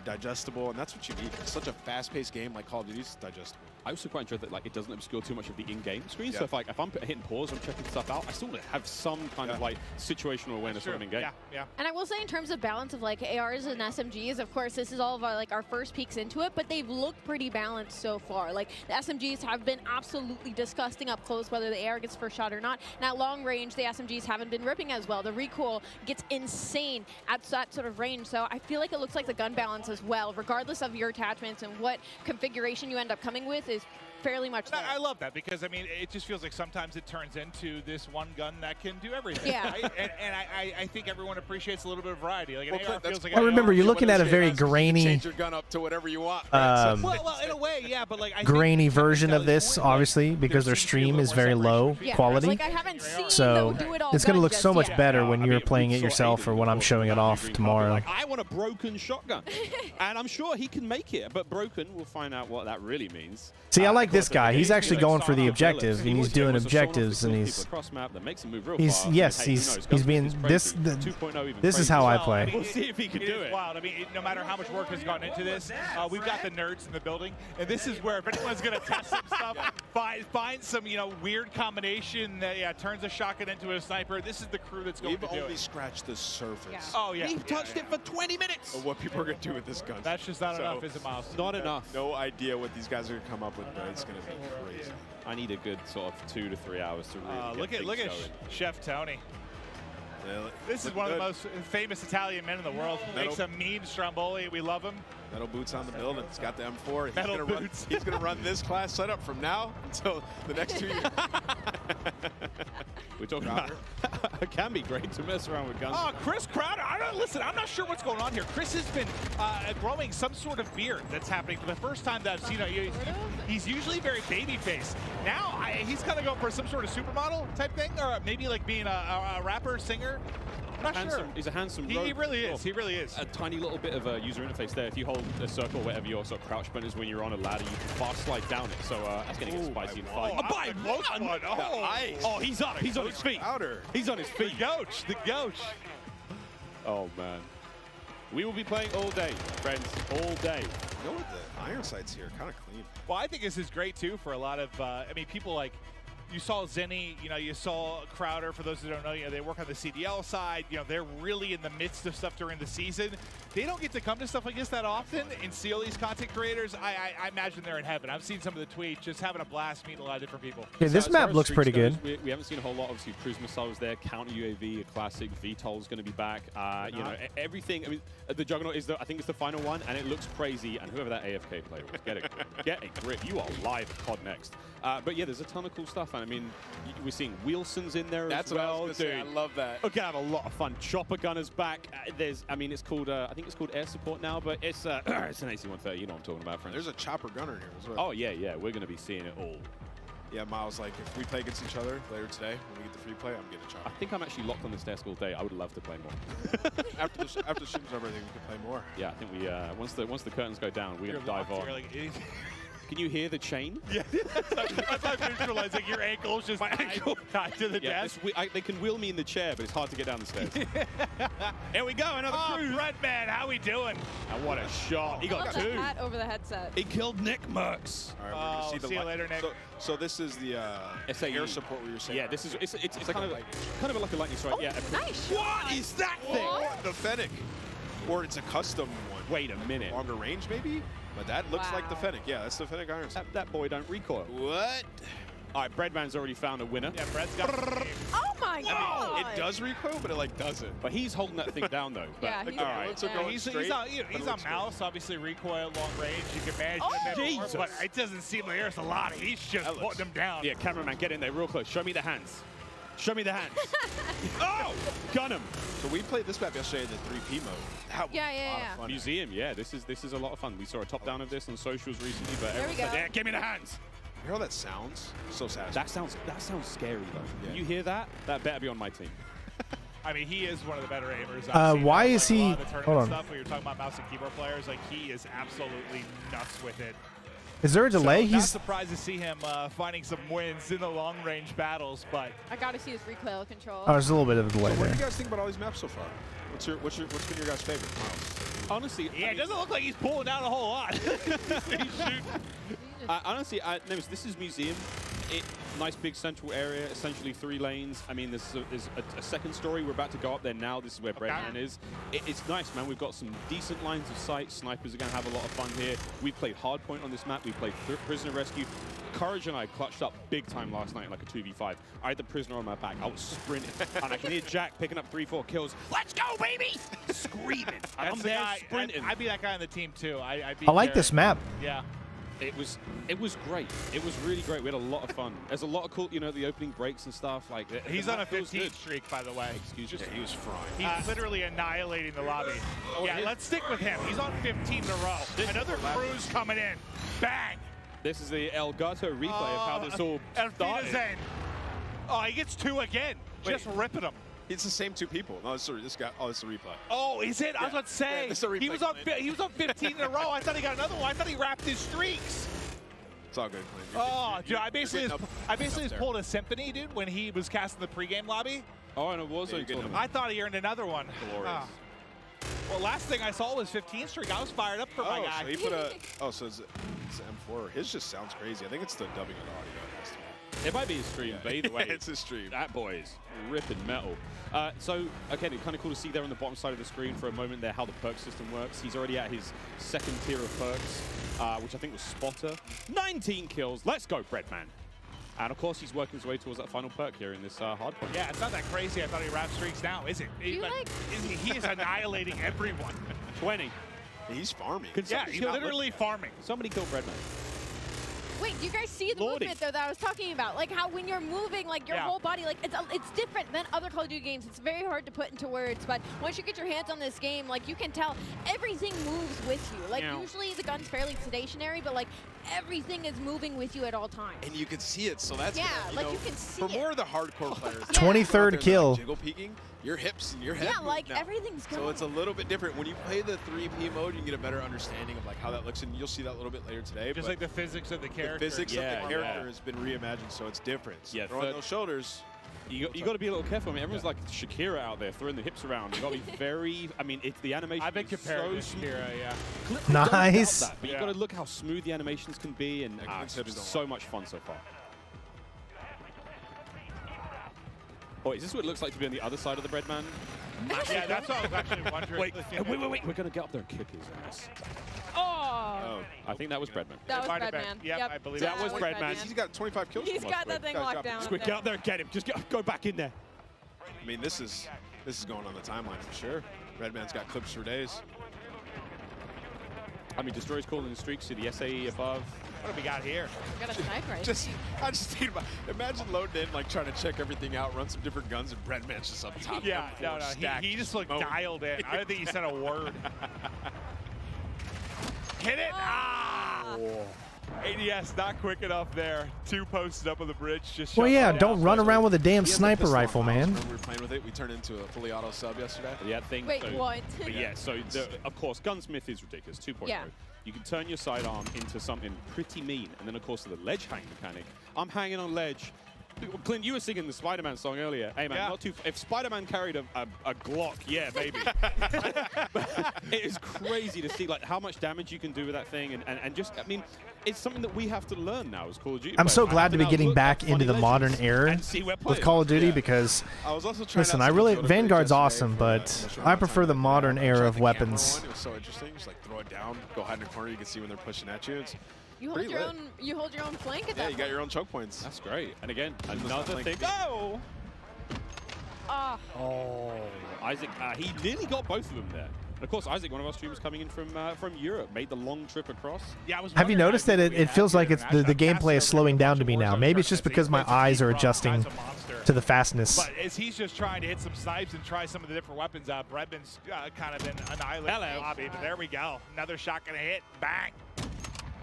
digestible, and that's what you need. It's such a fast-paced game like Call of Duty. It's digestible. I also quite enjoy that like it doesn't obscure too much of the in-game screen. Yeah. So if I'm hitting pause, I'm checking stuff out, I still have some kind of like situational awareness when I'm in game. Yeah. And I will say in terms of balance of like ARs and SMGs, of course this is all of our our first peeks into it, but they've looked pretty balanced so far. Like the SMGs have been absolutely disgusting up close, whether the AR gets first shot or not. And at long range, the SMGs haven't been ripping as well. The recoil gets insane at that sort of range. So I feel like it looks like the gun balance as well, regardless of your attachments and what configuration you end up coming with, is fairly much there. I love that because, I mean, it just feels like sometimes it turns into this one gun that can do everything. Yeah. Right? And I think everyone appreciates a little bit of variety. Like, an AR feels like well, remember, you're looking at a very grainy... Change your gun up to whatever you want. Right? Well, in a way, yeah, but like... grainy version of this, obviously, because their stream is very low quality. Like, I haven't seen so them do it all it's going to look just so much yet. better when you're playing it yourself or when I'm showing it off tomorrow. Like, I want a broken shotgun. And I'm sure he can make it, but broken, we'll find out what that really means. See, I like this guy. He's actually going for the objective, and he's doing objectives, and he's being this. This is how I play. We'll see if he can do it. Wild. I mean, no matter how much work has gone into this, we've got the nerds in the building, and this is where if anyone's going to test some stuff, find some weird combination that turns a shotgun into a sniper. This is the crew that's going to do it. We've only scratched the surface. Yeah. Oh yeah, We've touched it for 20 minutes. Of what people are going to do with this gun. That's just not enough, is it, Miles? Not enough. No idea what these guys are going to come up with, but it's going to be crazy. I need a good sort of 2 to 3 hours to really look at Chef Tony. This is one of the most famous Italian men in the world. Makes a mean Stromboli. We love him. Metal boots on the building. He's got the M4. He's going to run this class setup from now until the next 2 years. We're talking about it can be great to mess around with guns. Oh, Chris Crowder. Listen, I'm not sure what's going on here. Chris has been growing some sort of beard that's happening for the first time that I've seen it. He's usually very baby-faced. Now he's kind of going for some sort of supermodel type thing, or maybe like being a rapper, singer. I'm not sure. He's a handsome He really is. He really is. A tiny little bit of a user interface there. If you hold a circle, whatever your sort of crouch button is when you're on a ladder, you can fast slide down it. So that's going to get spicy and fight. By one. Oh, he's up. He's on his feet. He's on his feet. The Gouch. Oh, man. We will be playing all day, friends, all day. You know what? The iron sights here kind of clean. Well, I think this is great, too, for a lot of, people like, you saw Zenny, you saw Crowder. For those who don't know, they work on the CDL side. They're really in the midst of stuff during the season. They don't get to come to stuff like this that often and see all these content creators. I imagine they're in heaven. I've seen some of the tweets, just having a blast, meeting a lot of different people. Yeah, this map looks pretty good. We haven't seen a whole lot. Obviously, cruise missiles there, counter UAV, a classic. VTOL is going to be back. Everything. I mean, the Juggernaut is I think it's the final one, and it looks crazy. And whoever that AFK player was, get a grip. You are live COD Next. But yeah, there's a ton of cool stuff. And I mean, we're seeing Wilson's in there as well. That's what I was going to say. I love that. Okay, I have a lot of fun. Chopper Gunner's back. It's called, I think it's called Air Support now, but it's an AC-130. You know what I'm talking about, friends. There's a Chopper Gunner here as well. Oh, yeah. We're going to be seeing it all. Yeah, Miles, like, if we play against each other later today, when we get the free play, I'm getting a Chopper. I think I'm actually locked on this desk all day. I would love to play more. after the stream's over, I think we can play more. Yeah, I think we, once the curtains go down, we're going to dive on. Can you hear the chain? Yeah, that's how I visualize it. Your ankle's just tied to the desk. They can wheel me in the chair, but it's hard to get down the stairs. Here we go, another cruise. Redman, how we doing? And what a shot. He got 2. The hat over the headset. He killed Nick Merckx. All right, we're going to see you later, Nick. So this is the air support we were saying. Yeah, this is it's kind of like a lightning strike. Oh, yeah. Nice. What is that thing? The Fennec. Or it's a custom one. Wait a minute. Longer range, maybe? But that looks like the Fennec. Yeah, that's the Fennec iron sight. That boy don't recoil. What? All right, Breadman's already found a winner. Yeah, Bread's got Oh my God! It does recoil, but it doesn't. But he's holding that thing down though. But, yeah, he's on mouse, obviously recoil long range. You can manage him more, but it doesn't seem like there's a lot. He's just putting them down. Yeah, cameraman, get in there real close. Show me the hands. Show me the hands. Oh, gun him. So we played this map yesterday in the 3P mode. That was a lot of fun. Museum, yeah. This is a lot of fun. We saw a top down of this on socials recently, but there we go. Yeah, give me the hands. hear how that sounds? So satisfying. That sounds scary though. Yeah. You hear that? That better be on my team. I mean, he is one of the better aimers. Why is he? Hold on. Stuff when you're talking about mouse and keyboard players, like he is absolutely nuts with it. Is there a delay? So, He's not surprised to see him finding some wins in the long-range battles, but I got to see his recoil control. Oh, there's a little bit of a delay So what there. do you guys think about all these maps so far? What's been your guys' favorite, Miles? Honestly, yeah, it doesn't look like he's pulling down a whole lot. Honestly, this is Museum. Nice big central area, essentially 3 lanes. I mean, there's a second story. We're about to go up there now. This is where Breadman is. It's nice, man. We've got some decent lines of sight. Snipers are going to have a lot of fun here. We played Hardpoint on this map. We played Prisoner Rescue. Courage and I clutched up big time last night, like a 2v5. I had the Prisoner on my back. I was sprinting, and I can hear Jack picking up 3-4 kills. Let's go, baby! Screaming. I'm there sprinting. I'd be that guy on the team too. I'd be I like this map. Yeah. It was great. It was really great. We had a lot of fun. There's a lot of cool, the opening breaks and stuff. Like he's on a 15 streak, by the way. Excuse me. Yeah, he was frying. He's literally annihilating the lobby. Yeah, let's stick with him. He's on 15 in a row. Another cruise coming in. Bang! This is the Elgato replay of how this all started. Oh, he gets 2 again. Just ripping him. It's the same 2 people. No, sorry, this guy. Oh, it's a replay. Oh, is it? Yeah. I was about to say. Yeah, he was on 15 in a row. I thought he got another one. I thought he wrapped his streaks. It's all good. Oh, dude, I basically just pulled a symphony, dude, when he was casting the pregame lobby. Oh, and it was a tournament. I thought he earned another one. Glorious. Well, last thing I saw was 15 streak. I was fired up for my guy. So he put a. Oh, so it's M4. His just sounds crazy. I think it's the dubbing of the audio. It might be his stream, but either way, it's his stream. That boy is ripping metal. So, again, it's kind of cool to see there on the bottom side of the screen for a moment there how the perk system works. He's already at his 2nd tier of perks, which I think was Spotter. 19 kills. Let's go, Breadman. And, of course, he's working his way towards that final perk here in this hardpoint. Yeah, it's not that crazy. I thought he wrapped streaks now, is it? He is annihilating everyone. 20. He's farming. Yeah, he's literally farming. Somebody kill Breadman. Wait, do you guys see the movement though that I was talking about? Like how when you're moving, like your whole body, like it's different than other Call of Duty games. It's very hard to put into words, but once you get your hands on this game, like you can tell everything moves with you. Like usually the gun's fairly stationary, but like everything is moving with you at all times. And you can see it, so that's you can see for more of the hardcore players. 23rd kill. Like jiggle peeking, your hips and your head. Yeah, like now. everything's going. So it's a little bit different. When you play the 3P mode, you can get a better understanding of like how that looks, and you'll see that a little bit later today. Just like the physics of the character. The physics of the character has been reimagined, so it's different. So Yeah, throwing those shoulders. You got to be a little careful. I mean, everyone's like Shakira out there throwing the hips around. You got to be very. I mean, it's the animation. I've been compared to Shakira, yeah. Nice. That, but you got to look how smooth the animations can be, and it's been so much fun so far. Oh, is this what it looks like to be on the other side of the Breadman? Yeah, that's what I was actually wondering. Wait. We're going to get up there and kick his ass. Oh. I think that was Breadman. That was Breadman. Yep, I believe that was Breadman. He's got 25 kills. He's got that thing locked down. Squid, get up there and get him. Just go back in there. I mean, this is going on the timeline for sure. Redman's got clips for days. I mean, Destroyer's calling the streaks to the SAE above. What have we got here? We got a sniper. I just think about, imagine loading in, like trying to check everything out, run some different guns, and Breadman's just up top. Yeah, no, he just looked dialed in. I don't think he said a word. Hit it! Ah! ADS not quick enough there. 2 posted up on the bridge. Just well, yeah, don't run around with a damn sniper rifle, man. When we were playing with it, we turned into a fully auto sub yesterday. Yeah, thing. Wait, what? But yeah, so of course, Gunsmith is ridiculous. 2.0. Yeah. You can turn your sidearm into something pretty mean, and then of course the ledge hang mechanic. I'm hanging on ledge. Clint, you were singing the Spider-Man song earlier. Hey man, not too. If Spider-Man carried a Glock, yeah, maybe. It is crazy to see like how much damage you can do with that thing, and just I mean, it's something that we have to learn now as Call of Duty. I'm so glad to be getting back into the modern era with Call of Duty because, listen, I really Vanguard's awesome, but I prefer the modern era of weapons. It was so interesting. Just like throw it down, go hide in a corner. You can see when they're pushing at you. It's You hold your own. You hold your own flank at that. Yeah, you got your own choke points. That's great. And again, another thing. Oh! Oh. Isaac, he nearly got both of them there. And of course, Isaac, one of our streamers coming in from Europe, made the long trip across. Yeah, have you noticed that it feels like it's the gameplay is slowing down to me now? Maybe it's just because my eyes are adjusting to the fastness. But as he's just trying to hit some snipes and try some of the different weapons, Breadman's kind of been annihilated in the lobby. But there we go. Another shot gonna hit. Bang.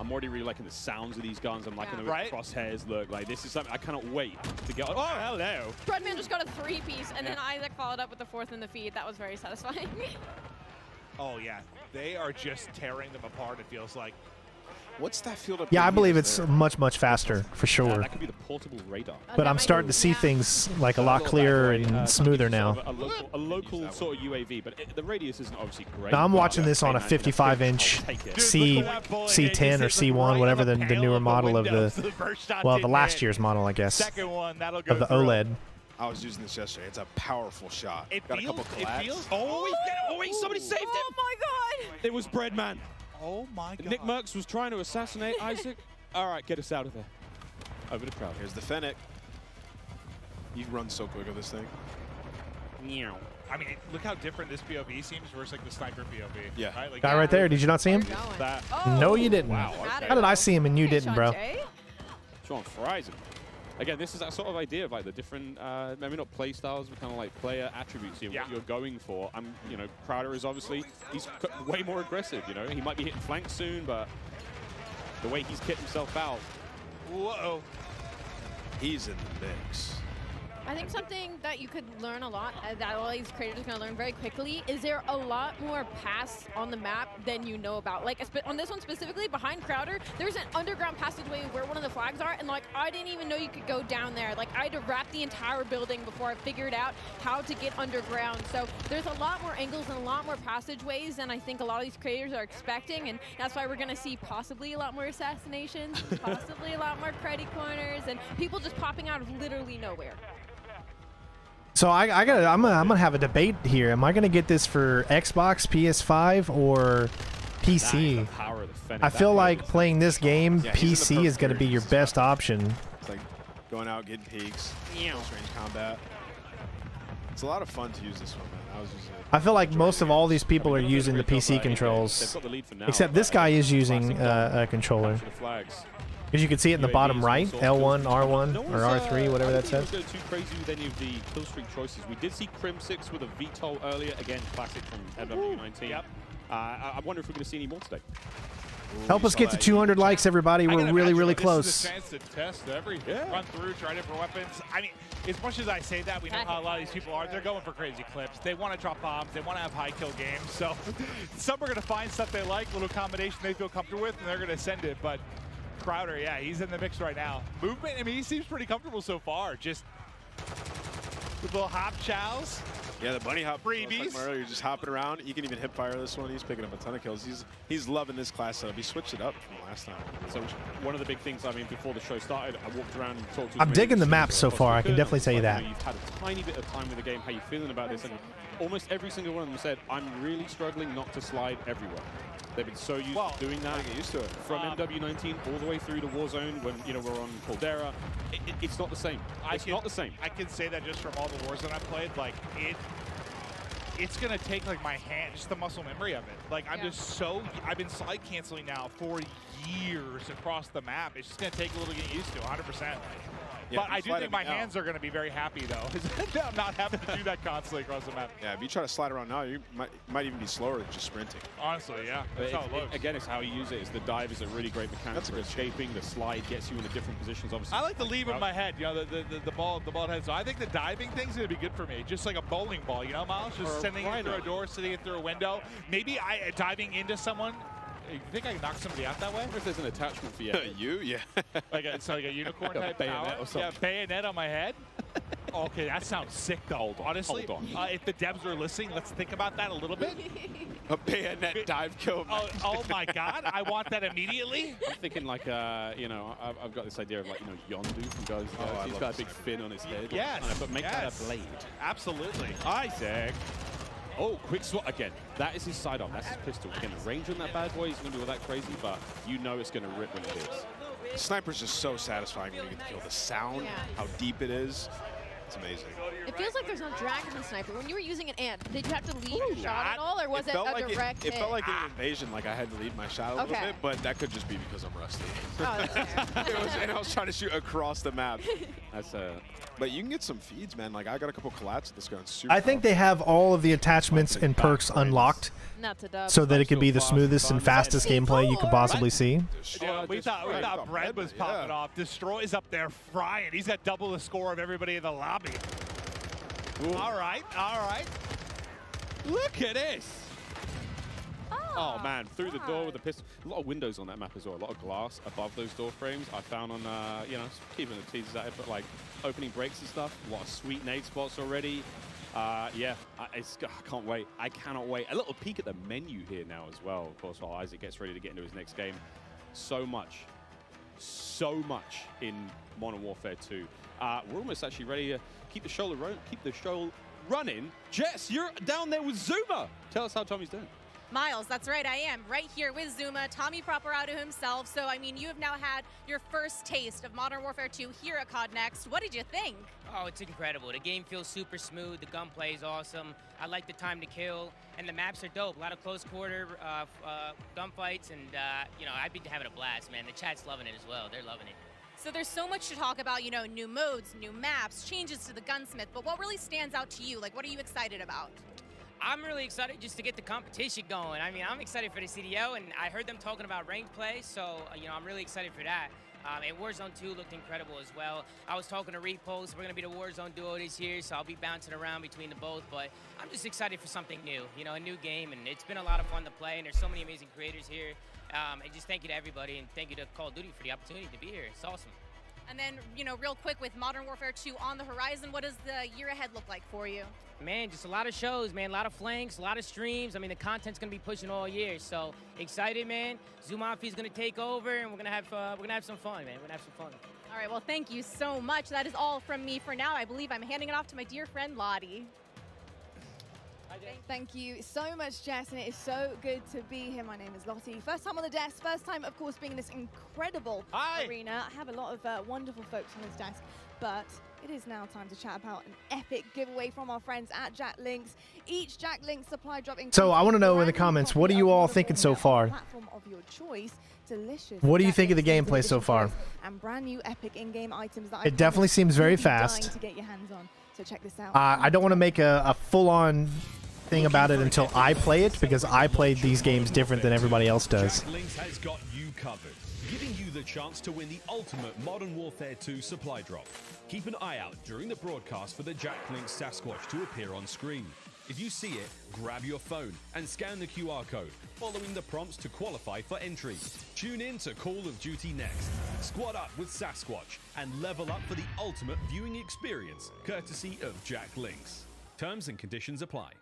I'm already really liking the sounds of these guns. I'm liking the way the crosshairs look. Like, this is something I cannot wait to get. Oh, hello. Breadman just got a 3-piece, and then Isaac followed up with the 4th in the feed. That was very satisfying. Oh, yeah. They are just tearing them apart, it feels like. What's that field up? Yeah, I believe it's much, much faster, for sure. That could be the portable radar. But I'm starting to see things like a lot clearer and smoother now. A local sort of UAV, but the radius isn't obviously great. Now, I'm watching this on a 55-inch C10 or C1, whatever the newer model of the, well, the last year's model, I guess, of the OLED. I was using this yesterday. It's a powerful shot. Got a couple collabs. Oh, wait, somebody saved him. Oh, my God. It was Breadman. Oh, my God. Nick Merckx was trying to assassinate Isaac. All right, get us out of there. Over the crowd. Here's the Fennec. You run so quick with this thing. Meow. I mean, look how different this POV seems versus like the sniper POV. Yeah. Right? Like, Guy right there. Did you not see him? No, you didn't. Wow, okay. How did I see him and you didn't, bro? Sean fries him. Again, this is that sort of idea of like the different, maybe not play styles, but kind of like player attributes here, what you're going for. You know, Crowder is obviously, he's way more aggressive, you know. He might be hitting flank soon, but the way he's kicked himself out. Whoa. He's in the mix. I think something that you could learn a lot, that all these creators are going to learn very quickly, is there a lot more paths on the map than you know about. Like, on this one specifically, behind Crowder, there's an underground passageway where one of the flags are, and, like, I didn't even know you could go down there. Like, I had to wrap the entire building before I figured out how to get underground. So there's a lot more angles and a lot more passageways than I think a lot of these creators are expecting, and that's why we're going to see possibly a lot more assassinations, possibly a lot more cruddy corners, and people just popping out of literally nowhere. So I'm gonna have a debate here. Am I gonna get this for Xbox, PS5, or PC? I feel like playing this game, PC is gonna be your best option. It's like going out, getting peaks, close range combat. It's a lot of fun to use this one, man. I feel like most of all these people are using the PC controls, except this guy is using a controller. As you can see it in the bottom right, L1, R1, or R3, whatever that says. I don't go too crazy with any of the kill streak choices. We did see Crim6 with a VTOL earlier. Again, classic from MW19. Yep. I wonder if we're going to see any more today. Help us get to 200 likes, everybody. We're really, really close. This is a chance to test everything. Run through, try different weapons. I mean, as much as I say that, we know how a lot of these people are. They're going for crazy clips. They want to drop bombs. They want to have high kill games. So some are going to find stuff they like, little combination they feel comfortable with, and they're going to send it. But Crowder, yeah, he's in the mix right now. Movement, I mean, he seems pretty comfortable so far. Just with little hop chows. Yeah, the bunny hop. Freebies. Earlier, just hopping around. You can even hip fire this one. He's picking up a ton of kills. He's loving this class setup. He switched it up from last time. So one of the big things, I mean, before the show started, I walked around and talked to. I'm digging the map so far. I can definitely tell you that. You've had a tiny bit of time with the game. How you feeling about this? And almost every single one of them said, "I'm really struggling not to slide everywhere." They've been so used to doing that. Get used to it. From MW19 all the way through to Warzone when, you know, we're on Caldera. It's not the same. It's not the same. I can say that just from all the Warzone I've played, like, it's going to take, like, my hand, just the muscle memory of it. Like, I'm just so, I've been slide canceling now for years across the map. It's just going to take a little getting used to, 100%. Yeah, but I do think my hands are going to be very happy, though. I'm not having to do that constantly across the map. Yeah, if you try to slide around now, you might even be slower than just sprinting. Honestly, yeah. That's how it looks. Again, it's how you use it. Is the dive is a really great mechanic for escaping. The slide gets you into different positions, obviously. I like to leave with my head, you know, the ball head. So I think the diving thing's going to be good for me. Just like a bowling ball, you know, Miles? Just sending it through a door, sending it through a window. Maybe diving into someone. You think I can knock somebody out that way? I wonder if there's an attachment for you. You? Yeah. like a unicorn type bayonet or something. Yeah, bayonet on my head. Okay, that sounds sick though. Honestly, hold on. If the devs are listening, let's think about that a little bit. A bayonet dive kill. Oh my God, I want that immediately. I'm thinking like, you know, I've got this idea of like, you know, Yondu from Guns. He's got a big fin on his head. Yes. But make that a blade. Absolutely. Isaac. Oh, quick swat again. That is his sidearm. That's his pistol. Again, the range on that bad boy isn't going to be all that crazy, but you know it's going to rip when it hits. The sniper's just so satisfying when you get the kill. The sound, how deep it is. It's amazing. It feels like there's no drag in the sniper. When you were using an ant, did you have to lead your shot at all, or was it a direct hit? It felt like an invasion, like I had to lead my shot a little bit, but that could just be because I'm rusty. Oh, that's fair. And I was trying to shoot across the map. That's but you can get some feeds, man. Like I got a couple collabs with this gun. Super I think they have all of the attachments and perks unlocked so that it can be the smoothest and fastest gameplay you could possibly see. Yeah, we thought Bread was popping off. Destroy's up there frying. He's got double the score of everybody in the lobby. Ooh. All right. Look at this. Oh man, through the door with the pistol. A lot of windows on that map as well. A lot of glass above those door frames. I found on, you know, keeping the teasers at it, but like opening breaks and stuff. A lot of sweet nade spots already. Yeah, I can't wait. I cannot wait. A little peek at the menu here now as well, of course, while Isaac gets ready to get into his next game. So much in Modern Warfare 2. We're almost actually ready to keep the show running. Jess, you're down there with Zuma. Tell us how Tommy's doing. Miles, that's right, I am right here with Zuma, Tommy Properado himself. So, I mean, you have now had your first taste of Modern Warfare 2 here at COD Next. What did you think? Oh, it's incredible. The game feels super smooth. The gunplay is awesome. I like the time to kill, and the maps are dope. A lot of close quarter gunfights, and, you know, I've been having a blast, man. The chat's loving it as well. They're loving it. So there's so much to talk about, you know, new modes, new maps, changes to the Gunsmith, but what really stands out to you? Like, what are you excited about? I'm really excited just to get the competition going. I mean, I'm excited for the CDO, and I heard them talking about ranked play, so, you know, I'm really excited for that. And Warzone 2 looked incredible as well. I was talking to Repost. We're going to be the Warzone duo this year, so I'll be bouncing around between the both, but I'm just excited for something new, you know, a new game, and it's been a lot of fun to play, and there's so many amazing creators here. And just thank you to everybody, and thank you to Call of Duty for the opportunity to be here. It's awesome. And then, you know, real quick, with Modern Warfare 2 on the horizon, what does the year ahead look like for you? Man, just a lot of shows, man, a lot of flanks, a lot of streams. I mean, the content's gonna be pushing all year, so excited, man. Zumafi's gonna take over, and we're gonna have some fun, man. We're gonna have some fun. All right, well, thank you so much. That is all from me for now. I believe I'm handing it off to my dear friend Lottie. Thank you so much, Jess, and it is so good to be here. My name is Lottie. First time on the desk, first time, of course, being in this incredible arena. I have a lot of wonderful folks on this desk, but it is now time to chat about an epic giveaway from our friends at Jack Links. Each Jack Links supply drop. So I want to know in the comments, what are you all thinking so far? Platform of your choice. Delicious. What do you think of the gameplay so far? And brand new epic in-game items that It definitely seems very fast. To get your hands on. So check this out. I don't want to make a full-on thing about it until I play it, because I played these games different than everybody else does. Jack Links has got you covered, giving you the chance to win the ultimate Modern Warfare 2 supply drop. Keep an eye out during the broadcast for the Jack Links Sasquatch to appear on screen. If you see it, grab your phone and scan the QR code, following the prompts to qualify for entry. Tune in to Call of Duty Next. Squad up with Sasquatch and level up for the ultimate viewing experience, courtesy of Jack Links. Terms and conditions apply.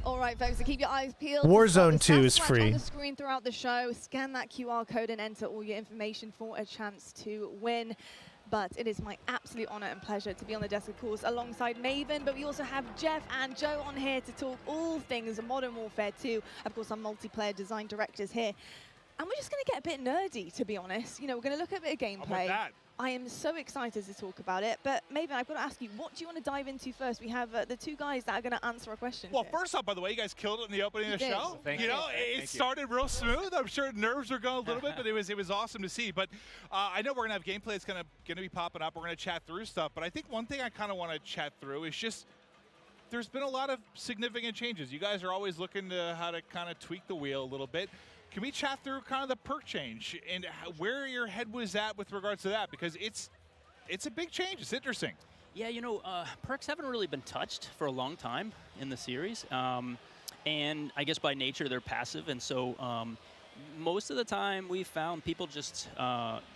All right, folks, so keep your eyes peeled. Warzone 2 is free. On the screen throughout the show, scan that QR code and enter all your information for a chance to win. But it is my absolute honor and pleasure to be on the desk, of course, alongside Maven. But we also have Jeff and Joe on here to talk all things Modern Warfare 2. Of course, our multiplayer design directors here. And we're just going to get a bit nerdy, to be honest. You know, we're going to look at a bit of gameplay. I am so excited to talk about it. But Maven, I've got to ask you, what do you want to dive into first? We have the two guys that are going to answer a question. Well, first off, by the way, you guys killed it in the opening of the show. Thank you. Know, it started real smooth. I'm sure nerves were going a little bit, but it was awesome to see. But I know we're going to have gameplay that's going to be popping up. We're going to chat through stuff. But I think one thing I kind of want to chat through is just there's been a lot of significant changes. You guys are always looking to how to kind of tweak the wheel a little bit. Can we chat through kind of the perk change and where your head was at with regards to that? Because it's a big change. It's interesting. Yeah, you know, perks haven't really been touched for a long time in the series. And I guess by nature, they're passive. And so most of the time we've found people just,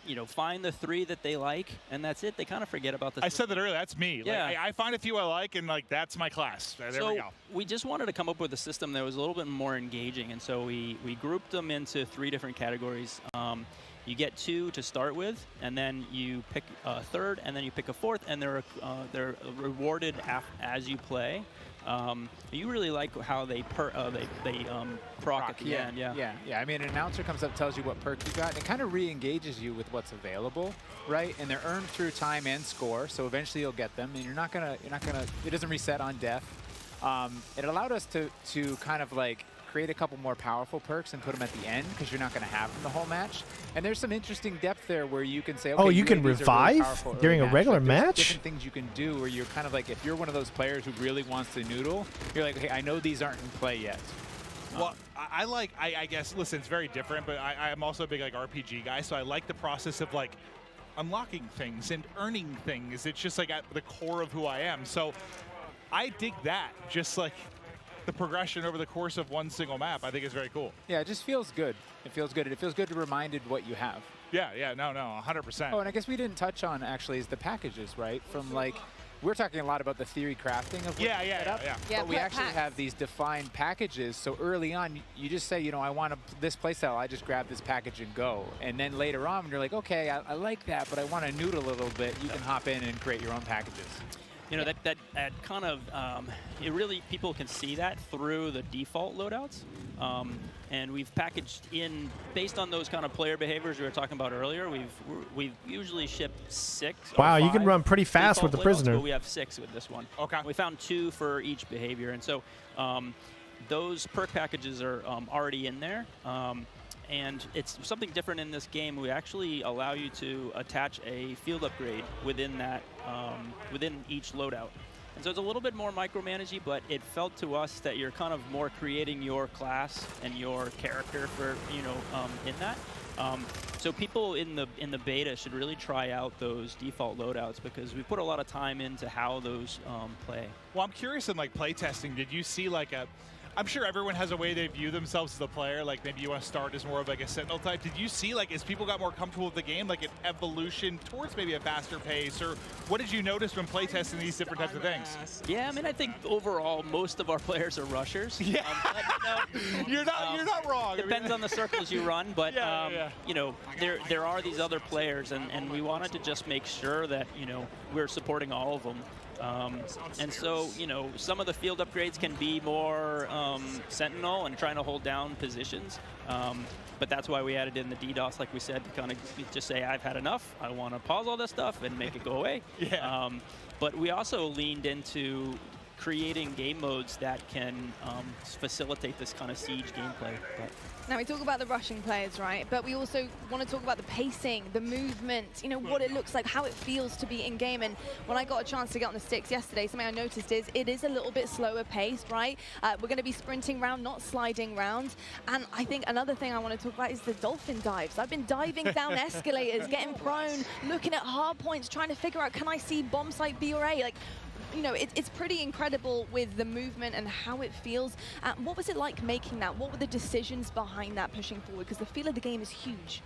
you know, find the 3 that they like, and that's it. They kind of forget about the... I said that earlier. That's me. Yeah. Like, I find a few I like, and like that's my class. There we go. We just wanted to come up with a system that was a little bit more engaging. And so we grouped them into 3 different categories. You get 2 to start with, and then you pick a 3rd, and then you pick a 4th, and they're rewarded as you play. You really like how they proc at the end. Yeah. I mean, an announcer comes up, tells you what perk you got, and it kind of re-engages you with what's available, right? And they're earned through time and score, so eventually you'll get them, and you're not gonna. It doesn't reset on death. It allowed us to kind of like create a couple more powerful perks and put them at the end because you're not going to have them the whole match. And there's some interesting depth there where you can say, okay, oh, you can revive really during a regular match? Different things you can do where you're kind of like, if you're one of those players who really wants to noodle, you're like, okay, I know these aren't in play yet. Well, I guess, listen, it's very different, but I'm also a big like RPG guy, so I like the process of like unlocking things and earning things. It's just like at the core of who I am. So I dig that, just like the progression over the course of one single map. I think is very cool. Yeah, it just feels good. It feels good. It feels good to be reminded what you have. Yeah, no, 100%. Oh, and I guess we didn't touch on actually is the packages, right? From like, we're talking a lot about the theory crafting of what you set up. But we actually have these defined packages. So early on, you just say, you know, I want this playstyle. I just grab this package and go. And then later on, when you're like, okay, I like that, but I want to noodle a little bit, you can hop in and create your own packages. You know, that kind of, it really, people can see that through the default loadouts. And we've packaged in, based on those kind of player behaviors we were talking about earlier, we've usually shipped 6 Wow, or 5 you can run pretty fast with the default prisoner. loadouts, but we have 6 with this one. Okay. We found 2 for each behavior. And so those perk packages are already in there. And it's something different in this game. We actually allow you to attach a field upgrade within that, within each loadout. And so it's a little bit more micromanagey, but it felt to us that you're kind of more creating your class and your character for, you know, in that. So people in the beta should really try out those default loadouts because we put a lot of time into how those play. Well, I'm curious in like playtesting, did you see like a, I'm sure everyone has a way they view themselves as a player. Like maybe you want to start as more of like a sentinel type. Did you see like as people got more comfortable with the game, like an evolution towards maybe a faster pace, or what did you notice when playtesting these different types of things? Yeah, I mean, I think overall most of our players are rushers. Yeah, but, you're not wrong. Depends on the circles you run, but you know, there are these other players, and we wanted to just make sure that we're supporting all of them. And so, some of the field upgrades can be more sentinel and trying to hold down positions. But that's why we added in the DDoS, like we said, to kind of just say, I've had enough. I want to pause all this stuff and make it go away. But we also leaned into creating game modes that can facilitate this kind of siege gameplay. Now, we talk about the rushing players, right? But we also want to talk about the pacing, the movement, what it looks like, how it feels to be in-game. And when I got a chance to get on the sticks yesterday, something I noticed is it is a little bit slower paced, right? We're going to be sprinting round, not sliding round. And I think another thing I want to talk about is the dolphin dives. I've been diving down escalators, getting prone, looking at hard points, trying to figure out, can I see bomb site B or A? Like, it's pretty incredible with the movement and how it feels. What was it like making that? What were the decisions behind that pushing forward? Because the feel of the game is huge.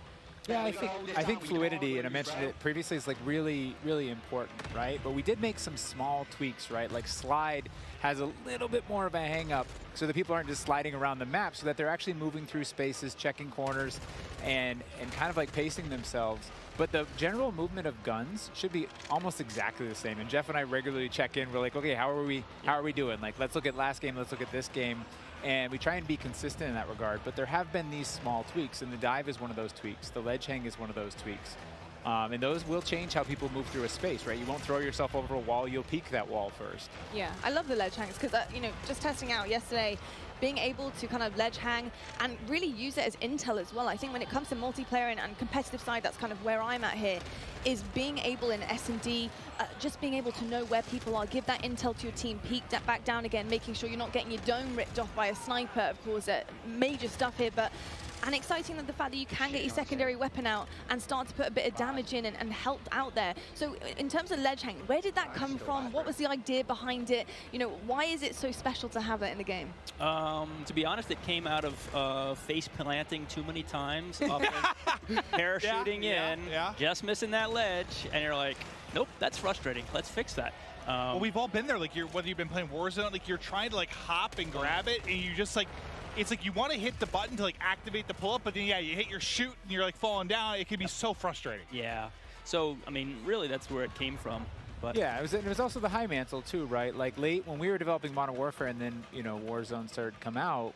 Yeah, I think fluidity, and I mentioned it previously, is like really, really important, right? But we did make some small tweaks, right? Like slide has a little bit more of a hang up so that people aren't just sliding around the map, so that they're actually moving through spaces, checking corners, and kind of like pacing themselves. But the general movement of guns should be almost exactly the same. And Jeff and I regularly check in. We're like, okay, how are we doing? Like, let's look at last game, let's look at this game. And we try and be consistent in that regard. But there have been these small tweaks, and the dive is one of those tweaks. The ledge hang is one of those tweaks. And those will change how people move through a space, right? You won't throw yourself over a wall, you'll peek that wall first. Yeah, I love the ledge hangs because, just testing out yesterday, being able to kind of ledge hang and really use it as intel as well. I think when it comes to multiplayer and competitive side, that's kind of where I'm at here, is being able in S&D, just being able to know where people are, give that intel to your team, peek that back down again, making sure you're not getting your dome ripped off by a sniper, of course, major stuff here, but and exciting that the fact that you can get your secondary weapon out and start to put a bit of damage in and help out there. So in terms of ledge hang, where did that come from? What was the idea behind it? Why is it so special to have that in the game? To be honest, it came out of face planting too many times, parachuting in, just missing that ledge, and you're like, nope, that's frustrating. Let's fix that. Well, we've all been there. Like, whether you've been playing Warzone, like you're trying to like hop and grab it, and you just like, it's like you want to hit the button to like activate the pull-up, but then you hit your shoot and you're like falling down. It can be so frustrating. Yeah. So I mean, really, that's where it came from. But yeah, it was also the high mantle too, right? Like late when we were developing Modern Warfare, and then Warzone started to come out.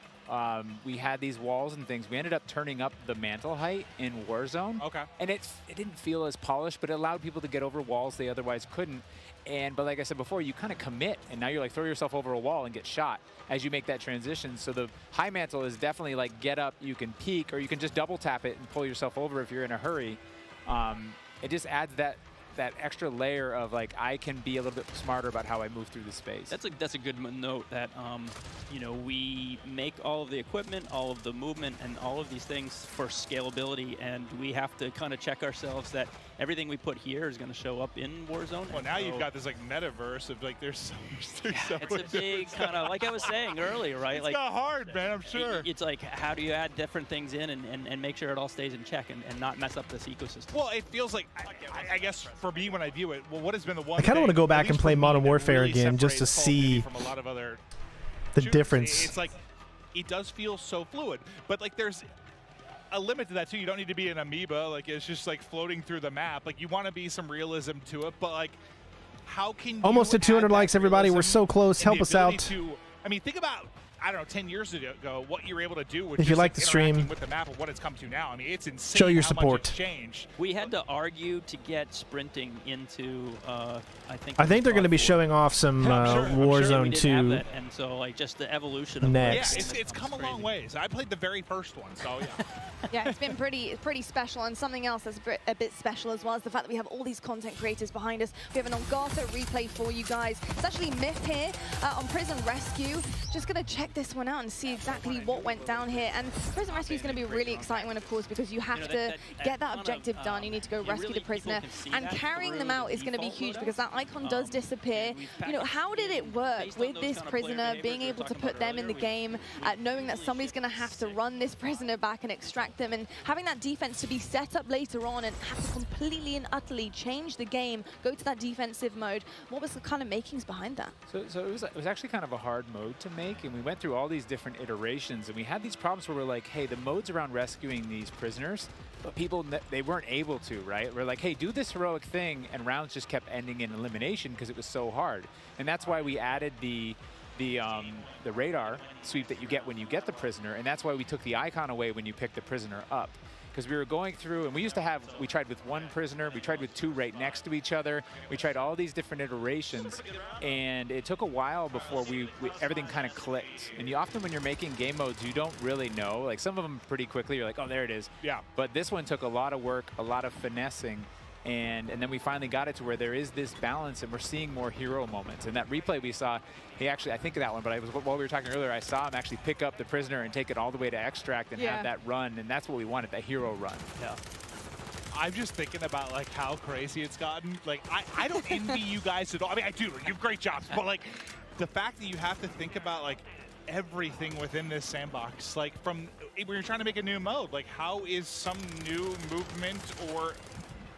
We had these walls and things. We ended up turning up the mantle height in Warzone. Okay. And it didn't feel as polished, but it allowed people to get over walls they otherwise couldn't. But like I said before, you kind of commit, and now you're like throw yourself over a wall and get shot as you make that transition. So the high mantle is definitely like get up, you can peek, or you can just double tap it and pull yourself over if you're in a hurry. It just adds that extra layer of like I can be a little bit smarter about how I move through the space. That's a good note that we make all of the equipment, all of the movement, and all of these things for scalability, and we have to kind of check ourselves that everything we put here is going to show up in Warzone. Well, now you've got this like metaverse of like there's so much. It's a big kind of like I was saying earlier, right? It's like not hard, man. I'm sure. It's like how do you add different things in and make sure it all stays in check and not mess up this ecosystem. Well, it feels like I guess for me when I view it, well, what has been the one? I kind of want to go back and play Modern Warfare really again just to see from a lot of other the shooters. difference. It's like it does feel so fluid, but like there's a limit to that too. You don't need to be an amoeba. Like it's just like floating through the map. Like you want to be some realism to it, but like how can you Almost at 200 likes, everybody. We're so close. Help us out. I mean, think about, I don't know, 10 years ago, what you were able to do with If you just, like the stream, with the map and what it's come to now. I mean, it's insane. show your how support. Much it's changed. We had to argue to get sprinting into, I think they're going to be showing off some Warzone 2. And so, like, just the evolution of next. Yeah, it's come a long ways. I played the very first one, so yeah. Yeah, it's been pretty special, and something else that's a bit special as well is the fact that we have all these content creators behind us. We have an Elgato replay for you guys. It's actually Myth here on Prison Rescue. Just going to check this one out and see exactly what went down here. And Prison Rescue is going to be a really exciting one, of course, because you have to get that objective done. You need to go rescue the prisoner, and carrying them out is going to be huge because that icon does disappear. How did it work with this prisoner, being able to put them in the game, knowing that somebody's going to have to run this prisoner back and extract them, and having that defense to be set up later on and have to completely and utterly change the game, go to that defensive mode? What was the kind of makings behind that? So it was actually kind of a hard mode to make, and we went through all these different iterations, and we had these problems where we're like, hey, the modes around rescuing these prisoners, but people, they weren't able to, right? We're like, hey, do this heroic thing, and rounds just kept ending in elimination because it was so hard. And that's why we added the radar sweep that you get when you get the prisoner, and that's why we took the icon away when you pick the prisoner up. Because we were going through, and we tried with one prisoner, we tried with two right next to each other, we tried all these different iterations, and it took a while before everything kind of clicked. And often when you're making game modes, you don't really know. Like some of them pretty quickly, you're like, oh, there it is. Yeah. But this one took a lot of work, a lot of finessing, and then we finally got it to where there is this balance, and we're seeing more hero moments. And that replay we saw, he actually, I think of that one, but while we were talking earlier, I saw him actually pick up the prisoner and take it all the way to extract and have that run, and that's what we wanted, that hero run. Yeah. I'm just thinking about like how crazy it's gotten. Like I don't envy you guys at all. I mean, I do. You have great jobs, but like the fact that you have to think about like everything within this sandbox, like from when you're trying to make a new mode, like how is some new movement or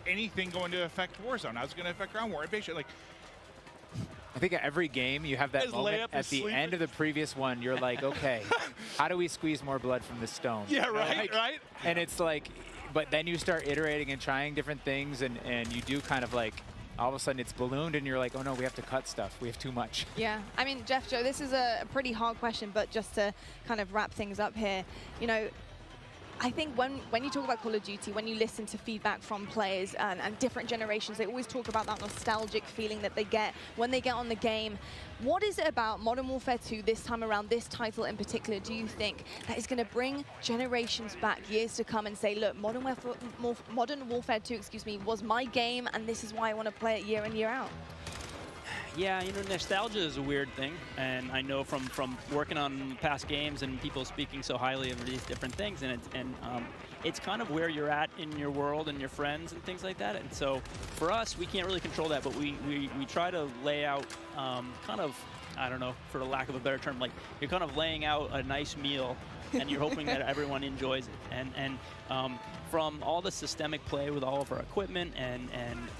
anything going to affect Warzone? How's it going to affect ground war invasion? Like, I think at every game you have that moment at the end of the previous one. You're like, okay, how do we squeeze more blood from the stone? Yeah, right. And it's like, but then you start iterating and trying different things, and you do kind of like, all of a sudden it's ballooned, and you're like, oh no, we have to cut stuff. We have too much. Yeah, I mean, Jeff, Joe, this is a pretty hard question, but just to kind of wrap things up here, I think when you talk about Call of Duty, when you listen to feedback from players and different generations, they always talk about that nostalgic feeling that they get when they get on the game. What is it about Modern Warfare 2 this time around, this title in particular, do you think that is going to bring generations back years to come and say, look, Modern Warfare 2, was my game, and this is why I want to play it year in, year out? Yeah, nostalgia is a weird thing, and I know from working on past games and people speaking so highly of these different things, and it's kind of where you're at in your world and your friends and things like that. And so for us, we can't really control that, but we try to lay out kind of, I don't know, for the lack of a better term, like you're kind of laying out a nice meal and you're hoping that everyone enjoys it. And from all the systemic play with all of our equipment and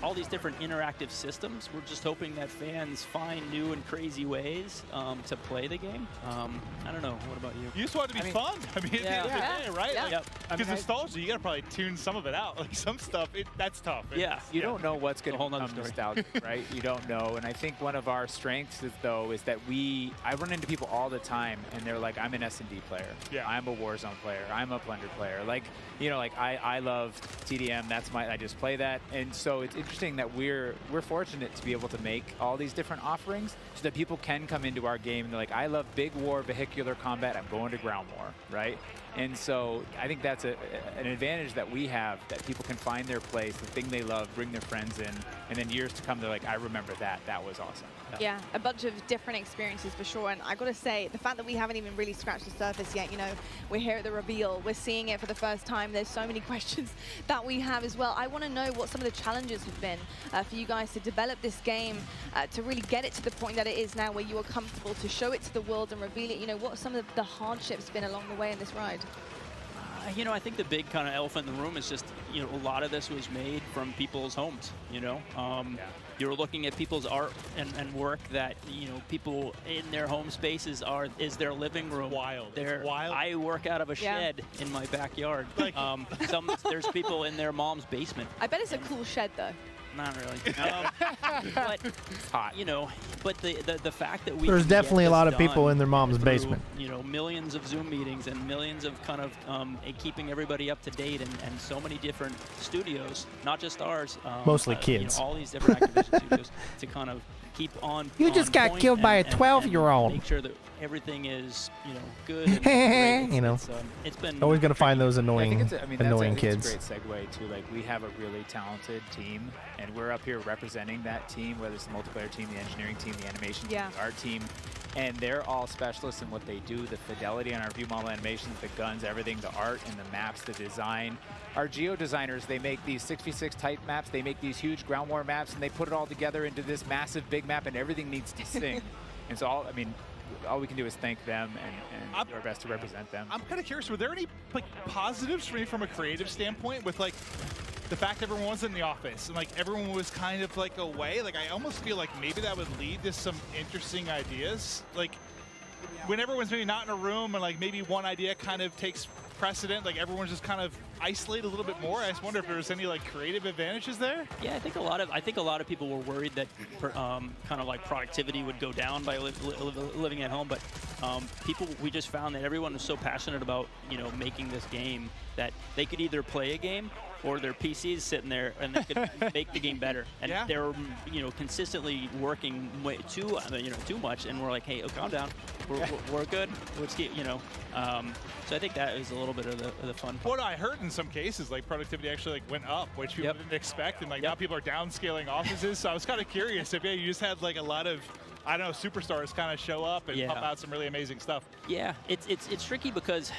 all these different interactive systems, we're just hoping that fans find new and crazy ways to play the game. I don't know. What about you? You just want it to be fun. I mean, at the end of the day, right? Yeah. Yep. Because nostalgia, you got to probably tune some of it out. Like some stuff, that's tough. You don't know what's going to become nostalgic, right? You don't know. And I think one of our strengths is that I run into people all the time, and they're like, I'm an S&D player. Yeah. I'm a Warzone player. I'm a Plunder player. Like, I love TDM. I just play that. And so it's interesting that we're fortunate to be able to make all these different offerings so that people can come into our game and they're like, I love big war, vehicular combat. I'm going to ground war, right? And so I think that's an advantage that we have, that people can find their place, the thing they love, bring their friends in, and then years to come, they're like, I remember that. That was awesome. Yeah, a bunch of different experiences for sure. And I got to say, the fact that we haven't even really scratched the surface yet, we're here at the reveal, we're seeing it for the first time. There's so many questions that we have as well. I want to know what some of the challenges have been for you guys to develop this game, to really get it to the point that it is now, where you are comfortable to show it to the world and reveal it. What some of the hardships been along the way in this ride? I think the big kind of elephant in the room is just, a lot of this was made from people's homes, You're looking at people's art and work that, people in their home spaces is their living room. Wild. I work out of a shed in my backyard. There's people in their mom's basement. I bet it's a cool shed, though. Not really. But hot. But the fact that there's definitely a lot of people in their mom's basement. Millions of Zoom meetings and millions of kind of keeping everybody up to date and so many different studios, not just ours. Mostly kids. All these different Activision studios to kind of keep on. You just got killed by a 12-year-old. Make sure that everything is, good. And it's been always gonna find those annoying, annoying kids. That's a great segue to, like, we have a really talented team, and we're up here representing that team, whether it's the multiplayer team, the engineering team, the animation team, the art team, and they're all specialists in what they do. The fidelity on our view model animations, the guns, everything, the art and the maps, the design. Our geo designers, they make these 6v6 type maps, they make these huge ground war maps, and they put it all together into this massive big map, and everything needs to sync. And so all we can do is thank them and do our best to represent them. I'm kind of curious, were there any positives for me from a creative standpoint with the fact everyone was in the office and everyone was kind of away? I almost feel like maybe that would lead to some interesting ideas. When everyone's maybe not in a room and maybe one idea kind of takes precedent, everyone's just kind of isolated a little bit more. I just wonder if there was any creative advantages there. Yeah, I think a lot of people were worried that kind of productivity would go down by living at home, but we just found that everyone was so passionate about making this game that they could either play a game or their PCs sitting there and they could make the game better. And they're consistently working way too much, and we're like, hey, calm down, we're good. Let's keep So I think that is a little bit of the fun part. What I heard in some cases, productivity actually went up, which people didn't expect, and now people are downscaling offices. So I was kind of curious if you just had a lot of, I don't know, superstars kind of show up and pump out some really amazing stuff. Yeah, it's tricky because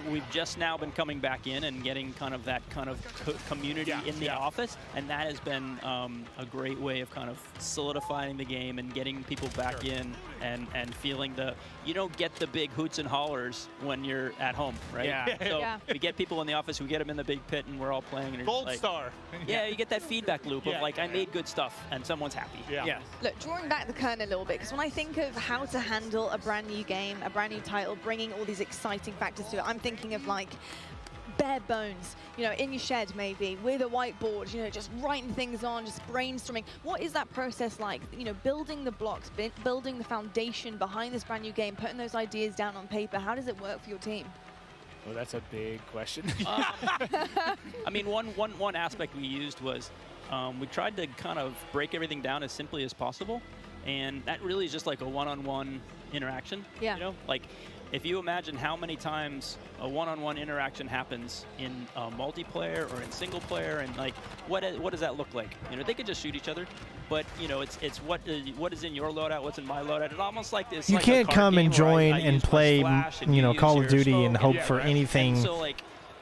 we've just now been coming back in and getting kind of that kind of community in the office, and that has been a great way of kind of solidifying the game and getting people back in and feeling you don't get the big hoots and hollers when you're at home, right? Yeah. So we get people in the office, we get them in the big pit, and we're all playing. And Gold star. Yeah, you get that feedback loop of I made good stuff, and someone's happy. Yeah. Look, drawing back the curtain a little bit, because when I think of how to handle a brand new game, a brand new title, bringing all these exciting factors to it, I'm thinking of bare bones, in your shed maybe, with a whiteboard, just writing things on, just brainstorming. What is that process like? Building the blocks, building the foundation behind this brand new game, putting those ideas down on paper. How does it work for your team? Oh, that's a big question. One aspect we used was we tried to kind of break everything down as simply as possible, and that really is just a one-on-one interaction. Yeah. If you imagine how many times a one-on-one interaction happens in multiplayer or in single player, and what does that look like? They could just shoot each other, but it's what is in your loadout, what's in my loadout. It's almost like this. You can't come and join and play, Call of Duty and hope for anything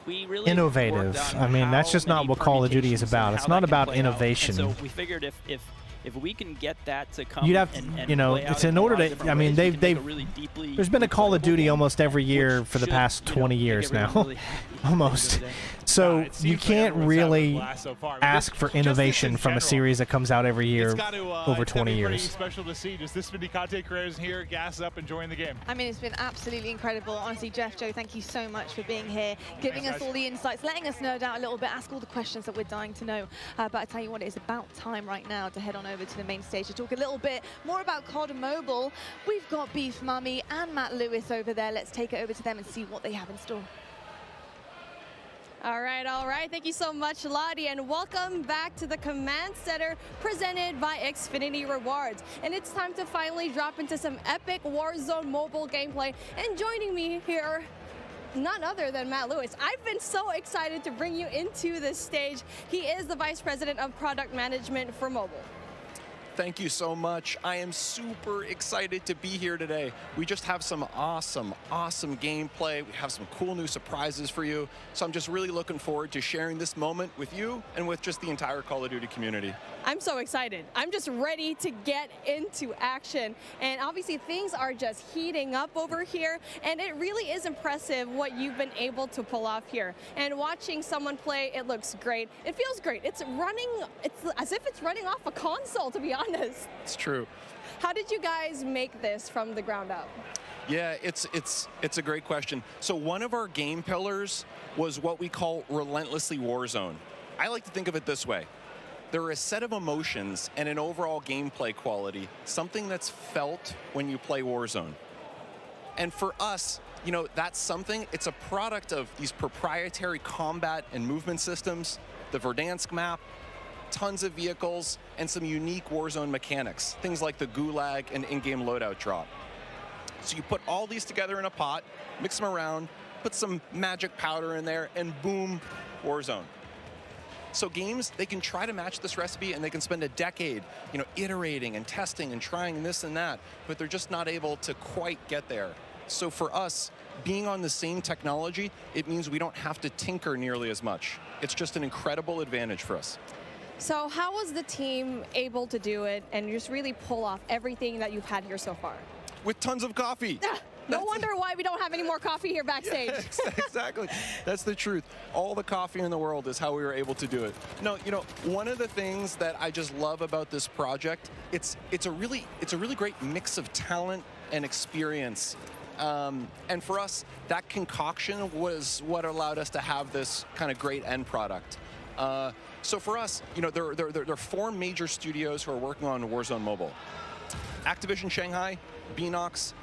we really innovative. That's just not what Call of Duty is about. It's not about innovation. So we figured if if we can get that to come, you'd have, and you know, play out it's in order to. I mean, they've really deeply there's been a Call of Duty almost every year for the should, past 20 years now, really almost. So you can't really ask for innovation from a series that comes out every year over 20 years. It's special to see just this many content creators here, gas up, enjoying the game. I mean, it's been absolutely incredible. Honestly, Jeff, Joe, thank you so much for being here, giving us all the insights, letting us nerd out a little bit, ask all the questions that we're dying to know. But I tell you what, it is about time right now to head on over to the main stage to talk a little bit more about COD Mobile. We've got Beef Mummy and Matt Lewis over there. Let's take it over to them and see what they have in store. All right. Thank you so much, Lottie, and welcome back to the Command Center presented by Xfinity Rewards. And it's time to finally drop into some epic Warzone mobile gameplay. And joining me here, none other than Matt Lewis. I've been so excited to bring you into this stage. He is the Vice President of Product Management for mobile. Thank you so much. I am super excited to be here today. We just have some awesome gameplay. We have some cool new surprises for you. So I'm just really looking forward to sharing this moment with you and with just the entire Call of Duty community. I'm so excited. I'm just ready to get into action. And obviously things are just heating up over here. And it really is impressive what you've been able to pull off here. And watching someone play, it looks great. It feels great. It's as if it's running off a console, to be honest. It's true. How did you guys make this from the ground up? Yeah, it's a great question. So one of our game pillars was what we call relentlessly Warzone. I like to think of it this way. There are a set of emotions and an overall gameplay quality, something that's felt when you play Warzone. And for us, you know, that's something, it's a product of these proprietary combat and movement systems, the Verdansk map, tons of vehicles, and some unique Warzone mechanics, things like the gulag and in-game loadout drop. So you put all these together in a pot, mix them around, put some magic powder in there, and boom, Warzone. So games, they can try to match this recipe and they can spend a decade, you know, iterating and testing and trying this and that, but they're just not able to quite get there. So for us, being on the same technology, it means we don't have to tinker nearly as much. It's just an incredible advantage for us. So how was the team able to do it and just really pull off everything that you've had here so far? With tons of coffee. No wonder why we don't have any more coffee here backstage. Yeah, exactly. That's the truth. All the coffee in the world is how we were able to do it. No, you know, one of the things that I just love about this project, it's a really great mix of talent and experience. And for us, that concoction was what allowed us to have this kind of great end product. So for us, you know, there are 4 major studios who are working on Warzone Mobile. Activision Shanghai, Beanox,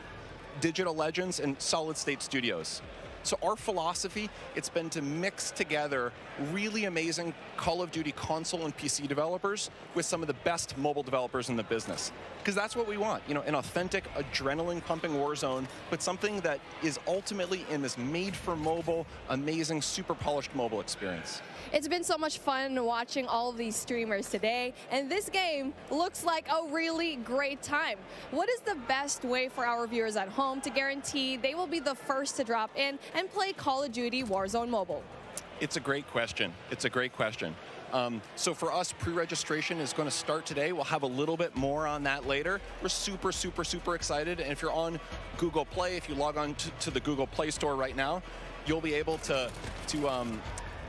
Digital Legends, and Solid State Studios. So our philosophy, it's been to mix together really amazing Call of Duty console and PC developers with some of the best mobile developers in the business. Because that's what we want, you know, an authentic, adrenaline-pumping Warzone, but something that is ultimately in this made-for-mobile, amazing, super polished mobile experience. It's been so much fun watching all of these streamers today, and this game looks like a really great time. What is the best way for our viewers at home to guarantee they will be the first to drop in and play Call of Duty Warzone Mobile? It's a great question. It's a great question. So for us, pre-registration is going to start today. We'll have a little bit more on that later. We're super, super, super excited. And if you're on Google Play, if you log on to the Google Play Store right now, you'll be able to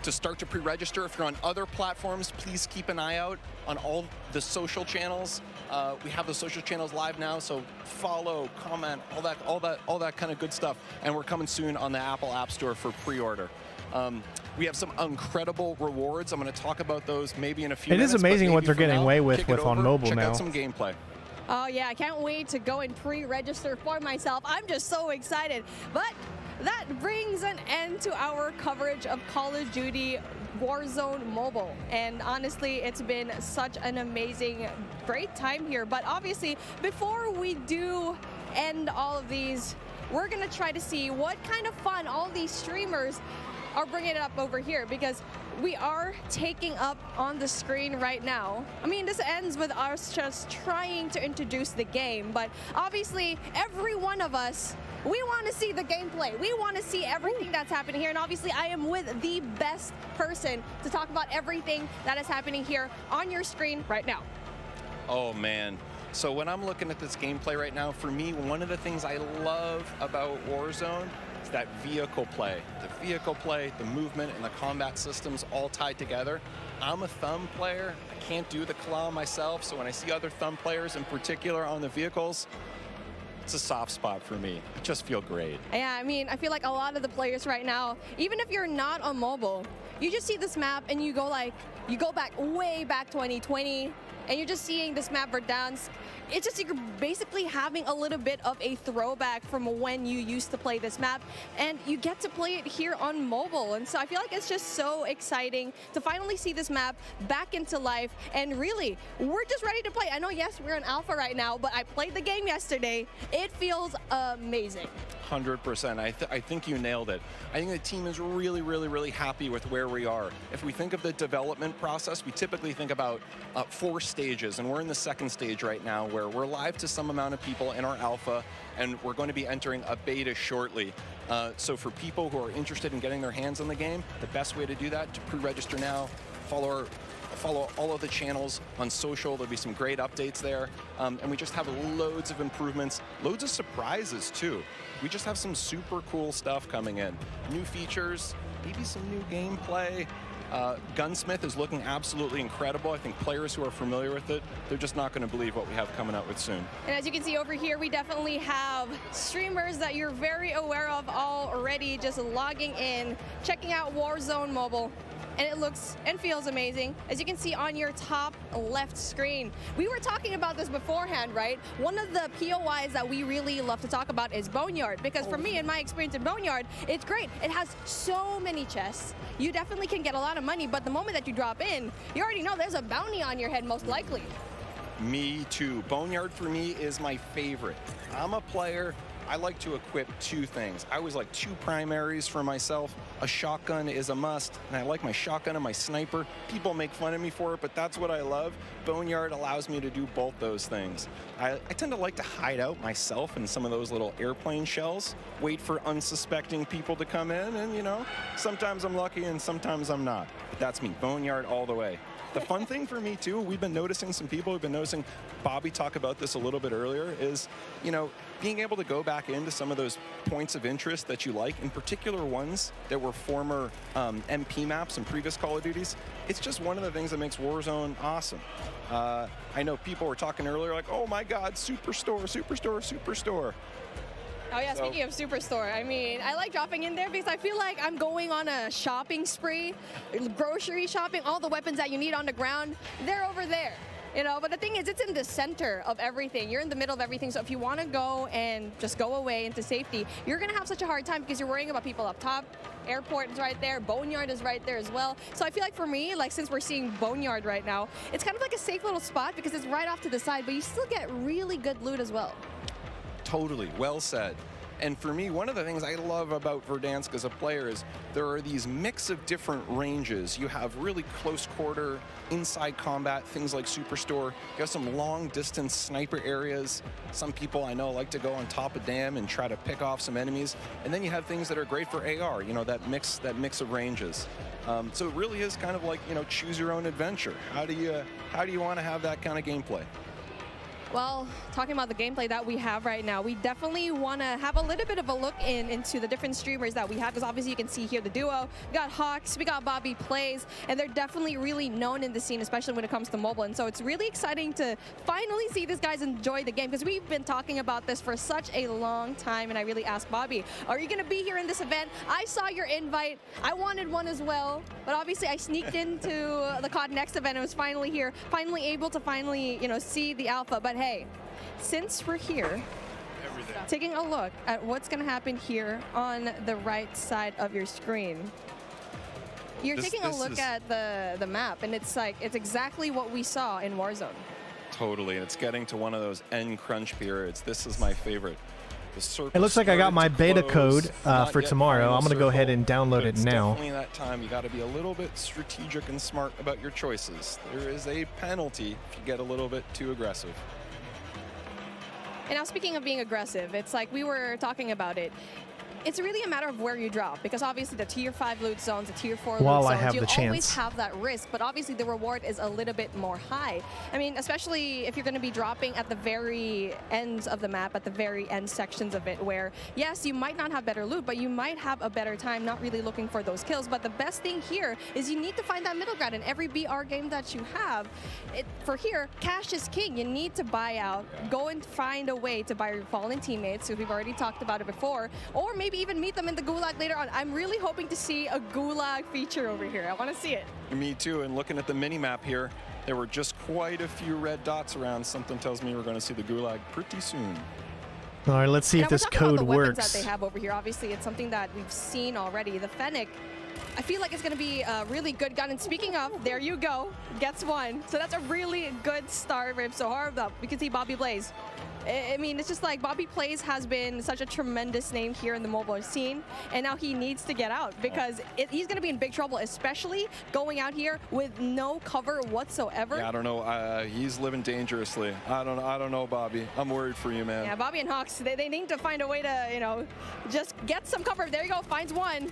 start to pre-register. If you're on other platforms, please keep an eye out on all the social channels. We have the social channels live now, so follow, comment, all that kind of good stuff. And we're coming soon on the Apple App Store for pre-order. We have some incredible rewards. I'm going to talk about those maybe in a few minutes. It is amazing what they're getting away with on mobile now. Check out some gameplay. Oh yeah, I can't wait to go and pre-register for myself. I'm just so excited. But that brings an end to our coverage of Call of Duty Warzone Mobile. And honestly, it's been such an amazing, great time here. But obviously, before we do end all of these, we're going to try to see what kind of fun all these streamers are bringing it up over here, because we are taking up on the screen right now. I mean, this ends with us just trying to introduce the game, but obviously every one of us, we want to see the gameplay. We want to see everything that's happening here, and obviously I am with the best person to talk about everything that is happening here on your screen right now. Oh, man. So when I'm looking at this gameplay right now, for me, one of the things I love about Warzone is that vehicle play. The vehicle play, the movement, and the combat systems all tied together. I'm a thumb player. I can't do the claw myself, so when I see other thumb players in particular on the vehicles, it's a soft spot for me. I just feel great. Yeah, I mean, I feel like a lot of the players right now, even if you're not on mobile, you just see this map and you go back way back 2020, and you're just seeing this map Verdansk. It's just you're basically having a little bit of a throwback from when you used to play this map, and you get to play it here on mobile. And so I feel like it's just so exciting to finally see this map back into life, and really, we're just ready to play. I know, yes, we're in alpha right now, but I played the game yesterday. It feels amazing. 100%. I think you nailed it. I think the team is really, really, really happy with where we are. If we think of the development process, we typically think about 4 stages, and we're in the 2nd stage right now where we're live to some amount of people in our alpha, and we're going to be entering a beta shortly. So for people who are interested in getting their hands on the game, the best way to do that, to pre-register now, follow all of the channels on social. There'll be some great updates there. And we just have loads of improvements, loads of surprises too. We just have some super cool stuff coming in. New features, maybe some new gameplay. Gunsmith is looking absolutely incredible. I think players who are familiar with it, they're just not going to believe what we have coming out with soon. And as you can see over here, we definitely have streamers that you're very aware of already, just logging in, checking out Warzone Mobile. And it looks and feels amazing, as you can see on your top left screen. We were talking about this beforehand, right? One of the POIs that we really love to talk about is Boneyard, because for me, in my experience in Boneyard, it's great. It has so many chests. You definitely can get a lot of money, but the moment that you drop in, you already know there's a bounty on your head, most likely. Me too. Boneyard for me is my favorite. I'm a player. I like to equip 2 things. I always like 2 primaries for myself. A shotgun is a must, and I like my shotgun and my sniper. People make fun of me for it, but that's what I love. Boneyard allows me to do both those things. I tend to like to hide out myself in some of those little airplane shells, wait for unsuspecting people to come in, and you know, sometimes I'm lucky and sometimes I'm not. But that's me, Boneyard all the way. The fun thing for me too, we've been noticing some people, we've been noticing Bobby talk about this a little bit earlier, is, you know, being able to go back into some of those points of interest that you like, in particular ones that were former MP maps and previous Call of Duties. It's just one of the things that makes Warzone awesome. I know people were talking earlier like, oh my God, Superstore, Superstore, Superstore. Oh yeah, speaking of Superstore, I mean, I like dropping in there because I feel like I'm going on a shopping spree, grocery shopping, all the weapons that you need on the ground, they're over there. You know, but the thing is, it's in the center of everything. You're in the middle of everything. So if you want to go and just go away into safety, you're going to have such a hard time because you're worrying about people up top. Airport is right there. Boneyard is right there as well. So I feel like for me, like since we're seeing Boneyard right now, it's kind of like a safe little spot because it's right off to the side, but you still get really good loot as well. Totally, well said. And for me, one of the things I love about Verdansk as a player is there are these mix of different ranges. You have really close quarter, inside combat, things like Superstore. You have some long distance sniper areas. Some people I know like to go on top of dam and try to pick off some enemies. And then you have things that are great for AR, you know, that mix of ranges. So it really is kind of like, you know, choose your own adventure. How do you want to have that kind of gameplay? Well, talking about the gameplay that we have right now, we definitely want to have a little bit of a look into the different streamers that we have, because obviously you can see here the duo. We got Hawks, we got Bobby Plays, and they're definitely really known in the scene, especially when it comes to mobile. And so it's really exciting to finally see these guys enjoy the game, because we've been talking about this for such a long time. And I really asked Bobby, are you going to be here in this event? I saw your invite. I wanted one as well, but obviously I sneaked into the COD Next event and was finally here, finally able to you know, see the alpha. But hey, since we're here, taking a look at what's going to happen here on the right side of your screen. You're taking a look at the map, and it's like, it's exactly what we saw in Warzone. Totally, and it's getting to one of those end crunch periods. This is my favorite. It looks like I got my beta code for tomorrow. I'm going to go ahead and download it now. Definitely that time you got to be a little bit strategic and smart about your choices. There is a penalty if you get a little bit too aggressive. And now, speaking of being aggressive, it's like we were talking about it. it's really a matter of where you drop, because obviously the tier 5 loot zones, the tier 4 While loot I zones, have you the always chance. have that risk, but obviously the reward is a little bit more high. I mean, especially if you're going to be dropping at the very ends of the map, at the very end sections of it, where yes, you might not have better loot, but you might have a better time not really looking for those kills. But the best thing here is you need to find that middle ground in every BR game that you have. For here, cash is king. You need to buy out, go and find a way to buy your fallen teammates, so we've already talked about it before, or maybe even meet them in the gulag later on. I'm really hoping to see a gulag feature over here. I want to see it. Me too, and looking at the mini-map here, there were just quite a few red dots around. Something tells me we're going to see the gulag pretty soon. All right, let's see if this code the works. Weapons that they have over here, obviously, it's something that we've seen already. The Fennec, I feel like it's going to be a really good gun. And speaking of, there you go, gets one. So that's a really good start for him. So hard up. We can see Bobby Blaze. I mean, it's just like Bobby Plays has been such a tremendous name here in the mobile scene, and now he needs to get out because he's going to be in big trouble, especially going out here with no cover whatsoever. Yeah, I don't know. He's living dangerously. I don't know, Bobby. I'm worried for you, man. Yeah, Bobby and Hawks, they need to find a way to, you know, just get some cover. There you go, finds one.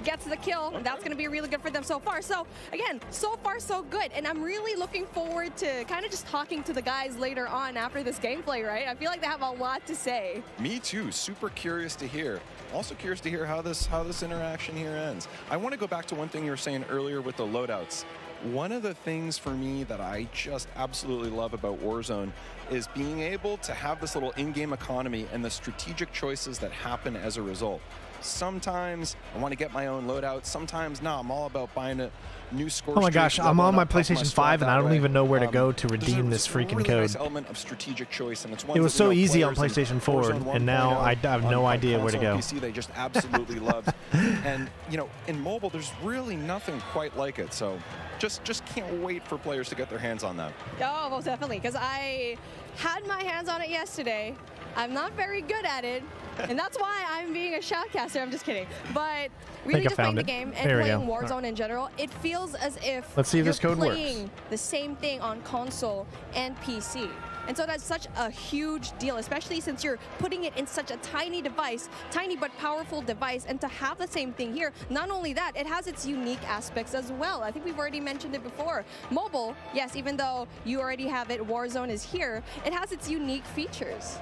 Gets the kill, and that's going to be really good for them so far. So again, so far so good, and I'm really looking forward to kind of just talking to the guys later on after this gameplay, right? I feel like they have a lot to say. Me too. Super curious to hear. Also curious to hear how this interaction here ends. I want to go back to one thing you were saying earlier with the loadouts. One of the things for me that I just absolutely love about Warzone is being able to have this little in-game economy and the strategic choices that happen as a result. Sometimes I want to get my own loadout. Sometimes, no, I'm all about buying a new score. Oh my gosh, I'm on my PlayStation 5 and I don't even know where to go to redeem this freaking really code. Nice element of strategic choice, and it's one It was so easy on PlayStation 4, and now I have no idea where to go. PC, they just absolutely loved. And you know, in mobile, there's really nothing quite like it. So just can't wait for players to get their hands on that. Oh, most definitely, because I had my hands on it yesterday. I'm not very good at it, and that's why I'm being a shoutcaster. I'm just kidding. But really just playing the game and playing Warzone in general, it feels as if Let's see if this code works. you're playing the same thing on console and PC. And so that's such a huge deal, especially since you're putting it in such a tiny device, tiny but powerful device, and to have the same thing here. Not only that, it has its unique aspects as well. I think we've already mentioned it before. Mobile, yes, even though you already have it, Warzone is here, it has its unique features.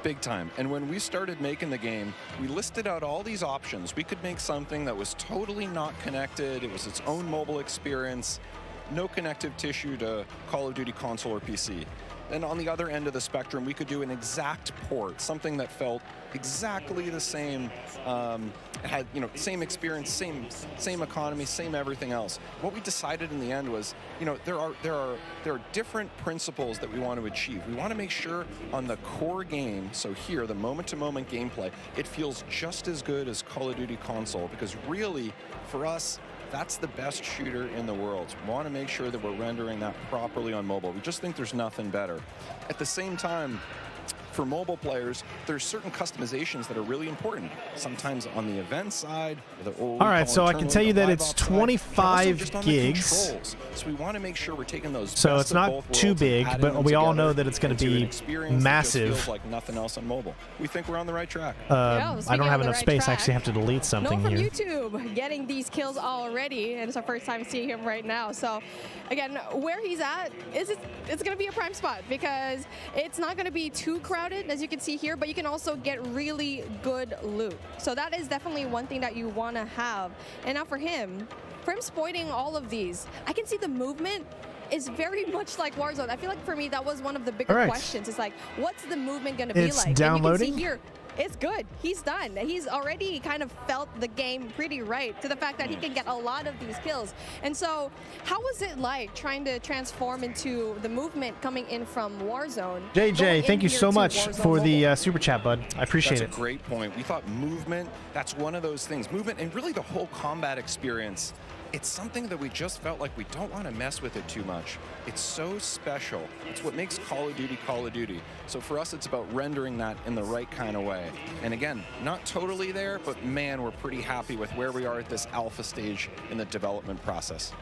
Big time. And when we started making the game, we listed out all these options. We could make something that was totally not connected. It was its own mobile experience, no connective tissue to Call of Duty console or PC. And on the other end of the spectrum, we could do an exact port, something that felt exactly the same, had, you know, same experience, same economy, same everything else. What we decided in the end was, you know, there are different principles that we want to achieve. We want to make sure on the core game, so here, the moment-to-moment gameplay, it feels just as good as Call of Duty console, because really, for us, that's the best shooter in the world. We want to make sure that we're rendering that properly on mobile. We just think there's nothing better. At the same time, for mobile players, there's certain customizations that are really important. Sometimes on the event side. All right, so I can tell you that it's 25 gigs. So we want to make sure we're taking those. So it's not too big, but we all know that it's going to be massive. Feels like nothing else on mobile. We think we're on the right track. I don't have enough space. I actually have to delete something from here. YouTube, getting these kills already, and it's our first time seeing him right now. So again, where he's at it's going to be a prime spot because it's not going to be too crowded, as you can see here, but you can also get really good loot. So that is definitely one thing that you want to have. And now for him spoiting all of these, I can see the movement is very much like Warzone. I feel like for me that was one of the bigger questions. It's like, what's the movement going to be like? Downloading. And you can see here, it's good. He's done. He's already kind of felt the game pretty right to the fact that he can get a lot of these kills. And so how was it like trying to transform into the movement coming in from Warzone? JJ, thank you so much for the super chat, bud. I appreciate it. That's a great point. We thought movement, that's one of those things. Movement and really the whole combat experience. It's something that we just felt like we don't want to mess with it too much. It's so special. It's what makes Call of Duty Call of Duty. So for us, it's about rendering that in the right kind of way. And again, not totally there, but man, we're pretty happy with where we are at this alpha stage in the development process.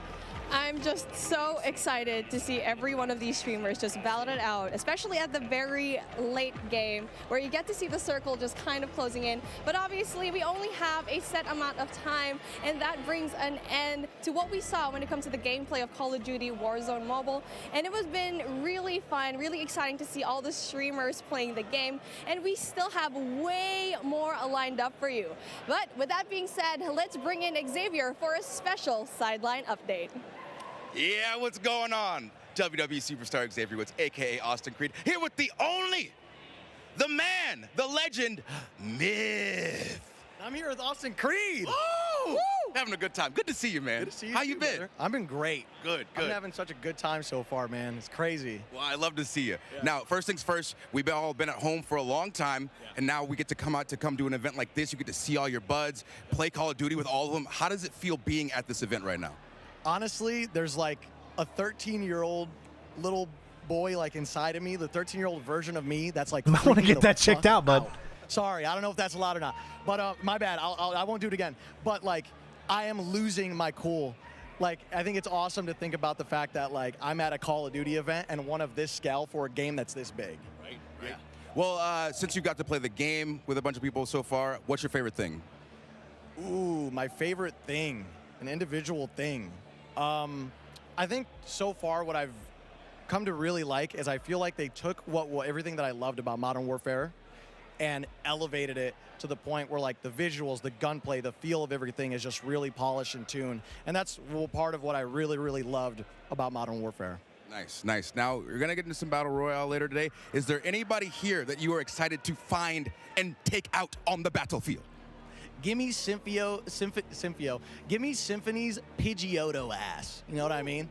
I'm just so excited to see every one of these streamers just battle it out, especially at the very late game where you get to see the circle just kind of closing in. But obviously we only have a set amount of time, and that brings an end to what we saw when it comes to the gameplay of Call of Duty Warzone Mobile. And it has been really fun, really exciting to see all the streamers playing the game, and we still have way more lined up for you. But with that being said, let's bring in Xavier for a special sideline update. Yeah, what's going on? WWE Superstar Xavier Woods, aka Austin Creed, here with the only, the man, the legend, Myth. I'm here with Austin Creed. Woo! Having a good time. Good to see you, man. Good to see you. How you been? Brother. I've been great. Good. I'm having such a good time so far, man. It's crazy. Well, I love to see you. Yeah. Now, first things first, we've all been at home for a long time, and now we get to come out to come do an event like this. You get to see all your buds, play Call of Duty with all of them. How does it feel being at this event right now? Honestly, there's like a 13-year-old little boy like inside of me, the 13-year-old version of me that's like. I want to get that checked out, bud. Sorry, I don't know if that's allowed or not, but my bad. I won't do it again. But like, I am losing my cool. Like, I think it's awesome to think about the fact that like I'm at a Call of Duty event and one of this scale for a game that's this big. Right. Yeah. Well, since you got to play the game with a bunch of people so far, what's your favorite thing? Ooh, my favorite thing, an individual thing. I think so far what I've come to really like is I feel like they took everything that I loved about Modern Warfare and elevated it to the point where like the visuals, the gunplay, the feel of everything is just really polished and tuned. And that's part of what I really loved about Modern Warfare. Nice, nice. Now, you're going to get into some Battle Royale later today. Is there anybody here that you are excited to find and take out on the battlefield? Give me Symphio. Give me Symphony's Pidgeotto ass. You know what I mean?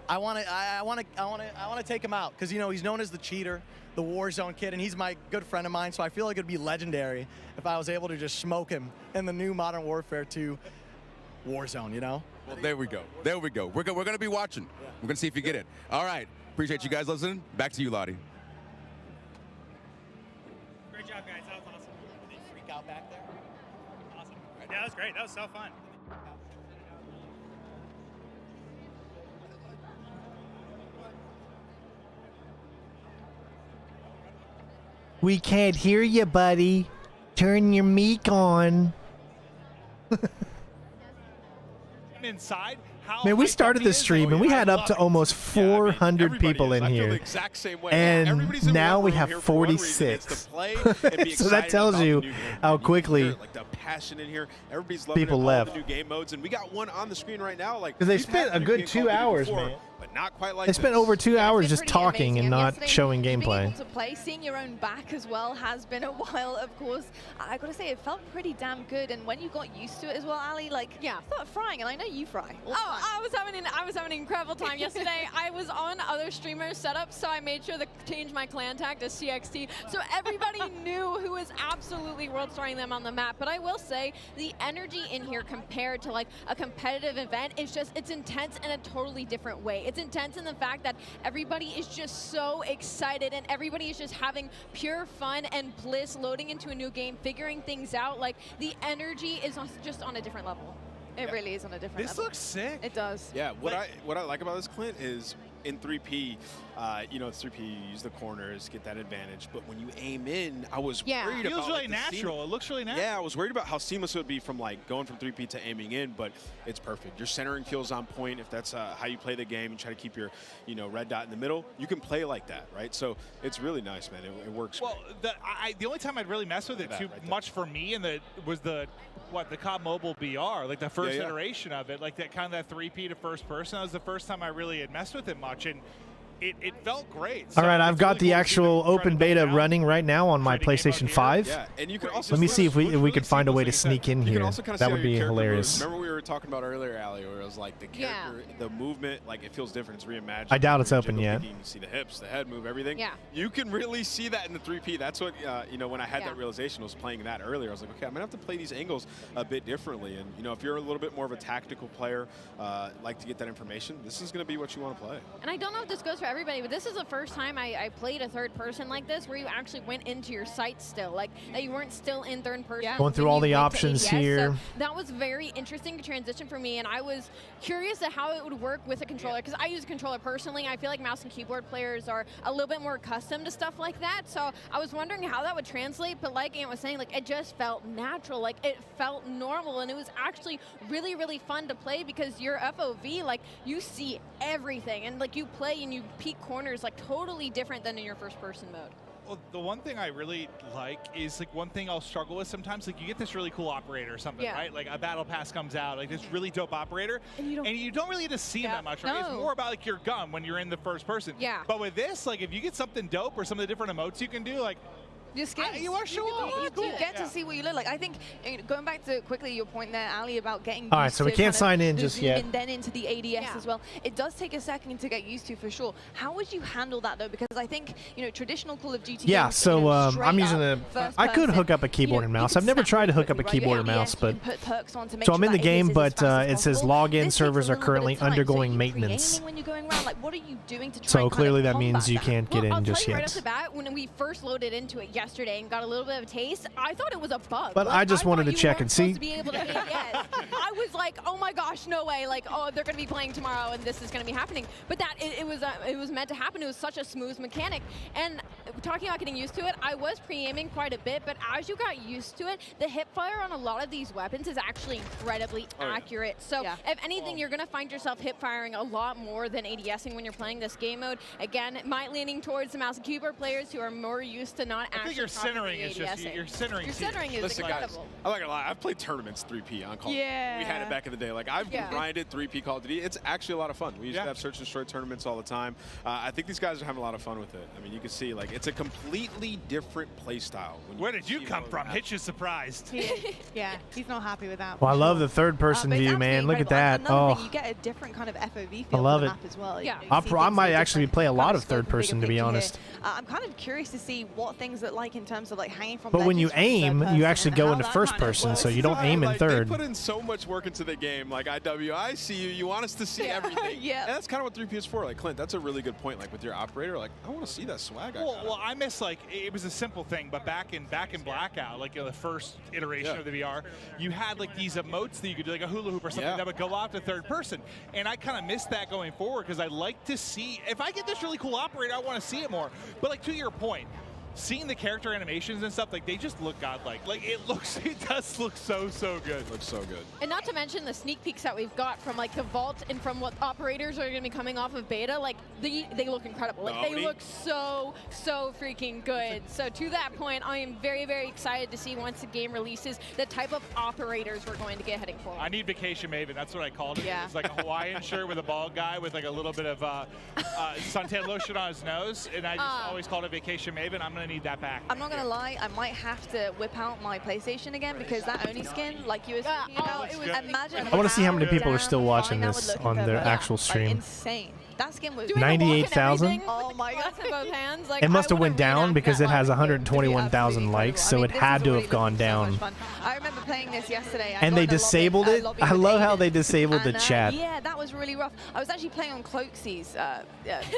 I want to take him out because, you know, he's known as the cheater, the Warzone kid, and he's my good friend of mine, so I feel like it'd be legendary if I was able to just smoke him in the new Modern Warfare 2 Warzone, you know? Well, there we go. There we go. We're going to be watching. Yeah. We're going to see if you get it. All right. Appreciate you guys listening. Back to you, Lottie. Great job, guys. That was awesome. Did they freak out back there? Awesome. Yeah, that was great. That was so fun. We can't hear you, buddy. Turn your mic on. I'm inside. Man, we started this stream and we had up to almost 400 people in here. Exact same way. And now we have 46. So that tells you how quickly like the passion in here. Everybody's loving people all left. the new game modes, and we got one on the screen right now. Like, because they spent a good 2 hours, before, man. But not quite like they spent over 2 hours just talking and not showing gameplay. Being able to play, seeing your own back as well has been a while, of course. I gotta say, it felt pretty damn good. And when you got used to it as well, Ali, like, yeah, I started frying, and I know you fry. I was having an incredible time yesterday. I was on other streamers' setups, so I made sure to change my clan tag to CXT, so everybody knew who was absolutely world starring them on the map. But I will say, the energy in here compared to like a competitive event is just, it's intense in a totally different way. It's intense in the fact that everybody is just so excited and everybody is just having pure fun and bliss, loading into a new game, figuring things out. Like, the energy is just on a different level. It really is on a different level. This looks sick. It does. Yeah, what I like about this, Clint, is in 3P, you know, it's 3P, you use the corners, get that advantage. But when you aim in, I was worried about it feels really like, natural. It looks really natural. Yeah, I was worried about how seamless it would be from like going from 3P to aiming in, but it's perfect. Your centering feels on point. If that's how you play the game and try to keep your, you know, red dot in the middle, you can play like that, right? So it's really nice, man. It works. Well, the only time I'd really mess with it too much for me was the COD Mobile BR, like the first iteration of it, like that kind of that 3P to first person. That was the first time I really had messed with it much, and it felt great. All right, I've got the actual open beta running right now on my PlayStation 5. Yeah, and you can also let me see if we could find a way to sneak in here. That would be hilarious. Remember we were talking about earlier, Ali, where it was like the character, the movement, like it feels different. It's reimagined. I doubt it's open yet. You see the hips, the head move, everything. Yeah. You can really see that in the 3P. That's what, you know, when I had that realization, I was playing that earlier. I was like, okay, I'm going to have to play these angles a bit differently. And, you know, if you're a little bit more of a tactical player, like to get that information, this is going to be what you want to play. And I don't know if this goes for for everybody, but this is the first time I played a third person like this, where you actually went into your sights still, like that you weren't still in third person. Going through all the options here. So that was very interesting to transition for me, and I was curious at how it would work with a controller, because I use a controller personally. I feel like mouse and keyboard players are a little bit more accustomed to stuff like that, so I was wondering how that would translate, but like Ant was saying, like it just felt natural, like it felt normal, and it was actually really, really fun to play because your FOV, like you see everything, and like you play and you peek corners like totally different than in your first person mode. Well, the one thing I really like is like one thing I'll struggle with sometimes, like you get this really cool operator or something, right? Like a battle pass comes out, like this really dope operator, and you don't really get to see him that much, right? It's more about like your gun when you're in the first person. But with this, like if you get something dope or some of the different emotes you can do, like your skins. You want to show off. You get to see what you look like. I think going back to quickly your point there, Ali, about getting all right, so we can't sign in just yet. And then into the ADS as well. It does take a second to get used to for sure. How would you handle that though? Because I think traditional Call of Duty. Yeah, games, so I'm using a. I could hook up a keyboard and mouse. I've never tried to hook up a keyboard and mouse, but so I'm in the game, but it says login servers are currently undergoing maintenance. When you're going around, like what are you doing to try so clearly that means you can't get in just yet. Right off the bat, when we first loaded into it yesterday and got a little bit of a taste, I thought it was a bug. But I just wanted to check and see. I was like, oh my gosh, no way! Like, oh, they're going to be playing tomorrow, and this is going to be happening. But that it was meant to happen. It was such a smooth mechanic. And talking about getting used to it, I was pre-aiming quite a bit, but as you got used to it, the hip fire on a lot of these weapons is actually incredibly accurate. So if anything, you're going to find yourself hip firing a lot more than ADSing when you're playing this game mode. Again, might leaning towards the mouse and keyboard players who are more used to not actually. I think your centering is just your centering. Your centering is Listen, incredible. guys, I'm not gonna lie. I've played tournaments 3P on Call of Duty. We had it back in the day. Like I've grinded 3P Call of Duty. It's actually a lot of fun. We used to have search and destroy tournaments all the time. I think these guys are having a lot of fun with it. I mean, you can see like it's a completely different play style. Where did you come from? Hitch is surprised. Yeah, he's not happy with that. Well, I love the third person view, man. Look at that. Oh, you get a different kind of FOV feel I love on it. the map as well. I might actually play a lot of third person, to be honest. I'm kind of curious to see what things look like in terms of like hanging from. But when you aim, you actually go into first person, so you don't aim in third. They put in so much work into the game. Like IW, I see you. You want us to see everything. And that's kind of what 3P is for. Like Clint, that's a really good point. Like with your operator, like I want to see that swag. Well, I miss like it was a simple thing, but back in Blackout, like the first iteration of the VR, you had like these emotes that you could do, like a hula hoop or something that would go out to third person, and I kind of miss that going forward because I like to see if I get this really cool operator, I want to see it more. But like to your point, seeing the character animations and stuff, like they just look godlike. Like it does look so good. It looks so good. And not to mention the sneak peeks that we've got from like the vault and from what operators are going to be coming off of beta. Like they look incredible. Like they look so freaking good. So to that point, I am very excited to see once the game releases the type of operators we're going to get heading forward. I need Vacation Maven. That's what I called it. It's like a Hawaiian shirt with a bald guy with like a little bit of suntan lotion on his nose, and I just always called it Vacation Maven. I'm gonna need that back. I'm not gonna lie, I might have to whip out my PlayStation again because that Oni skin, like you were saying, it was imagine. I want to see how many people are still watching this on their actual stream. Like, insane. That skin was 98,000. Oh my god! Both hands. Like, It must have went down because it has 121,000 likes, so it had to have gone down. I remember playing this yesterday. And they disabled it? I love how they disabled the chat. Yeah, that was really rough. I was actually playing on Cloaksy's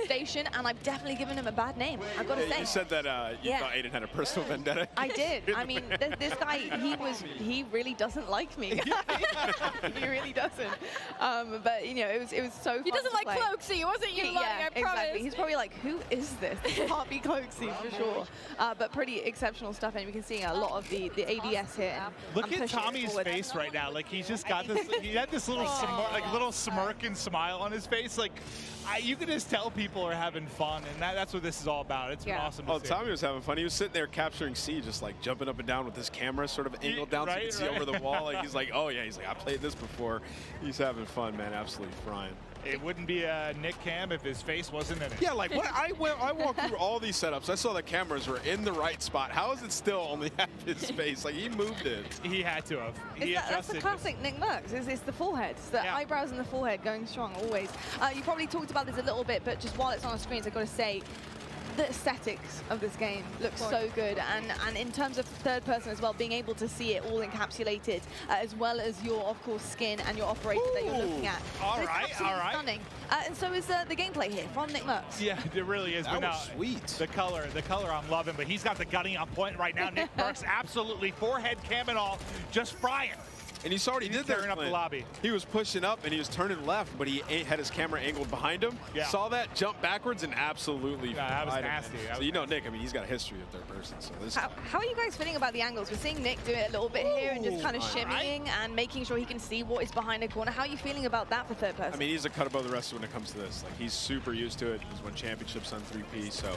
station, and I've definitely given him a bad name. I've got to say. You said that you thought Aiden had a personal vendetta. I did. I mean, this guy, he really doesn't like me. He really doesn't. But it was so fun. He doesn't like Cloaksy. It wasn't you, Lonnie, I promise. Exactly. He's probably like, who is this? This can't be Cloaksy for sure. But pretty exceptional stuff, and we can see a lot of the ADS here. Look at Tommy's face right now. Like he's just got this. He had this little little smirk and smile on his face. Like you can just tell people are having fun, and that's what this is all about. It's been awesome to see. Tommy was having fun. He was sitting there capturing C, just like jumping up and down with his camera sort of angled down so you can see over the wall. Like he's like, oh yeah, he's like, I played this before. He's having fun, man. Absolutely frying. It wouldn't be a Nick Cam if his face wasn't in it. Yeah, like what I walked through all these setups. I saw the cameras were in the right spot. How is it still only half his face? Like he moved it. He had to have. That's the classic Nick Merckx. It's the forehead. It's the eyebrows and the forehead going strong always. You probably talked about this a little bit, but just while it's on the screens, I've got to say, the aesthetics of this game looks so good, and in terms of third person as well, being able to see it all encapsulated, as well as your, of course, skin and your operator that you're looking at. All It's right, absolutely stunning. And so is the gameplay here from Nick Merckx. Yeah, it really is. That But was sweet. The color I'm loving, but he's got the gunning on point right now. Nick Merckx absolutely forehead cam and all, just frying. And you saw what he did there, tearing up the Clint. lobby. He was pushing up and he was turning left, but he had his camera angled behind him. Yeah. Saw that, jump backwards, and absolutely that was fried him. nasty. So you know Nick, I mean, he's got a history of third person. So this How are you guys feeling about the angles? We're seeing Nick do it a little bit here and just kind of shimmying and making sure he can see what is behind the corner. How are you feeling about that for third person? I mean, he's a cut above the rest when it comes to this. Like, he's super used to it. He's won championships on 3P, so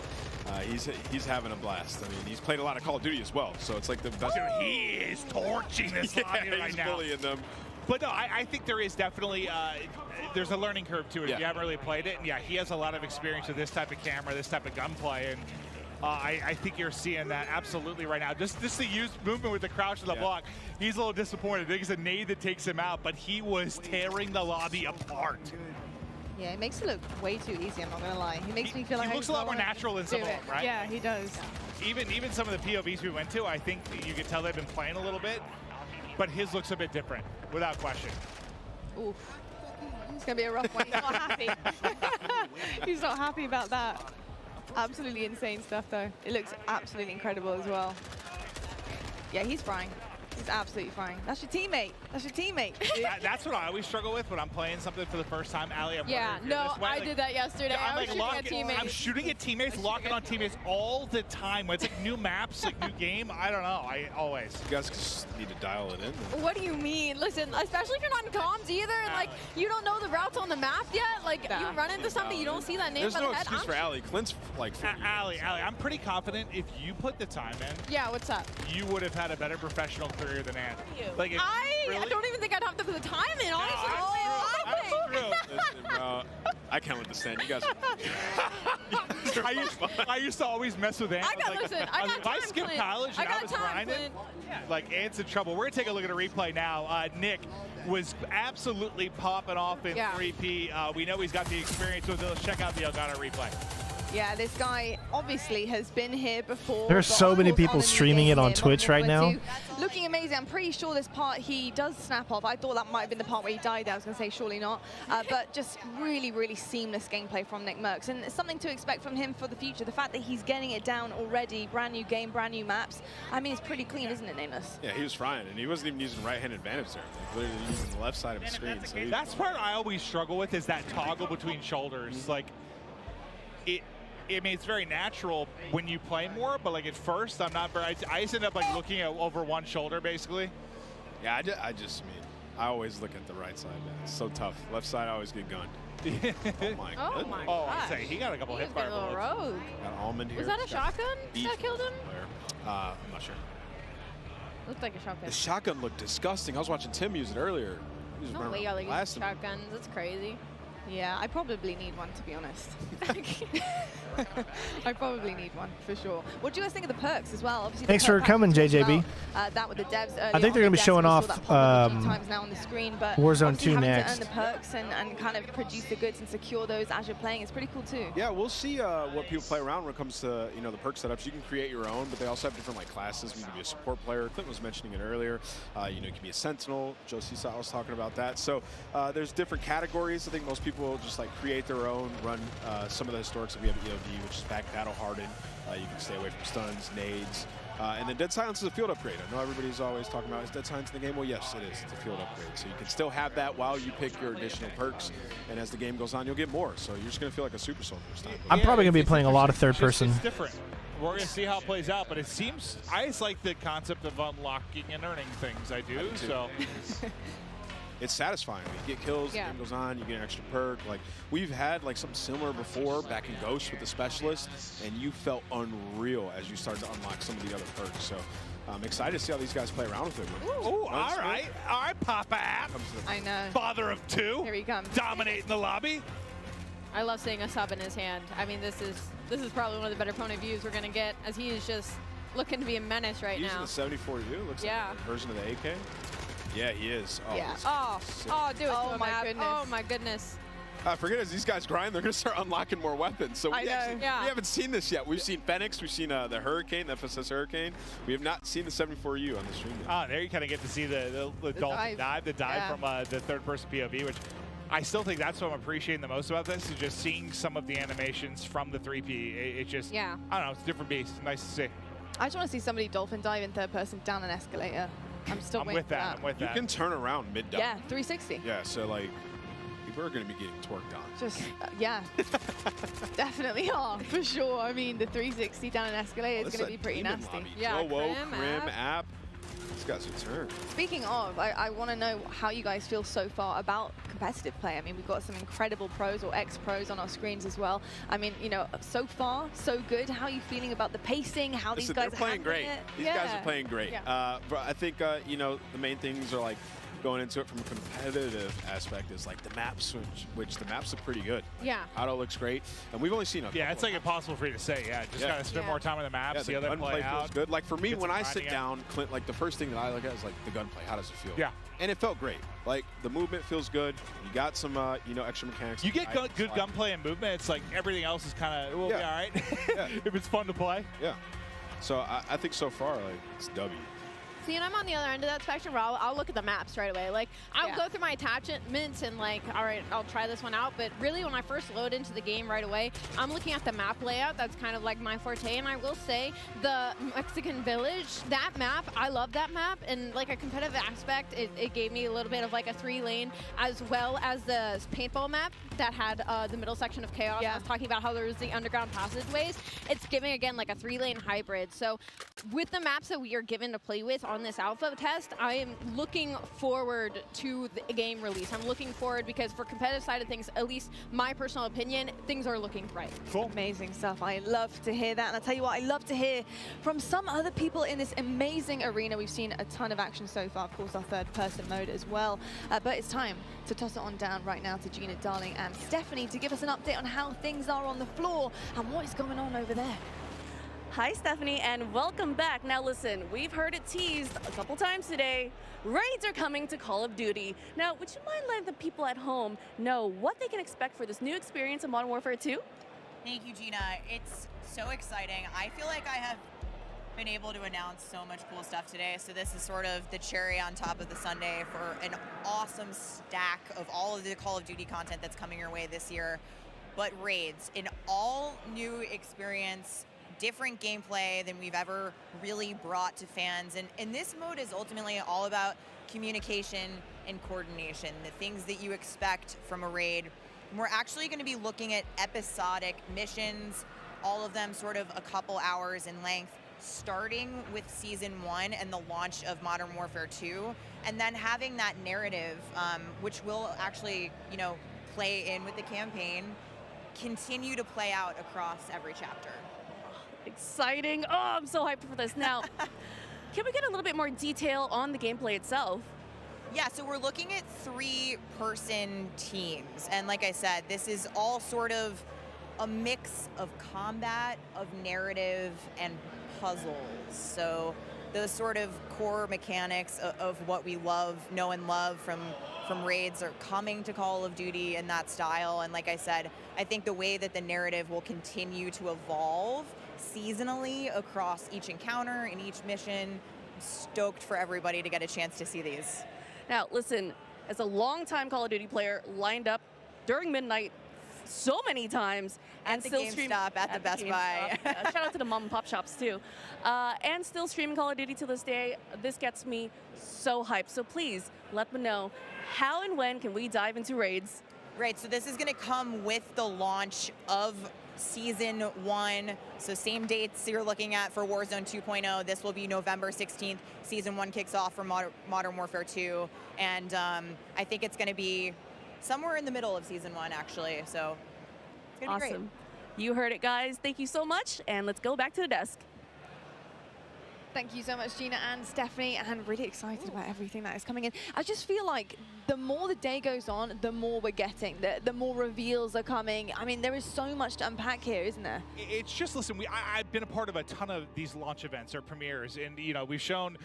he's having a blast. I mean, he's played a lot of Call of Duty as well, so it's like the best. Dude, he is torching this lobby right he's now. bullying them. But no, I think there is definitely there's a learning curve to it if you haven't really played it. And yeah, he has a lot of experience with this type of camera, this type of gunplay, and I think you're seeing that absolutely right now. Just the used movement with the crouch to the block. He's a little disappointed. I think it's a nade that takes him out, but he was tearing the lobby apart. Yeah, it makes it look way too easy, I'm not going to lie. He makes me feel like he looks a lot more natural than some of them, right? Yeah, he does. Even some of the POVs we went to, I think you could tell they've been playing a little bit, but his looks a bit different, without question. Oof. It's going to be a rough one. He's not happy. He's not happy about that. Absolutely insane stuff, though. It looks absolutely incredible as well. Yeah, he's frying. He's absolutely frying. That's your teammate. That's your teammate. That's what I always struggle with when I'm playing something for the first time. Allie, I'm Yeah, no, I did that yesterday. I'm I was shooting at teammates. I'm shooting at teammates, locking on teammates all the time. When it's like new maps, like new game. I don't know. I always. You guys just need to dial it in. What do you mean? Listen, especially if you're not in comms either, and like you don't know the routes on the map yet. Like you run into something, you don't see that name There's by no the head. excuse for Allie. Clint's like. Allie, I'm pretty confident if you put the time in. Yeah, what's up? You would have had a better professional career than Ann. Like I don't even think I'd have to put the time in. Honestly, Listen, bro, I can't let this stand. You guys. I used to always mess with Ann. If I skipped college and I was grinding, like Ant's in trouble. We're gonna take a look at a replay now. Nick was absolutely popping off in 3P. We know he's got the experience with it. Let's check out the Elgato replay. Yeah, this guy obviously has been here before. There's so many people streaming it on Twitch right now. Looking amazing. I'm pretty sure this part he does snap off. I thought that might have been the part where he died. I was going to say surely not. But just really, really seamless gameplay from Nick Merckx. And it's something to expect from him for the future. The fact that he's getting it down already, brand new game, brand new maps. I mean, it's pretty clean, isn't it, Nameless? Yeah, he was frying, and he wasn't even using right-hand advantage there. Like, literally using the left side of the screen. So That's part I always struggle with is that toggle between shoulders. Like, I mean, it's very natural when you play more, but like at first, I'm not very. I just end up like looking at over one shoulder, basically. Yeah, I just mean, I always look at the right side, man. It's so tough. Left side, I always get gunned. Oh my goodness. Oh, I say he got a couple hit fire bullets. Rogue. Got Almond here. Was that a shotgun that killed him? I'm not sure. Looked like a shotgun. The shotgun looked disgusting. I was watching Tim use it earlier. He was No running way y'all like blasting. shotguns. That's crazy. Yeah, I probably need one, to be honest. I probably need one, for sure. What do you guys think of the perks as well? Obviously, Thanks for coming, JJB. That with the devs earlier I think they're going to be showing off times now on the screen, but Warzone 2 having next. to earn the perks and kind of produce the goods and secure those as you're playing is pretty cool too. Yeah, we'll see what people play around when it comes to the perk setups. You can create your own, but they also have different like classes. You can be a support player. Clint was mentioning it earlier. You can be a sentinel. Josie was talking about that. So there's different categories. I think most people just like create their own, run some of the historics that we have at EOD, which is back battle hardened. You can stay away from stuns, nades. And then Dead Silence is a field upgrade. I know everybody's always talking about, is Dead Silence in the game? Well, yes, it is. It's a field upgrade. So you can still have that while you pick your additional perks. And as the game goes on, you'll get more. So you're just going to feel like a super soldier this time. I'm probably going to be playing a lot of third person. It's different. We're going to see how it plays out, but it seems, I just like the concept of unlocking and earning things. I do so. It's satisfying. You get kills, the game goes on, you get an extra perk. Like, we've had like something similar before back in Ghost with the Specialist, and you felt unreal as you started to unlock some of the other perks. So I'm excited to see how these guys play around with it. Ooh, all right, Papa App. I know. Father of two. Here he comes. Dominating the lobby. I love seeing a sub in his hand. I mean, this is probably one of the better opponent views we're going to get, as he is just looking to be a menace right now. Using the 74U, looks like a version of the AK. Yeah, he is. Oh, yeah. Oh, do it to him, my Ab. goodness. Oh, my goodness. Forget as these guys grind, they're going to start unlocking more weapons. So we haven't seen this yet. We've seen Fenix, we've seen the Hurricane, the FSS Hurricane. We have not seen the 74U on the stream yet. Ah, there you kind of get to see the Dalton dive, from the third-person POV, which I still think that's what I'm appreciating the most about this, is just seeing some of the animations from the 3P. It just, I don't know, it's a different beast. Nice to see. I just want to see somebody dolphin dive in third person down an escalator. I'm still waiting for that. I'm with that. You can turn around mid-dive. Yeah, 360. Yeah, so like, people are going to be getting torqued on. Just, yeah. Definitely are, for sure. I mean, the 360 down an escalator is going to be pretty nasty. Yeah, Crim app. These guys are turned. Speaking of, I want to know how you guys feel so far about competitive play. I mean, we've got some incredible pros or ex-pros on our screens as well. I mean, you know, so far, so good. How are you feeling about the pacing? How these guys are playing great. These guys are playing great. But I think, you know, the main things are like, going into it from a competitive aspect is like the maps, which the maps look pretty good. Yeah. Auto looks great, and we've only seen a it's like impossible for you to say. Just gotta spend more time on the maps, see how they play out. Feels good. Like for me, when I sit down, Clint, like the first thing that I look at is like the gunplay. How does it feel? Yeah. And it felt great. Like the movement feels good. You got some, you know, extra mechanics. You get good gunplay and movement. It's like everything else is kind of be all right if it's fun to play. Yeah. So I think so far, like it's W. See, and I'm on the other end of that spectrum where I'll look at the maps right away. Like, I'll go through my attachments and like, all right, I'll try this one out. But really, when I first load into the game right away, I'm looking at the map layout. That's kind of like my forte. And I will say, the Mexican Village, that map, I love that map. And like a competitive aspect, it gave me a little bit of like a 3-lane, as well as the paintball map that had the middle section of Chaos. I was talking about how there was the underground passageways. It's giving, again, like a 3-lane hybrid. So with the maps that we are given to play with on this alpha test, I am looking forward to the game release. I'm looking forward because for competitive side of things, at least my personal opinion, things are looking bright. Cool. Amazing stuff. I love to hear that. And I'll tell you what, I love to hear from some other people in this amazing arena. We've seen a ton of action so far, of course, our third-person mode as well. But it's time to toss it on down right now to Gina Darling and Stephanie to give us an update on how things are on the floor and what is going on over there. Hi, Stephanie, and welcome back. Now, listen, we've heard it teased a couple times today. Raids are coming to Call of Duty. Now, would you mind letting the people at home know what they can expect for this new experience in Modern Warfare 2? Thank you, Gina. It's so exciting. I feel like I have been able to announce so much cool stuff today. So this is sort of the cherry on top of the sundae for an awesome stack of all of the Call of Duty content that's coming your way this year. But Raids, an all new experience, different gameplay than we've ever really brought to fans. And this mode is ultimately all about communication and coordination, the things that you expect from a raid. And we're actually going to be looking at episodic missions, all of them sort of a couple hours in length, starting with Season 1 and the launch of Modern Warfare 2, and then having that narrative, which will actually, you know, play in with the campaign, continue to play out across every chapter. Exciting. Oh, I'm so hyped for this. Now, can we get a little bit more detail on the gameplay itself? Yeah, so we're looking at 3-person teams. And like I said, this is all sort of a mix of combat, of narrative, and puzzles. So those sort of core mechanics of what we know and love from Raids are coming to Call of Duty in that style. And like I said, I think the way that the narrative will continue to evolve seasonally across each encounter and each mission. I'm stoked for everybody to get a chance to see these. Now, listen, as a longtime Call of Duty player, lined up during midnight so many times, and still GameStop, at the Best Buy. Shout out to the mom and pop shops too, and still streaming Call of Duty to this day. This gets me so hyped. So please let me know how and when can we dive into Raids. Right. So this is going to come with the launch of Season 1. So same dates you're looking at for Warzone 2.0. This will be November 16th. Season 1 kicks off for Modern Warfare 2. And I think it's going to be somewhere in the middle of Season 1, actually. So it's going to be great. You heard it, guys. Thank you so much. And let's go back to the desk. Thank you so much, Gina and Stephanie, and really excited about everything that is coming in. I just feel like the more the day goes on, the more we're getting, the more reveals are coming. I mean, there is so much to unpack here, isn't there? It's just, listen, I've been a part of a ton of these launch events or premieres, and you know, we've shown,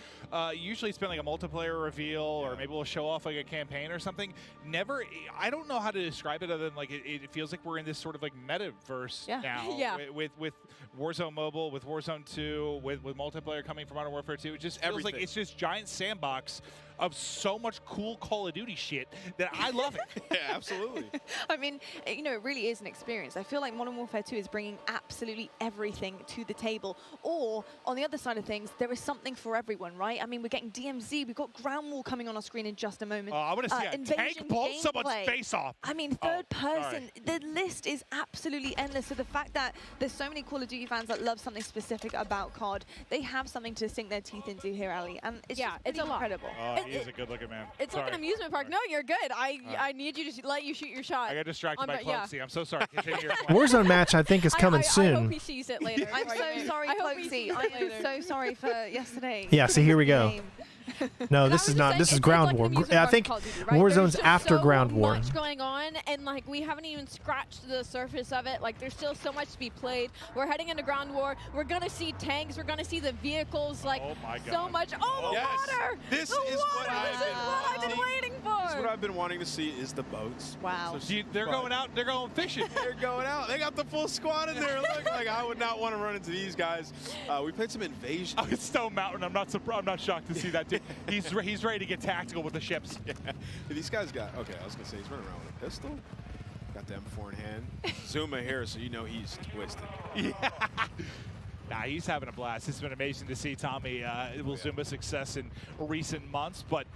usually it's been like a multiplayer reveal, or maybe we'll show off like a campaign or something. Never, I don't know how to describe it other than like it feels like we're in this sort of like metaverse now. With Warzone Mobile, with Warzone 2, with multiplayer coming from Modern Warfare 2. It just feels like it's this giant sandbox of so much cool Call of Duty shit that I love it. Yeah, absolutely. I mean, you know, it really is an experience. I feel like Modern Warfare 2 is bringing absolutely everything to the table. Or, on the other side of things, there is something for everyone, right? I mean, we're getting DMZ, we've got Ground War coming on our screen in just a moment. Oh, I want to see a tank pull someone's face off. I mean, third person, the list is absolutely endless. So the fact that there's so many Call of Duty fans that love something specific about COD, they have something to sink their teeth into here, Ali. And it's just it's incredible. He is a good-looking man. It's like an amusement park. No, you're good. I need you to let you shoot your shot. I got distracted by Cloaksy. I'm so sorry. Continue your Warzone match, I think, is coming soon. I hope he sees it later. I'm so sorry, Cloaksy. I am so sorry for yesterday. Yeah, see, here we go. No, this is not. This is Ground War. I think Warzone's after Ground War. There's so much going on, and like we haven't even scratched the surface of it. Like there's still so much to be played. We're heading into Ground War. We're gonna see tanks. We're gonna see the vehicles. Like so much. Oh, the water! This is what I've been waiting for. This is what I've been wanting to see is the boats. Wow. So they're going out. They're going fishing. They're going out. They got the full squad in there. Look, like I would not want to run into these guys. We played some Invasion. Oh, it's Stone Mountain. I'm not surprised. I'm not shocked to see that dude. He's ready to get tactical with the ships. Yeah. These guys got, okay, I was going to say, he's running around with a pistol. Got the M4 in hand. Zuma here, so you know he's twisted. Yeah. Nah, he's having a blast. It's been amazing to see Tommy Zuma's success in recent months. But,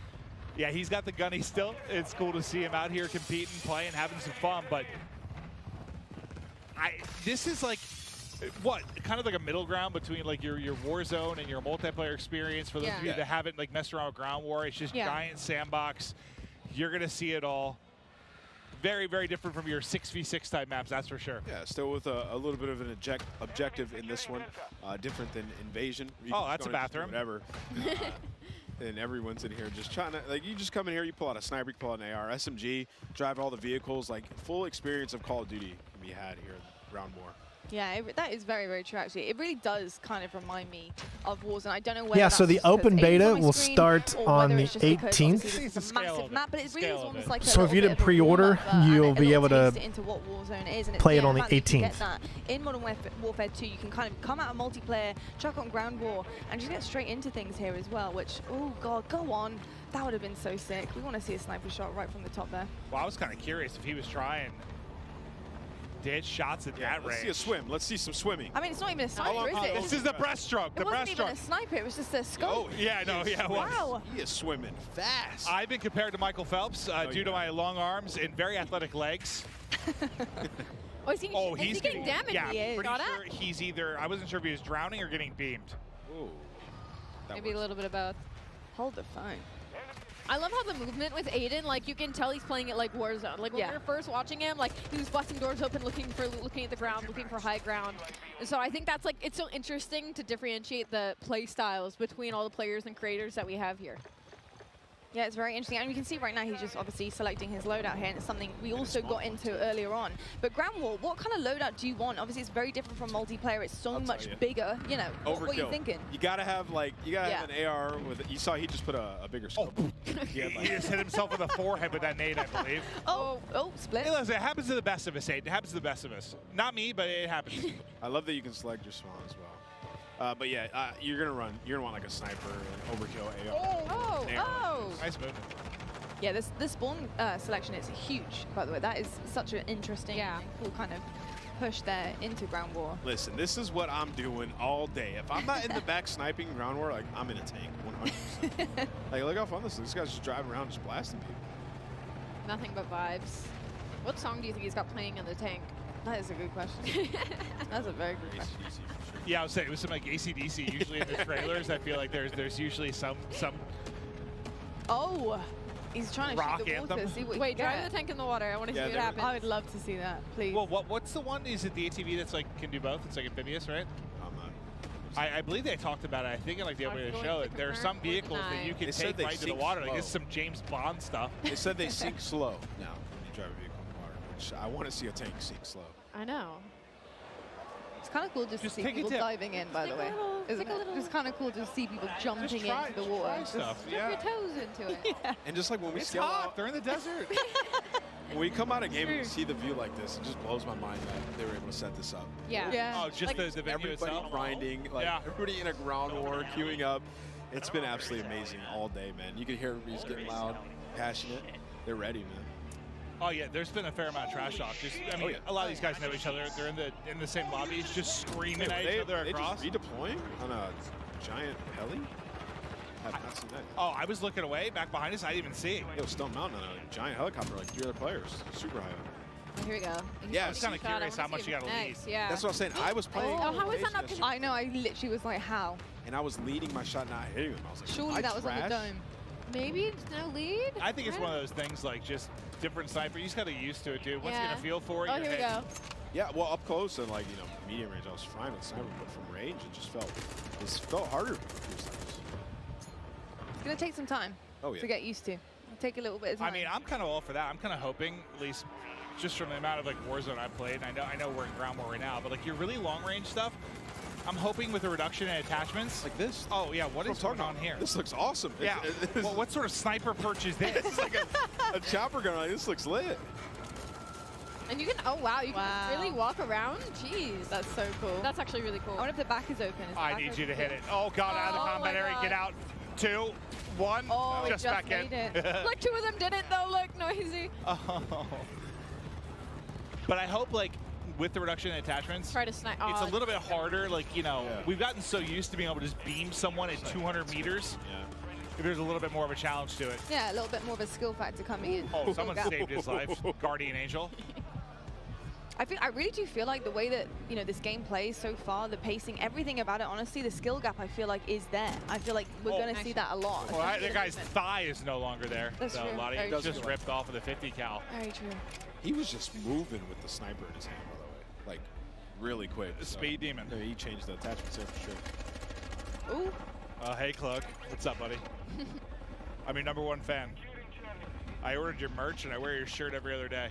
yeah, he's got the gunny still. It's cool to see him out here competing, playing, having some fun. But this is like, what, kind of like a middle ground between like your Warzone and your multiplayer experience. For those of you that haven't like messed around with Ground War, it's just giant sandbox. You're gonna see it all. Very, very different from your 6v6 type maps, that's for sure. Yeah, still with a little bit of an objective in this one, different than Invasion. Oh, that's a bathroom. Whatever. And everyone's in here just trying to, like, you just come in here, you pull out a sniper, you pull out an AR, SMG, drive all the vehicles, like full experience of Call of Duty can be had here in Ground War. Yeah, that is very, very true, actually. It really does kind of remind me of Warzone. I don't know whether Yeah, so the open beta will start on the 18th. It's a massive map, but it really is almost like so if you didn't pre-order, you'll be able to into what Warzone is, and play it on the 18th. In Modern Warfare 2, you can kind of come out of multiplayer, chuck on Ground War, and just get straight into things here as well, which, oh god, go on. That would have been so sick. We want to see a sniper shot right from the top there. Well, I was kind of curious if he was trying to hit shots at that range. Let's see a swim. Let's see some swimming. I mean, it's not even a sniper, is it? This is the breaststroke. It wasn't even a sniper. It was just a scope. Oh, yeah, no, yeah, it was. Wow. He is swimming fast. I've been compared to Michael Phelps due to my long arms and very athletic legs. Oh, is he getting damaged? Yeah, He is. pretty sure he's either, I wasn't sure if he was drowning or getting beamed. Ooh. Maybe a little bit of both. Hold the phone. I love how the movement with Aiden, like you can tell he's playing it like Warzone. Like when we were first watching him, like he was busting doors open, looking at the ground, looking for high ground. And so I think that's like, it's so interesting to differentiate the play styles between all the players and creators that we have here. Yeah, it's very interesting. And you can see right now he's just obviously selecting his loadout here, and it's something we also got into earlier on. But Ground War, what kind of loadout do you want? Obviously, it's very different from multiplayer. It's so much bigger. You know, what are you thinking? You gotta have like, have an AR with. You saw he just put a bigger scope. He just hit himself in the forehead with that nade, I believe. Oh, split. Hey, listen, it happens to the best of us, Aiden. It happens to the best of us. Not me, but it happens. I love that you can select your spawn as well. But yeah, you're gonna want like a sniper, an overkill AR. Oh! Nice movement. Yeah, this spawn selection is huge, by the way. That is such an interesting, cool kind of push there into Ground War. Listen, this is what I'm doing all day. If I'm not in the back sniping Ground War, like I'm in a tank, 100%. Like, look how fun this is. This guy's just driving around, just blasting people. Nothing but vibes. What song do you think he's got playing in the tank? That is a good question. That's a very good question. Yeah, I would say it was some like AC/DC. Usually in the trailers, I feel like there's usually some. Oh, he's trying to shoot the water. See what Wait, drive the tank in the water. I want to see what happens. I would love to see that, please. Well, what's the one? Is it the ATV that's like can do both? It's like amphibious, right? I believe they talked about it, I think in like the opening of the show, that there are some vehicles that you can take right to the water. Like, this is some James Bond stuff. They said they sink slow now when you drive a vehicle in the water, which I want to see a tank sink slow. I know. It's kind of cool just to see take a people dip. diving in, by the way. Isn't it? It's kind of cool to see people jumping into the water. Try stuff, Dip your toes into it. And just like when we It's scale hot. out, They're in the desert. when we come out of game and we see the view like this, it just blows my mind that they were able to set this up. Yeah. Oh, just Like, the venue Everybody itself. grinding, like everybody in a ground war, queuing up. It's been absolutely amazing all day, man. You can hear everybody's getting loud, passionate. They're ready, man. Oh yeah, there's been a fair amount of trash talk. Just, I mean, a lot of these guys know each other. They're in the same lobbies, just screaming at each other they across. just redeploying on a giant heli? I have not seen that. Oh, I was looking away, back behind us. I didn't even see it. Yo, Stone Mountain on a giant helicopter, like 3 other players, super high up. Here we go. Yeah, I was kind of curious how much you got to lead. Yeah. That's what I was saying. I was playing. Oh, how is that not? I know. I literally was like, how? And I was leading my shot, not hitting him. I was like, Surely that was on the dome. Maybe it's no lead. I think it's one of those things like just different sniper. You just got to get used to it, dude. Once you Yeah. get a feel for it, Oh, you're here we hitting. go. Yeah, well, up close and like medium range, I was fine with sniper, but from range, it felt harder. It's going to take some time to get used to. Take a little bit of time. I mean, I'm kind of all for that. I'm kind of hoping, at least just from the amount of like Warzone I've played, and I know we're in ground war right now, but like your really long range stuff, I'm hoping with a reduction in attachments. Like this? Oh yeah, what is going on here? This looks awesome. Yeah. Well, what sort of sniper perch is this? It's like a chopper gun. Like, this looks lit. And you can, oh wow, you can really walk around? Jeez. That's so cool. That's actually really cool. I wonder if the back is open. Is the I back need open? you to hit it. Oh god, out of the combat area, get out. 2, 1, Oh, just it back just made in. it. Look, 2 of them did it though, look, noisy. Oh. But I hope like with the reduction in attachments, Try to snipe. it's a little bit harder. Like, we've gotten so used to being able to just beam someone at 200 meters. Yeah. There's a little bit more of a challenge to it. Yeah, a little bit more of a skill factor coming in. Oh, someone saved his life. Guardian Angel. I really do feel like the way that this game plays so far, the pacing, everything about it, honestly, the skill gap I feel like is there. I feel like we're going to see that a lot. Well, that guy's thigh is no longer there. That's so true. a lot of Very it just true. ripped off of the 50 cal. Very true. He was just moving with the sniper in his hand, by the way. Like, really quick. Speed demon. Yeah, he changed the attachments there for sure. Ooh. Hey, Cluck. What's up, buddy? I'm your #1 fan. I ordered your merch and I wear your shirt every other day.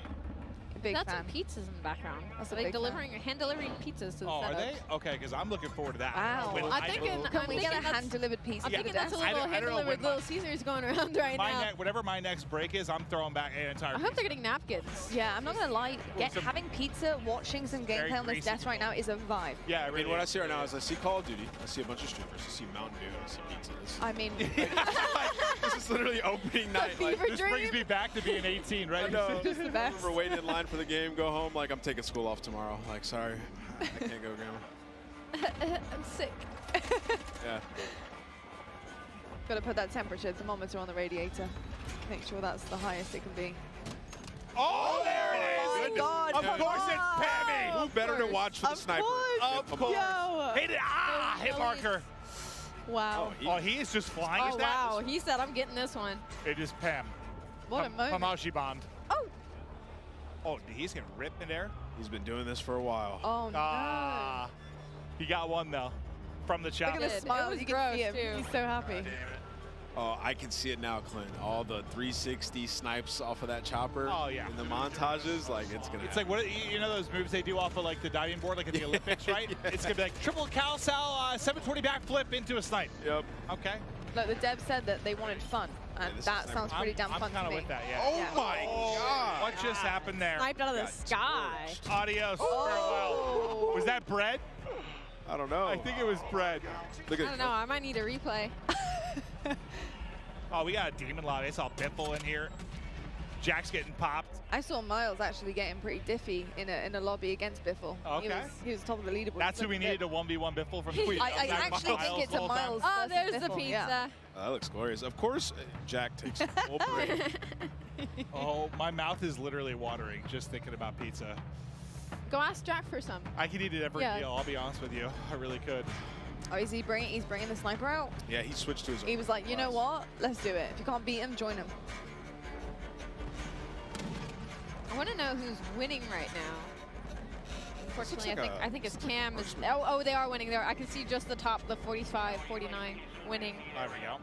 Big That's fan. some pizzas in the background. That's So a they big hand delivering pizzas to the Oh, are setup. they? Okay, because I'm looking forward to that. Wow. When I'm thinking, Can we get a hand-delivered pizza? I'm thinking to the that's a desk? little I don't know hand-delivered when Little Caesars going around right now. Whatever my next break is, I'm throwing back an entire I hope they're getting napkins. Yeah, I'm not gonna lie. some- Having pizza, watching some Very gameplay on this greasy. desk right now is a vibe. Yeah, I mean, what I see right now is I see Call of Duty, I see a bunch of streamers, I see Mountain Dew, I see pizza. I mean, This is literally opening night. Like, This brings me back to being 18, right? I know. Just the best. Remember waiting in line for the game, go home, like, I'm taking school off tomorrow. Like, sorry, I can't go, Grandma. I'm sick. Yeah. Gotta put that temperature thermometer on the radiator. Make sure that's the highest it can be. Oh, there it is! my God, Of come course on. it's Pammy! Who better to watch for the sniper? Of course! Yo. Hit it! Ah! Hit marker! Wow. Oh, he is just flying. Oh, Is that? wow. He said, I'm getting this one. It is Pam. What a moment. Pamashi Bond. Oh. Oh, he's getting ripped in there. He's been doing this for a while. Oh, no. Ah. He got one, though, from the Look chopper. at the smile. was You can see gross, him. too. He's so happy. Oh, I can see it now, Clint. All the 360 snipes off of that chopper. Oh, yeah. In the montages, like, it's gonna It's happen. like, what you know those moves they do off of like the diving board, like at the Olympics, right? It's gonna be like triple cal sal 720 backflip into a snipe. Yep. Okay. Look, the dev said that they wanted fun, and this that is- sounds pretty damn I'm fun kind to of me. with that, yeah. Oh Yeah. my God. What just happened there? Sniped out of the sky. Adios. Oh. Farewell. Was that bread? I don't know. I think it was bread. Look I at don't know. I might need a replay. Oh, we got a demon lobby. I saw Biffle in here. Jack's getting popped. I saw Miles actually getting pretty diffy in a lobby against Biffle. Okay. He was top of the leaderboard. That's who we needed to 1v1 Biffle from the I actually think it's a Miles. Oh, versus there's the Biffle, pizza. yeah. that looks glorious. Of course, Jack takes full break. Oh, my mouth is literally watering just thinking about pizza. Go ask Jack for some. I could eat it every Yeah. meal, I'll be honest with you. I really could. Oh, is he bringing? He's bringing the sniper out. Yeah, he switched to his He was like, you know what? Let's do it. If you can't beat him, join him. I want to know who's winning right now. unfortunately, I think it's Cam. Oh, they are winning there. I can see just the top, the 45, 49 winning. There we go.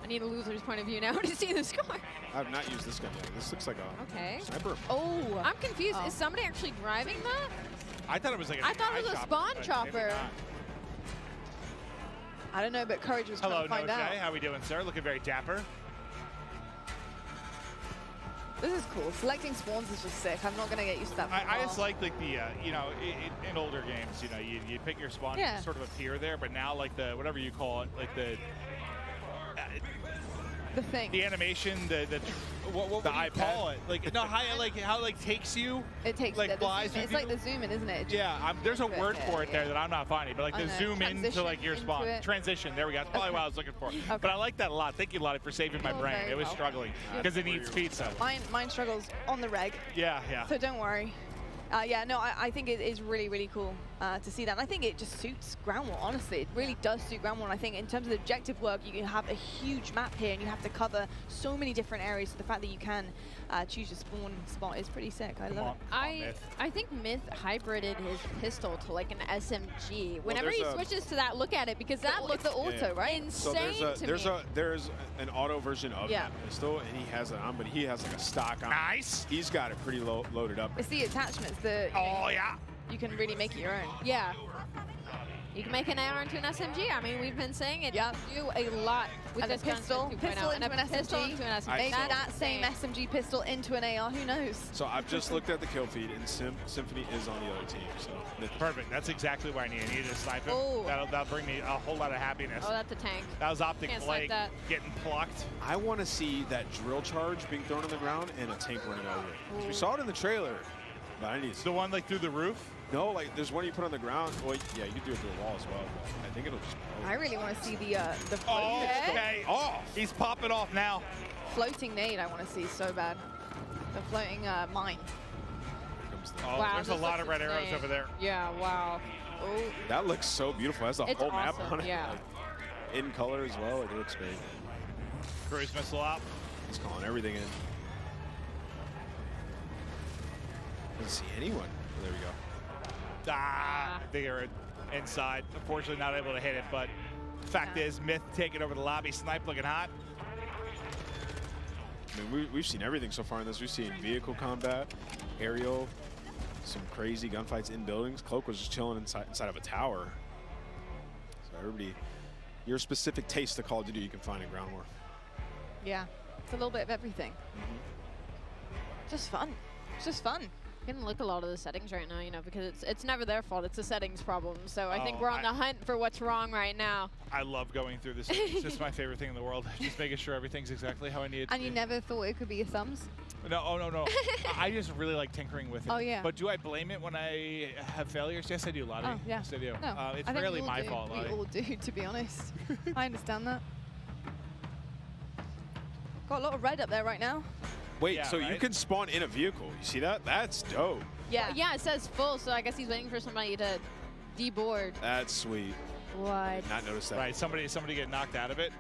I need a loser's point of view now to see the score. I have not used this gun yet. This looks like a sniper. Oh, I'm confused. Is somebody actually driving that? I thought it was like a I thought it was a spawn chopper. I don't know, but Courage was trying to find out. How we doing, sir? Looking very dapper. This is cool. Selecting spawns is just sick. I'm not going to get used to that. I just like the you know, in older games, you know, you pick your spawn, you sort of appear there, but now like the whatever you call it, like the thing, the animation, what do you call it? Like no, how it like takes you. It takes like flies. It's like the zoom in, isn't it? Yeah, there's a word for it there that I'm not finding, but like the zoom in to like your spawn. Transition. There we go. That's probably what I was looking for. But I like that a lot. Thank you, Lottie, for saving my brain. It was struggling because it needs pizza. Mine struggles on the reg. Yeah, yeah. So don't worry. Yeah, no, I think it is really, really cool to see that. And I think it just suits ground war, honestly. It really does suit ground war. And I think in terms of the objective work, you can have a huge map here and you have to cover so many different areas. So the fact that you can choose your spawn spot is pretty sick. I love it. I think Myth hybrided his pistol to like an SMG. Whenever he switches to that, look at it, because that looks right? insane to me. There's an auto version of that pistol, and he has it on, but he has like a stock on. Nice. He's got it pretty loaded up. It's the attachments that you can really make it your own. Yeah. You can make an AR into an SMG. I mean, we've been saying it. You do a lot with this pistol into an SMG. Maybe that same SMG pistol into an AR. Who knows? So I've just looked at the kill feed, and Symphony is on the other team. So perfect. That's exactly what I need. I needed to snipe him. That'll bring me a whole lot of happiness. Oh, that's a tank. That was Optic Blake getting plucked. I want to see that drill charge being thrown on the ground and a tank running over it. We saw it in the trailer. But I need the one like through the roof. No, like there's one you put on the ground. Well, yeah, you can do it through a wall as well. I think it'll just. I really want to see the okay. He's popping off now. Floating nade. I want to see so bad. The floating mine. Wow, there's a lot of red arrows over there. Yeah. Wow. Oh. That looks so beautiful. It has the whole map on it. Yeah. Like, in color as well. It looks great. Cruise missile out. He's calling everything in. Doesn't see anyone. There we go. They are inside. Unfortunately, not able to hit it, but fact is, Myth taking over the lobby. Snipe looking hot. I mean, we've seen everything so far in this. We've seen vehicle combat, aerial, some crazy gunfights in buildings. Cloak was just chilling inside of a tower. So everybody, your specific taste of Call of Duty you can find in Ground War. Yeah, it's a little bit of everything. Just fun. It's just fun. You can look a lot of the settings right now, you know, because it's never their fault. It's a settings problem. So I think we're on the hunt for what's wrong right now. I love going through this. It's just my favorite thing in the world. Just making sure everything's exactly how I need it to And you never thought it could be your thumbs? No, no. I just really like tinkering with it. Oh, yeah. But do I blame it when I have failures? Yes, I do, Lottie. Oh, yeah. Yes, I do. No, it's rarely my fault, Lottie. We all do, to be honest. I understand that. Got a lot of red up there right now. Wait, so you can spawn in a vehicle. You see that? That's dope. Yeah. Yeah, it says full, so I guess he's waiting for somebody to deboard. That's sweet. What? I did not notice that. Right, somebody get knocked out of it.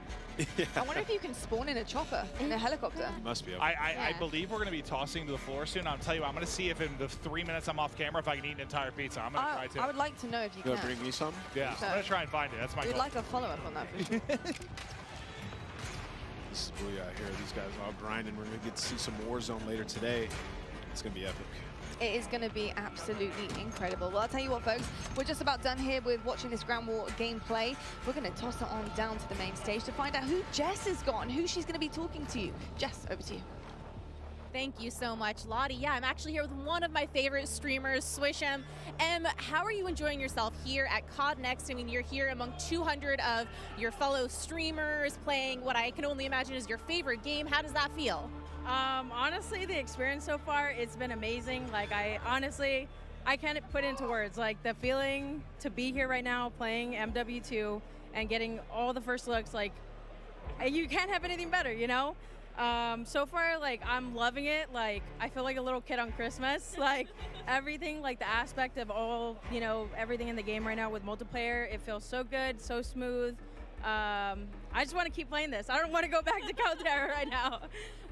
I wonder if you can spawn in a chopper, in a helicopter. Must be. I believe we're going to be tossing to the floor soon. I'll tell you what, I'm going to see if in the 3 minutes I'm off camera, if I can eat an entire pizza. I'm going to try to. I would like to know if you can. can. Bring me some? Yeah, I'm going to try and find it. That's my goal. We'd like a follow-up on that for sure. This is Booyah here. These guys are all grinding. We're going to get to see some Warzone later today. It's going to be epic. It is going to be absolutely incredible. Well, I'll tell you what, folks, we're just about done here with watching this Ground War gameplay. We're going to toss it on down to the main stage to find out who Jess has got and who she's going to be talking to. Jess, over to you. Thank you so much, Lottie. Yeah, I'm actually here with one of my favorite streamers, Swisham. How are you enjoying yourself here at COD Next? I mean, you're here among 200 of your fellow streamers playing what I can only imagine is your favorite game. How does that feel? Honestly, the experience so far, it's been amazing. Like, I can't put into words. Like, the feeling to be here right now playing MW2 and getting all the first looks, like, you can't have anything better, you know? So far, like, I'm loving it. Like, I feel like a little kid on Christmas. Like, everything, like the aspect of all, you know, everything in the game right now with multiplayer, it feels so good, so smooth. I just want to keep playing this. I don't want to go back to Caldera right now.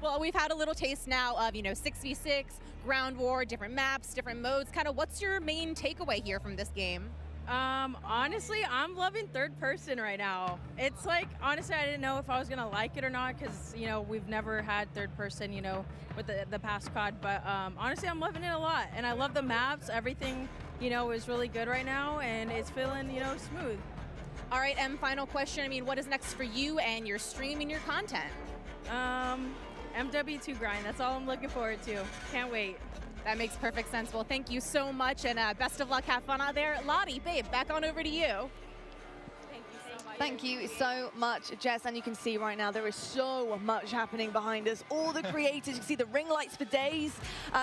Well, we've had a little taste now of, 6v6, ground war, different maps, different modes. Kind of what's your main takeaway here from this game? Honestly, I'm loving third person right now. It's like, honestly, I didn't know if I was going to like it or not because, we've never had third person, with the past COD. But honestly, I'm loving it a lot. And I love the maps. Everything, is really good right now. And it's feeling, smooth. All right, final question. What is next for you and your stream and your content? MW2 grind. That's all I'm looking forward to. Can't wait. That makes perfect sense. Well, thank you so much, and best of luck. Have fun out there. Lottie, babe, back on over to you. Thank you so much, Jess. And you can see right now there is so much happening behind us. All the creators, you can see the ring lights for days.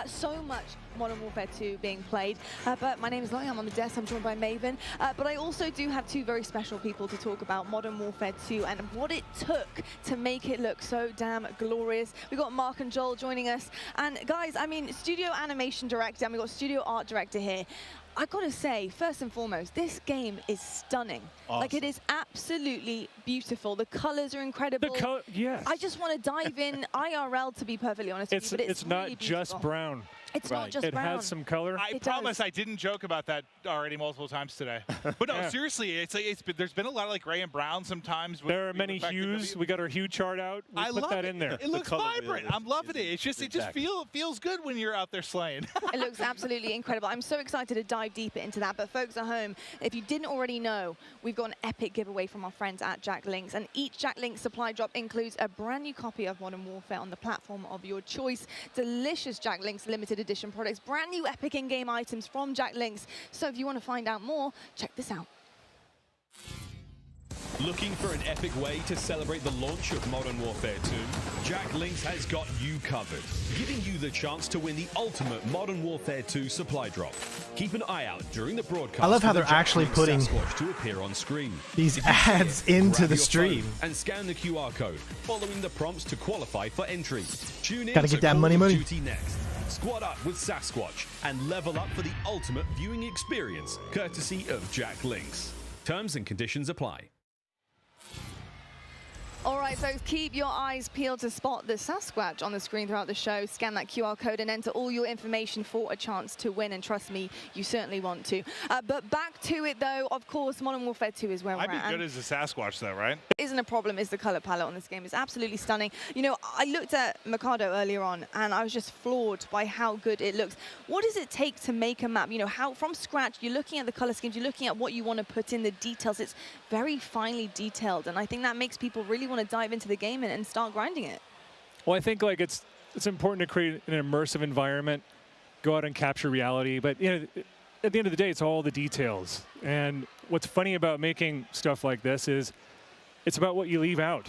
So much Modern Warfare 2 being played. But my name is Lottie, I'm on the desk, I'm joined by Maven. But I also do have two very special people to talk about Modern Warfare 2 and what it took to make it look so damn glorious. We've got Mark and Joel joining us. And guys, studio animation director, and we've got studio art director here. I gotta say, first and foremost, this game is stunning. Awesome. Like, it is absolutely beautiful. The colors are incredible. Yes. I just want to dive in IRL, to be perfectly honest with you, but it's not really just brown. It's not just brown. It has some color. I promise I didn't joke about that already multiple times today. But no, seriously, there's been a lot of gray and brown sometimes. There are many hues. We got our hue chart out. We put that in there. It looks vibrant. I'm loving it. It just feels good when you're out there slaying. It looks absolutely incredible. I'm so excited to dive deeper into that. But folks at home, if you didn't already know, we've got an epic giveaway from our friends at Jack Links, and each Jack Links supply drop includes a brand new copy of Modern Warfare on the platform of your choice. Delicious Jack Links limited edition products. Brand new epic in-game items from Jack Links. So if you want to find out more, check this out. Looking for an epic way to celebrate the launch of Modern Warfare 2? Jack Links has got you covered, giving you the chance to win the ultimate Modern Warfare 2 supply drop. Keep an eye out during the broadcast. I love how they're actually putting to appear on screen. These ads into the stream. And scan the QR code, following the prompts to qualify for entry. Tune in Gotta get that Call money. of Duty next. Squad up with Sasquatch and level up for the ultimate viewing experience, courtesy of Jack Links. Terms and conditions apply. All right, folks, keep your eyes peeled to spot the Sasquatch on the screen throughout the show. Scan that QR code and enter all your information for a chance to win. And trust me, you certainly want to. But back to it, though. Of course, Modern Warfare 2 is where we're at. I'd be good as a Sasquatch, though, right? Isn't a problem is the color palette on this game. It's absolutely stunning. I looked at Mikado earlier on, and I was just floored by how good it looks. What does it take to make a map? How from scratch, you're looking at the color schemes, you're looking at what you want to put in, the details. It's very finely detailed, and I think that makes people really want to dive into the game and start grinding it. Well, I think it's important to create an immersive environment, go out and capture reality. But at the end of the day, it's all the details. And what's funny about making stuff like this is it's about what you leave out.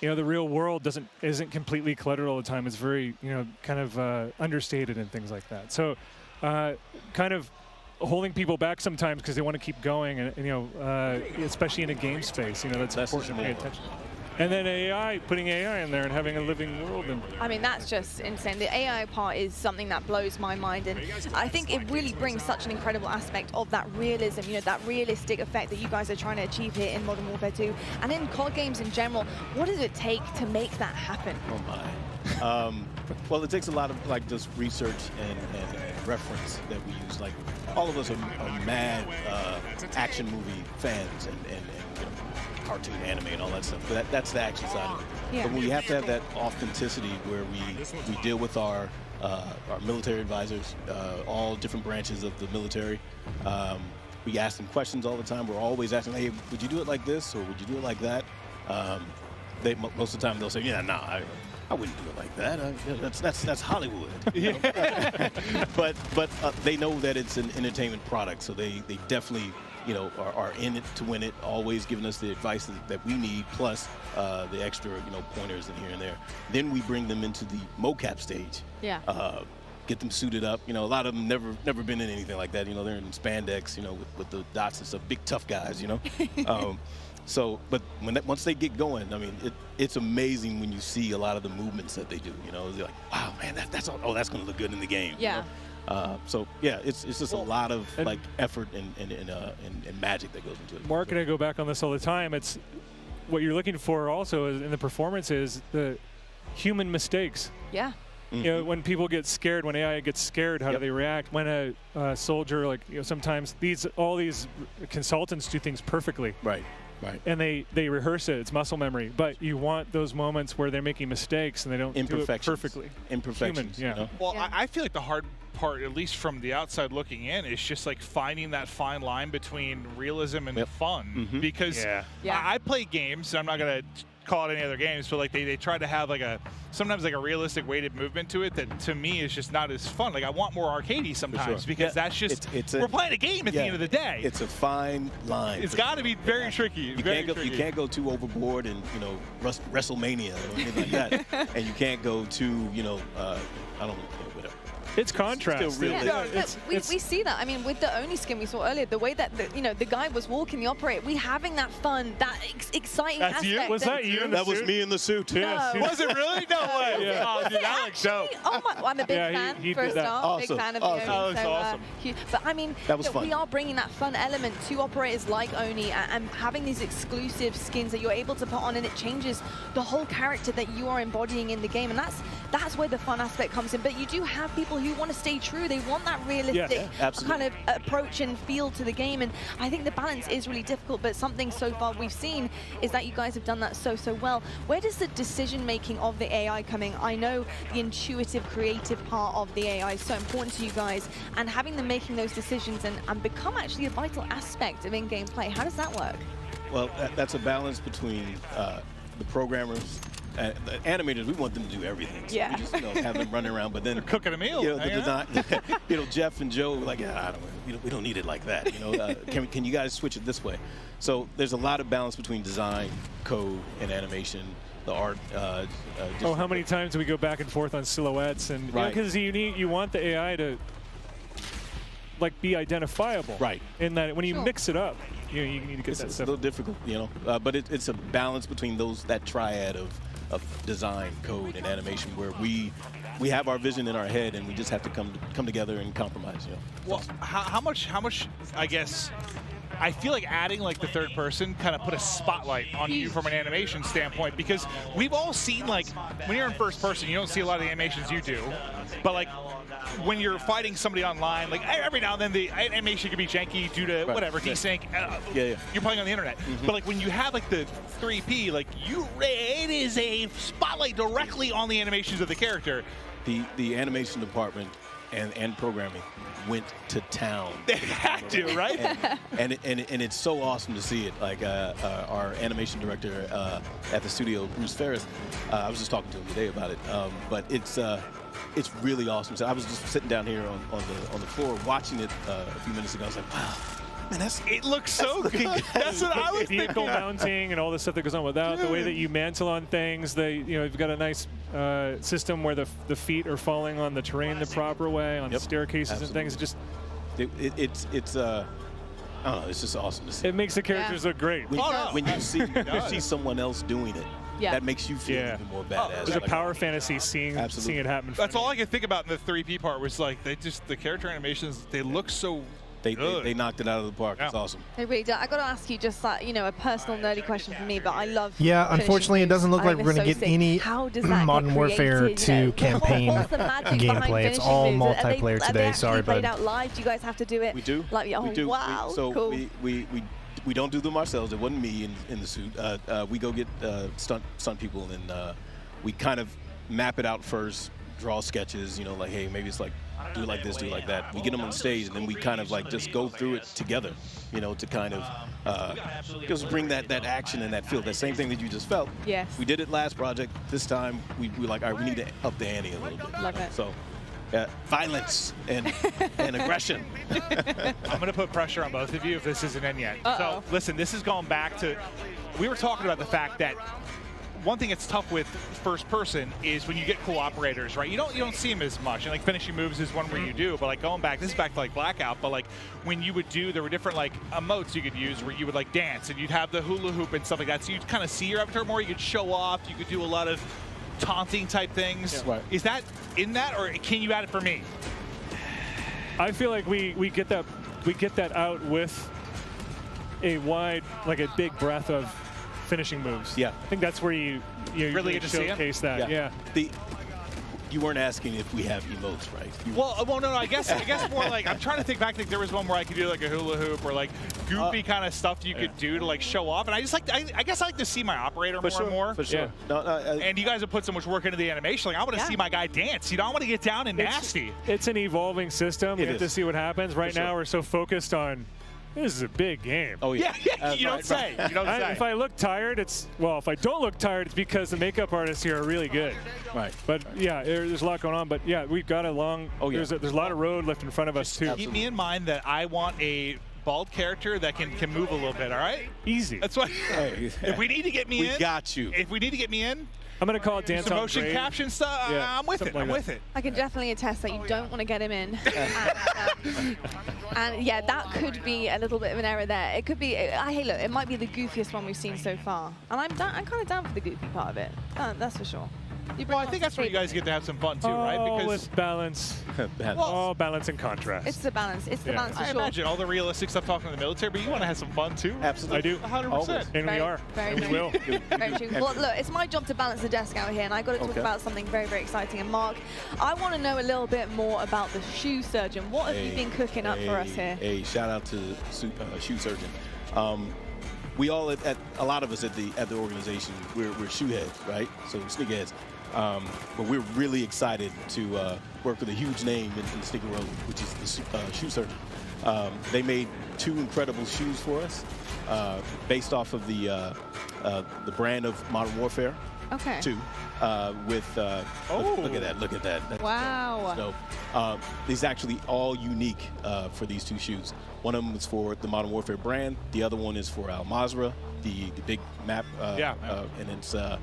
The real world isn't completely cluttered all the time. It's very kind of understated and things like that. So kind of holding people back sometimes because they want to keep going, and especially in a game space, that's important to pay attention. And then putting AI in there and having a living world. That's just insane. The AI part is something that blows my mind, and I think it really brings such an incredible aspect of that realism, that realistic effect that you guys are trying to achieve here in Modern Warfare 2 and in COD games in general. What does it take to make that happen? Oh my. Well, it takes a lot of just research and reference that we use. Like, all of us are mad action movie fans and cartoon anime and all that stuff. But that's the action side of it. Yeah. But we have to have that authenticity where we deal with our military advisors, all different branches of the military. We ask them questions all the time. We're always asking, hey, would you do it like this or would you do it like that? Most of the time they'll say, yeah, no, I wouldn't do it like that. That's Hollywood. But they know that it's an entertainment product, so they definitely are in it to win it, always giving us the advice that we need, plus the extra, pointers in here and there. Then we bring them into the mocap stage. Yeah. Get them suited up. A lot of them never been in anything like that. They're in spandex, with the dots and stuff, big tough guys, but once they get going, it's amazing when you see a lot of the movements that they do. They're like, wow, man, that's going to look good in the game. Yeah. So yeah, it's just a lot of like effort and magic that goes into it. Mark and I go back on this all the time. It's what you're looking for also in the performance is the human mistakes. Yeah. You know, when people get scared, when AI gets scared, how do they react? When a soldier, like, you know, sometimes all these consultants do things perfectly. Right. Right. And they rehearse it. It's muscle memory. But you want those moments where they're making mistakes and they don't do it perfectly. Imperfections. Human, yeah. You know? Well, I feel like the hard part, at least from the outside looking in, is just like finding that fine line between realism and fun. Because I play games, and I'm not going to call it any other games, but like they try to have like sometimes like a realistic weighted movement to it that to me is just not as fun. Like I want more arcadey sometimes because that's just we're playing a game at the end of the day. It's a fine line. It's got to be very tricky. You can't go too overboard and WrestleMania or anything like that, and you can't go too I don't know, whatever. It's contrast. We see that. I mean, with the Oni skin we saw earlier, the way that the guy was walking the operator, we having that fun, that exciting That's aspect. you? Was that you in the That was me in the suit. No. Was it really? No way. Oh, dude, that looks dope. Oh my! I'm a big fan. For a start, big fan of the Oni. That looks awesome. But I mean, that was fun. We are bringing that fun element to operators like Oni and having these exclusive skins that you're able to put on, and it changes the whole character that you are embodying in the game, and that's where the fun aspect comes in. But you do have people who want to stay true. They want that realistic kind of approach and feel to the game, and I think the balance is really difficult, but something so far we've seen is that you guys have done that so well. Where does the decision making of the AI come in? I know the intuitive, creative part of the AI is so important to you guys, and having them making those decisions and become actually a vital aspect of in-game play. How does that work? Well, that's a balance between the programmers. The animators, we want them to do everything. So we just have them running around, but then they're cooking a meal. The design, Jeff and Joe, like, we don't need it like that. Can you guys switch it this way? So there's a lot of balance between design, code, and animation. The art. How many times do we go back and forth on silhouettes and because you want the AI to like be identifiable. Right. In that when you mix it up, you need to get it's that a stuff. little difficult, but it's a balance between that triad of design, code, and animation where we have our vision in our head and we just have to come together and compromise. Well, how much? I guess I feel like adding like the third person kind of put a spotlight on you from an animation standpoint, because we've all seen, like, when you're in first person, you don't see a lot of the animations you do, but like when you're fighting somebody online, like every now and then the animation can be janky due to whatever, desync. You're playing on the internet. But like when you have like the 3P, like it is a spotlight directly on the animations of the character. The animation department and programming went to town. They had to, right? and it's so awesome to see it. Like our animation director at the studio, Bruce Ferris, I was just talking to him today about it. But it's really awesome. So I was just sitting down here on the floor watching it a few minutes ago. I was like, wow. Man, it looks so good. That's what I was thinking. Vehicle mounting and all the stuff that goes on with that, the way that you mantle on things. You've got a nice system where the feet are falling on the terrain the proper way, on staircases and things. It's I don't know. It's just awesome to see. It makes the characters look great. When you see someone else doing it, that makes you feel even more badass. It was a power fantasy seeing it happen. That's all I could think about in the 3P part was like the character animations. They look so. They knocked it out of the park. It's awesome. They really did. I got to ask you just that, a personal nerdy question for me, but I love. Yeah, unfortunately, it doesn't look like we're going to get any Modern Warfare 2 campaign gameplay. It's all multiplayer today. Sorry, bud. Played out live. Do you guys have to do it? We do. Like, we do. Wow. Cool. We don't do them ourselves. It wasn't me in the suit. We go get stunt people, and we kind of map it out first, draw sketches. Like, hey, maybe it's like, do it like this, do it like that. We get them on stage, and then we kind of like just go through it together, to kind of just bring that action and that feel. That same thing that you just felt. Yes. We did it last project. This time we like, all right, we need to up the ante a little bit. Love it. So. Violence and aggression. I'm going to put pressure on both of you if this isn't in yet. So listen, this is going back to, we were talking about the fact that one thing that's tough with first person is when you get cool operators, right? You don't see them as much, and like finishing moves is one where you do, but like going back, this is back to like Blackout, but like when you would do, there were different like emotes you could use where you would like dance and you'd have the hula hoop and stuff like that, so you'd kind of see your avatar more, you could show off, you could do a lot of taunting type things. Right. Is that in that, or can you add it for me? I feel like we get that out with a wide, like a big breadth of finishing moves. Yeah. I think that's where you really get to see 'em? showcase that. Yeah. You weren't asking if we have emotes, right? Well, no. I guess more like I'm trying to think back. Like there was one where I could do like a hula hoop or like goofy kind of stuff you could do to like show off. And I just like I guess I like to see my operator more and more. For sure. Yeah. And you guys have put so much work into the animation. Like I want to see my guy dance. You know, I want to get down and nasty. It's an evolving system. We have to see what happens. Right now, we're so focused on. This is a big game. Oh yeah. You don't say. You don't say. If I look tired, if I don't look tired, it's because the makeup artists here are really good. Right. But yeah, there's a lot going on. But yeah, we've got a long. Oh yeah. There's a lot of road left in front of us too. Keep me in mind that I want a bald character that can move a little bit. All right. Easy. That's what. If we need to get me in, we got you. If we need to get me in. I'm going to call it dance some on motion grade. caption stuff. I'm with it. I'm with it. I can definitely attest that you don't want to get him in. And yeah, that could be a little bit of an error there. It could be. Hey, look, it might be the goofiest one we've seen so far, and I'm kind of down for the goofy part of it. That's for sure. Well, I think that's where you guys get to have some fun too, right? Because with balance. Balance and contrast. It's the balance. It's the balance for I sure. imagine all the realistic stuff talking to the military, but you want to have some fun too. Absolutely. I do. 100%. And we are. Very we will. Very true. Well, look, it's my job to balance the desk out here, and I got to talk about something very, very exciting. And Mark, I want to know a little bit more about the shoe surgeon. What have you been cooking up for us here? Hey, shout out to shoe surgeon. We all a lot of us at the organization, we're shoe heads, right? So sneakerheads. But we're really excited to work with a huge name in the sneaker world, which is the shoe surgeon. They made 2 incredible shoes for us, based off of the brand of Modern Warfare. Okay. 2, with look at that. That's wow. So these actually all unique for these 2 shoes. One of them is for the Modern Warfare brand. The other one is for Al Mazrah, the big map. And it's a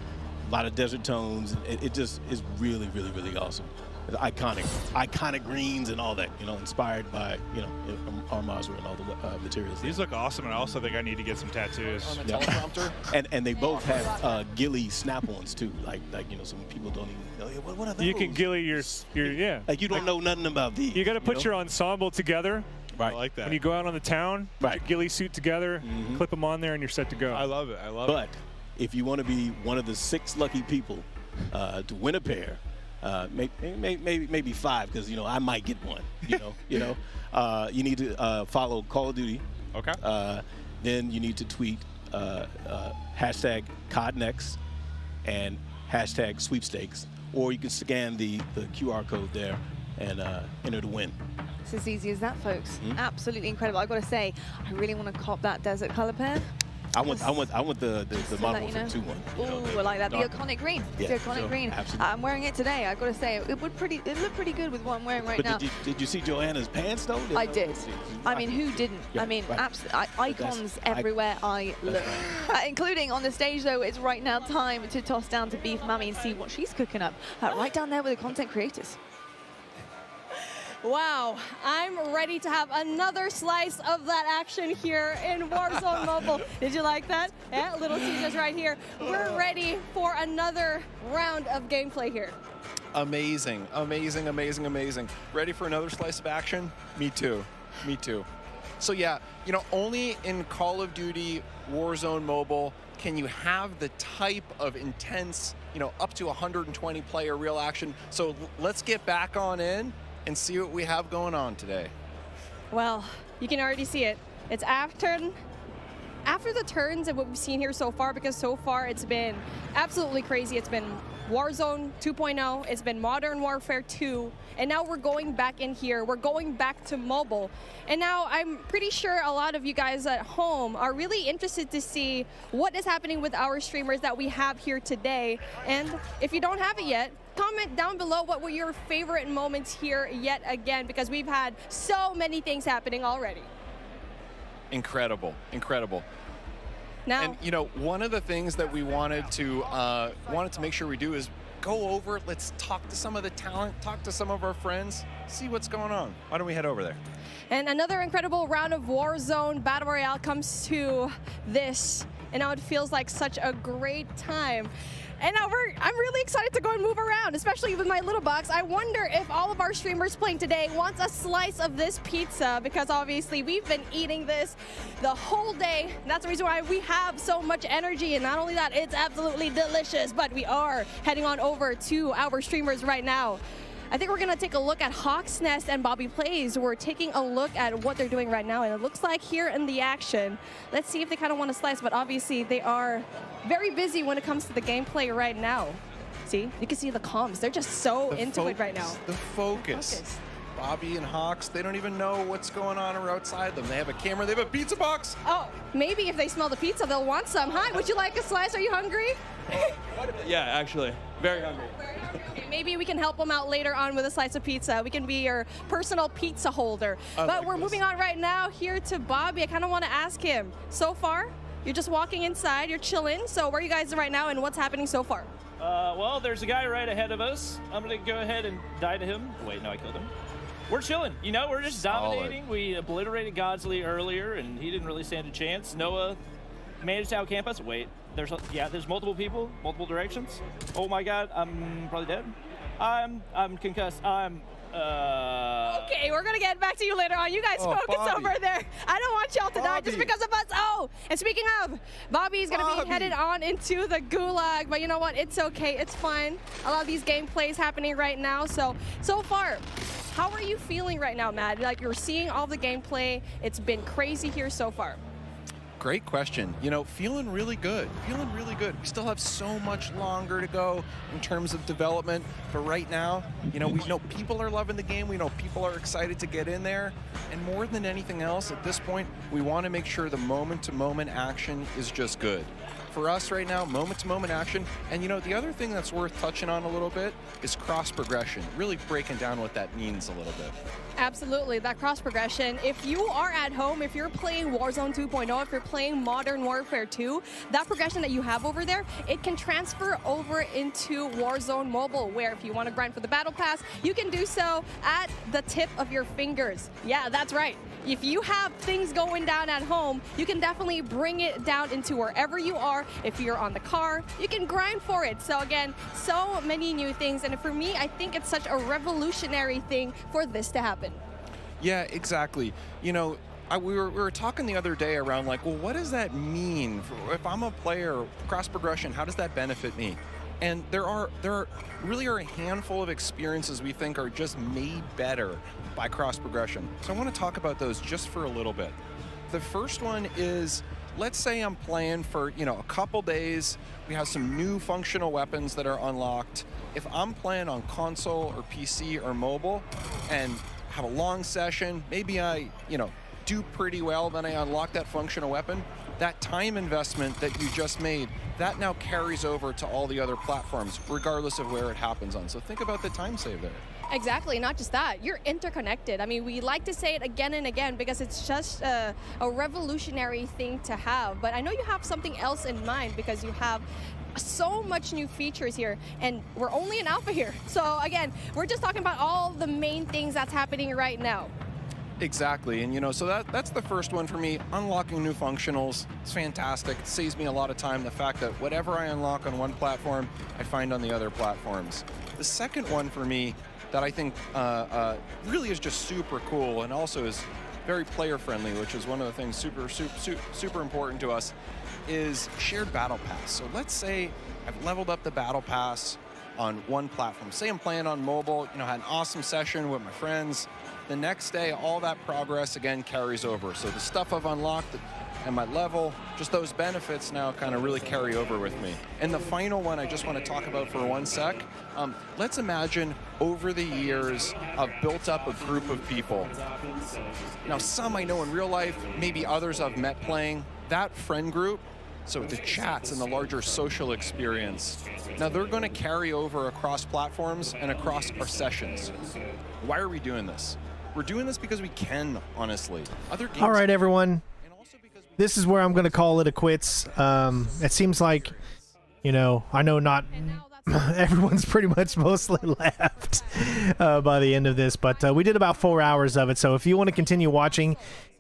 lot of desert tones. It just is really, really, really awesome. It's iconic greens and all that, inspired by, Al Mazrah and all the materials. These look awesome, and I also think I need to get some tattoos. On the teleprompter. and they both have ghillie snap-ons too. Like some people don't even know. What are those? You can ghillie your Like you don't know nothing about these. You got to put your ensemble together. Right. I like that. When you go out on the town, put your ghillie suit together, clip them on there, and you're set to go. I love it. But if you want to be one of the 6 lucky people to win a pair, maybe 5, because I might get one. You need to follow Call of Duty. Okay. Then you need to tweet hashtag CODNext and hashtag sweepstakes, or you can scan the QR code there and enter to win. It's as easy as that, folks. Absolutely incredible. I've got to say, I really want to cop that desert color pair. I want the Modern Warfare 2 one. Ooh, I like that. The iconic green. Yeah, the iconic green. Absolutely. I'm wearing it today. I've got to say, it looked pretty good with what I'm wearing right now. Did you see Joanna's pants though? I did. I mean, who didn't? Yeah, I mean, right. icons everywhere I look. Including on the stage, though, it's right now time to toss down to Beef Mummy and see what she's cooking up. Right down there with the content creators. Wow, I'm ready to have another slice of that action here in Warzone Mobile. Did you like that? Yeah, Little Caesars right here. We're ready for another round of gameplay here. Amazing, amazing, amazing, amazing. Ready for another slice of action? Me too, me too. So yeah, only in Call of Duty Warzone Mobile can you have the type of intense, up to 120 player real action. So let's get back on in and see what we have going on today. Well, you can already see it. It's after the turns of what we've seen here so far, because so far it's been absolutely crazy. It's been Warzone 2.0, it's been Modern Warfare 2, and now we're going back in here. We're going back to mobile. And now I'm pretty sure a lot of you guys at home are really interested to see what is happening with our streamers that we have here today. And if you don't have it yet, comment down below what were your favorite moments here yet again, because we've had so many things happening already. Incredible, incredible. Now, and one of the things that we wanted to make sure we do is go over, let's talk to some of the talent, talk to some of our friends, see what's going on. Why don't we head over there? And another incredible round of Warzone Battle Royale comes to this, and now it feels like such a great time. And now I'm really excited to go and move around, especially with my little box. I wonder if all of our streamers playing today wants a slice of this pizza, because obviously we've been eating this the whole day. That's the reason why we have so much energy. And not only that, it's absolutely delicious, but we are heading on over to our streamers right now. I think we're going to take a look at Hawk's Nest and Bobby Plays. We're taking a look at what they're doing right now, and it looks like here in the action. Let's see if they kind of want to slice, but obviously they are very busy when it comes to the gameplay right now. See, you can see the comms. They're just so into it right now. The focus. Bobby and Hawks, they don't even know what's going on outside them. They have a camera, they have a pizza box. Oh, maybe if they smell the pizza, they'll want some. Hi, would you like a slice? Are you hungry? Yeah, actually, very hungry. Okay, maybe we can help them out later on with a slice of pizza. We can be your personal pizza holder. But we're moving on right now here to Bobby. I kind of want to ask him, so far, you're just walking inside, you're chilling. So where are you guys right now and what's happening so far? Well, there's a guy right ahead of us. I'm going to go ahead and die to him. Wait, no, I killed him. We're chilling, you know, we're just dominating. We obliterated Godsley earlier, and he didn't really stand a chance. Noah managed to outcamp us. Wait, there's multiple people, multiple directions. Oh my God, I'm probably dead. I'm concussed. Okay, we're gonna get back to you later on. You guys focus over there. I don't want y'all to die just because of us. Oh, and speaking of, Bobby's gonna be headed on into the gulag, but you know what? It's okay, it's fine. A lot of these gameplays happening right now. So far, how are you feeling right now, Matt? Like, you're seeing all the gameplay. It's been crazy here so far. Great question. You know, feeling really good. Feeling really good. We still have so much longer to go in terms of development, but right now, you know, we know people are loving the game. We know people are excited to get in there, and more than anything else, at this point, we want to make sure the moment-to-moment action is just good. For us right now, moment-to-moment action, and you know, the other thing that's worth touching on a little bit is cross-progression, really breaking down what that means a little bit. Absolutely, that cross progression. If you are at home, if you're playing Warzone 2.0, if you're playing Modern Warfare 2, that progression that you have over there, it can transfer over into Warzone Mobile, where if you want to grind for the Battle Pass, you can do so at the tip of your fingers. Yeah, that's right. If you have things going down at home, you can definitely bring it down into wherever you are. If you're on the car, you can grind for it. So again, so many new things. And for me, I think it's such a revolutionary thing for this to happen. Yeah, exactly. You know, we were talking the other day around like, well, what does that mean? If I'm a player, cross progression, how does that benefit me? And there really are a handful of experiences we think are just made better by cross progression. So I want to talk about those just for a little bit. The first one is, let's say I'm playing for, you know, a couple days. We have some new functional weapons that are unlocked. If I'm playing on console or PC or mobile and have a long session, maybe I, you know, do pretty well, then I unlock that functional weapon. That time investment that you just made, that now carries over to all the other platforms, regardless of where it happens on. So think about the time save there. Exactly, not just that, you're interconnected. I mean, we like to say it again and again because it's just a revolutionary thing to have. But I know you have something else in mind because you have so much new features here, and we're only in alpha here. So again, we're just talking about all the main things that's happening right now. Exactly, and you know, so that's the first one for me. Unlocking new functionals, it's fantastic. It saves me a lot of time. The fact that whatever I unlock on one platform, I find on the other platforms. The second one for me that I think really is just super cool and also is very player friendly, which is one of the things super important to us, is shared battle pass. So let's say I've leveled up the battle pass on one platform. Say I'm playing on mobile, you know, had an awesome session with my friends. The next day, all that progress again carries over. So the stuff I've unlocked and my level, just those benefits now kind of really carry over with me. And the final one I just want to talk about for 1 sec. Let's imagine over the years, I've built up a group of people. Now, some I know in real life, maybe others I've met playing. That friend group, so the chats and the larger social experience, now they're going to carry over across platforms and across our sessions. Why are we doing this? We're doing this because we can, honestly. Other games. All right, everyone. This is where I'm going to call it a quits. It seems like, you know, I know not everyone's pretty much mostly left by the end of this, but we did about 4 hours of it. So if you want to continue watching,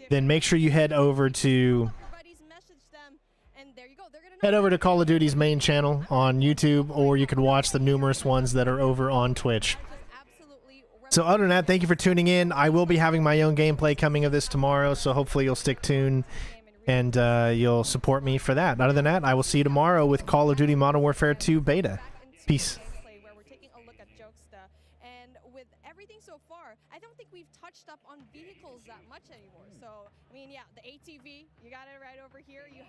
then make sure you head over to... Everybody's messaged them, and there you go. They're going head over to Call of Duty's main channel on YouTube, or you can watch the numerous ones that are over on Twitch. So other than that, thank you for tuning in. I will be having my own gameplay coming of this tomorrow, so hopefully you'll stick tuned and you'll support me for that. Other than that, I will see you tomorrow with Call of Duty Modern Warfare 2 Beta. Peace. Where we're taking a look at Jokesta, and with everything so far, I don't think we've touched up on vehicles that much anymore. So, I mean, yeah, the ATV, you got it right over here. You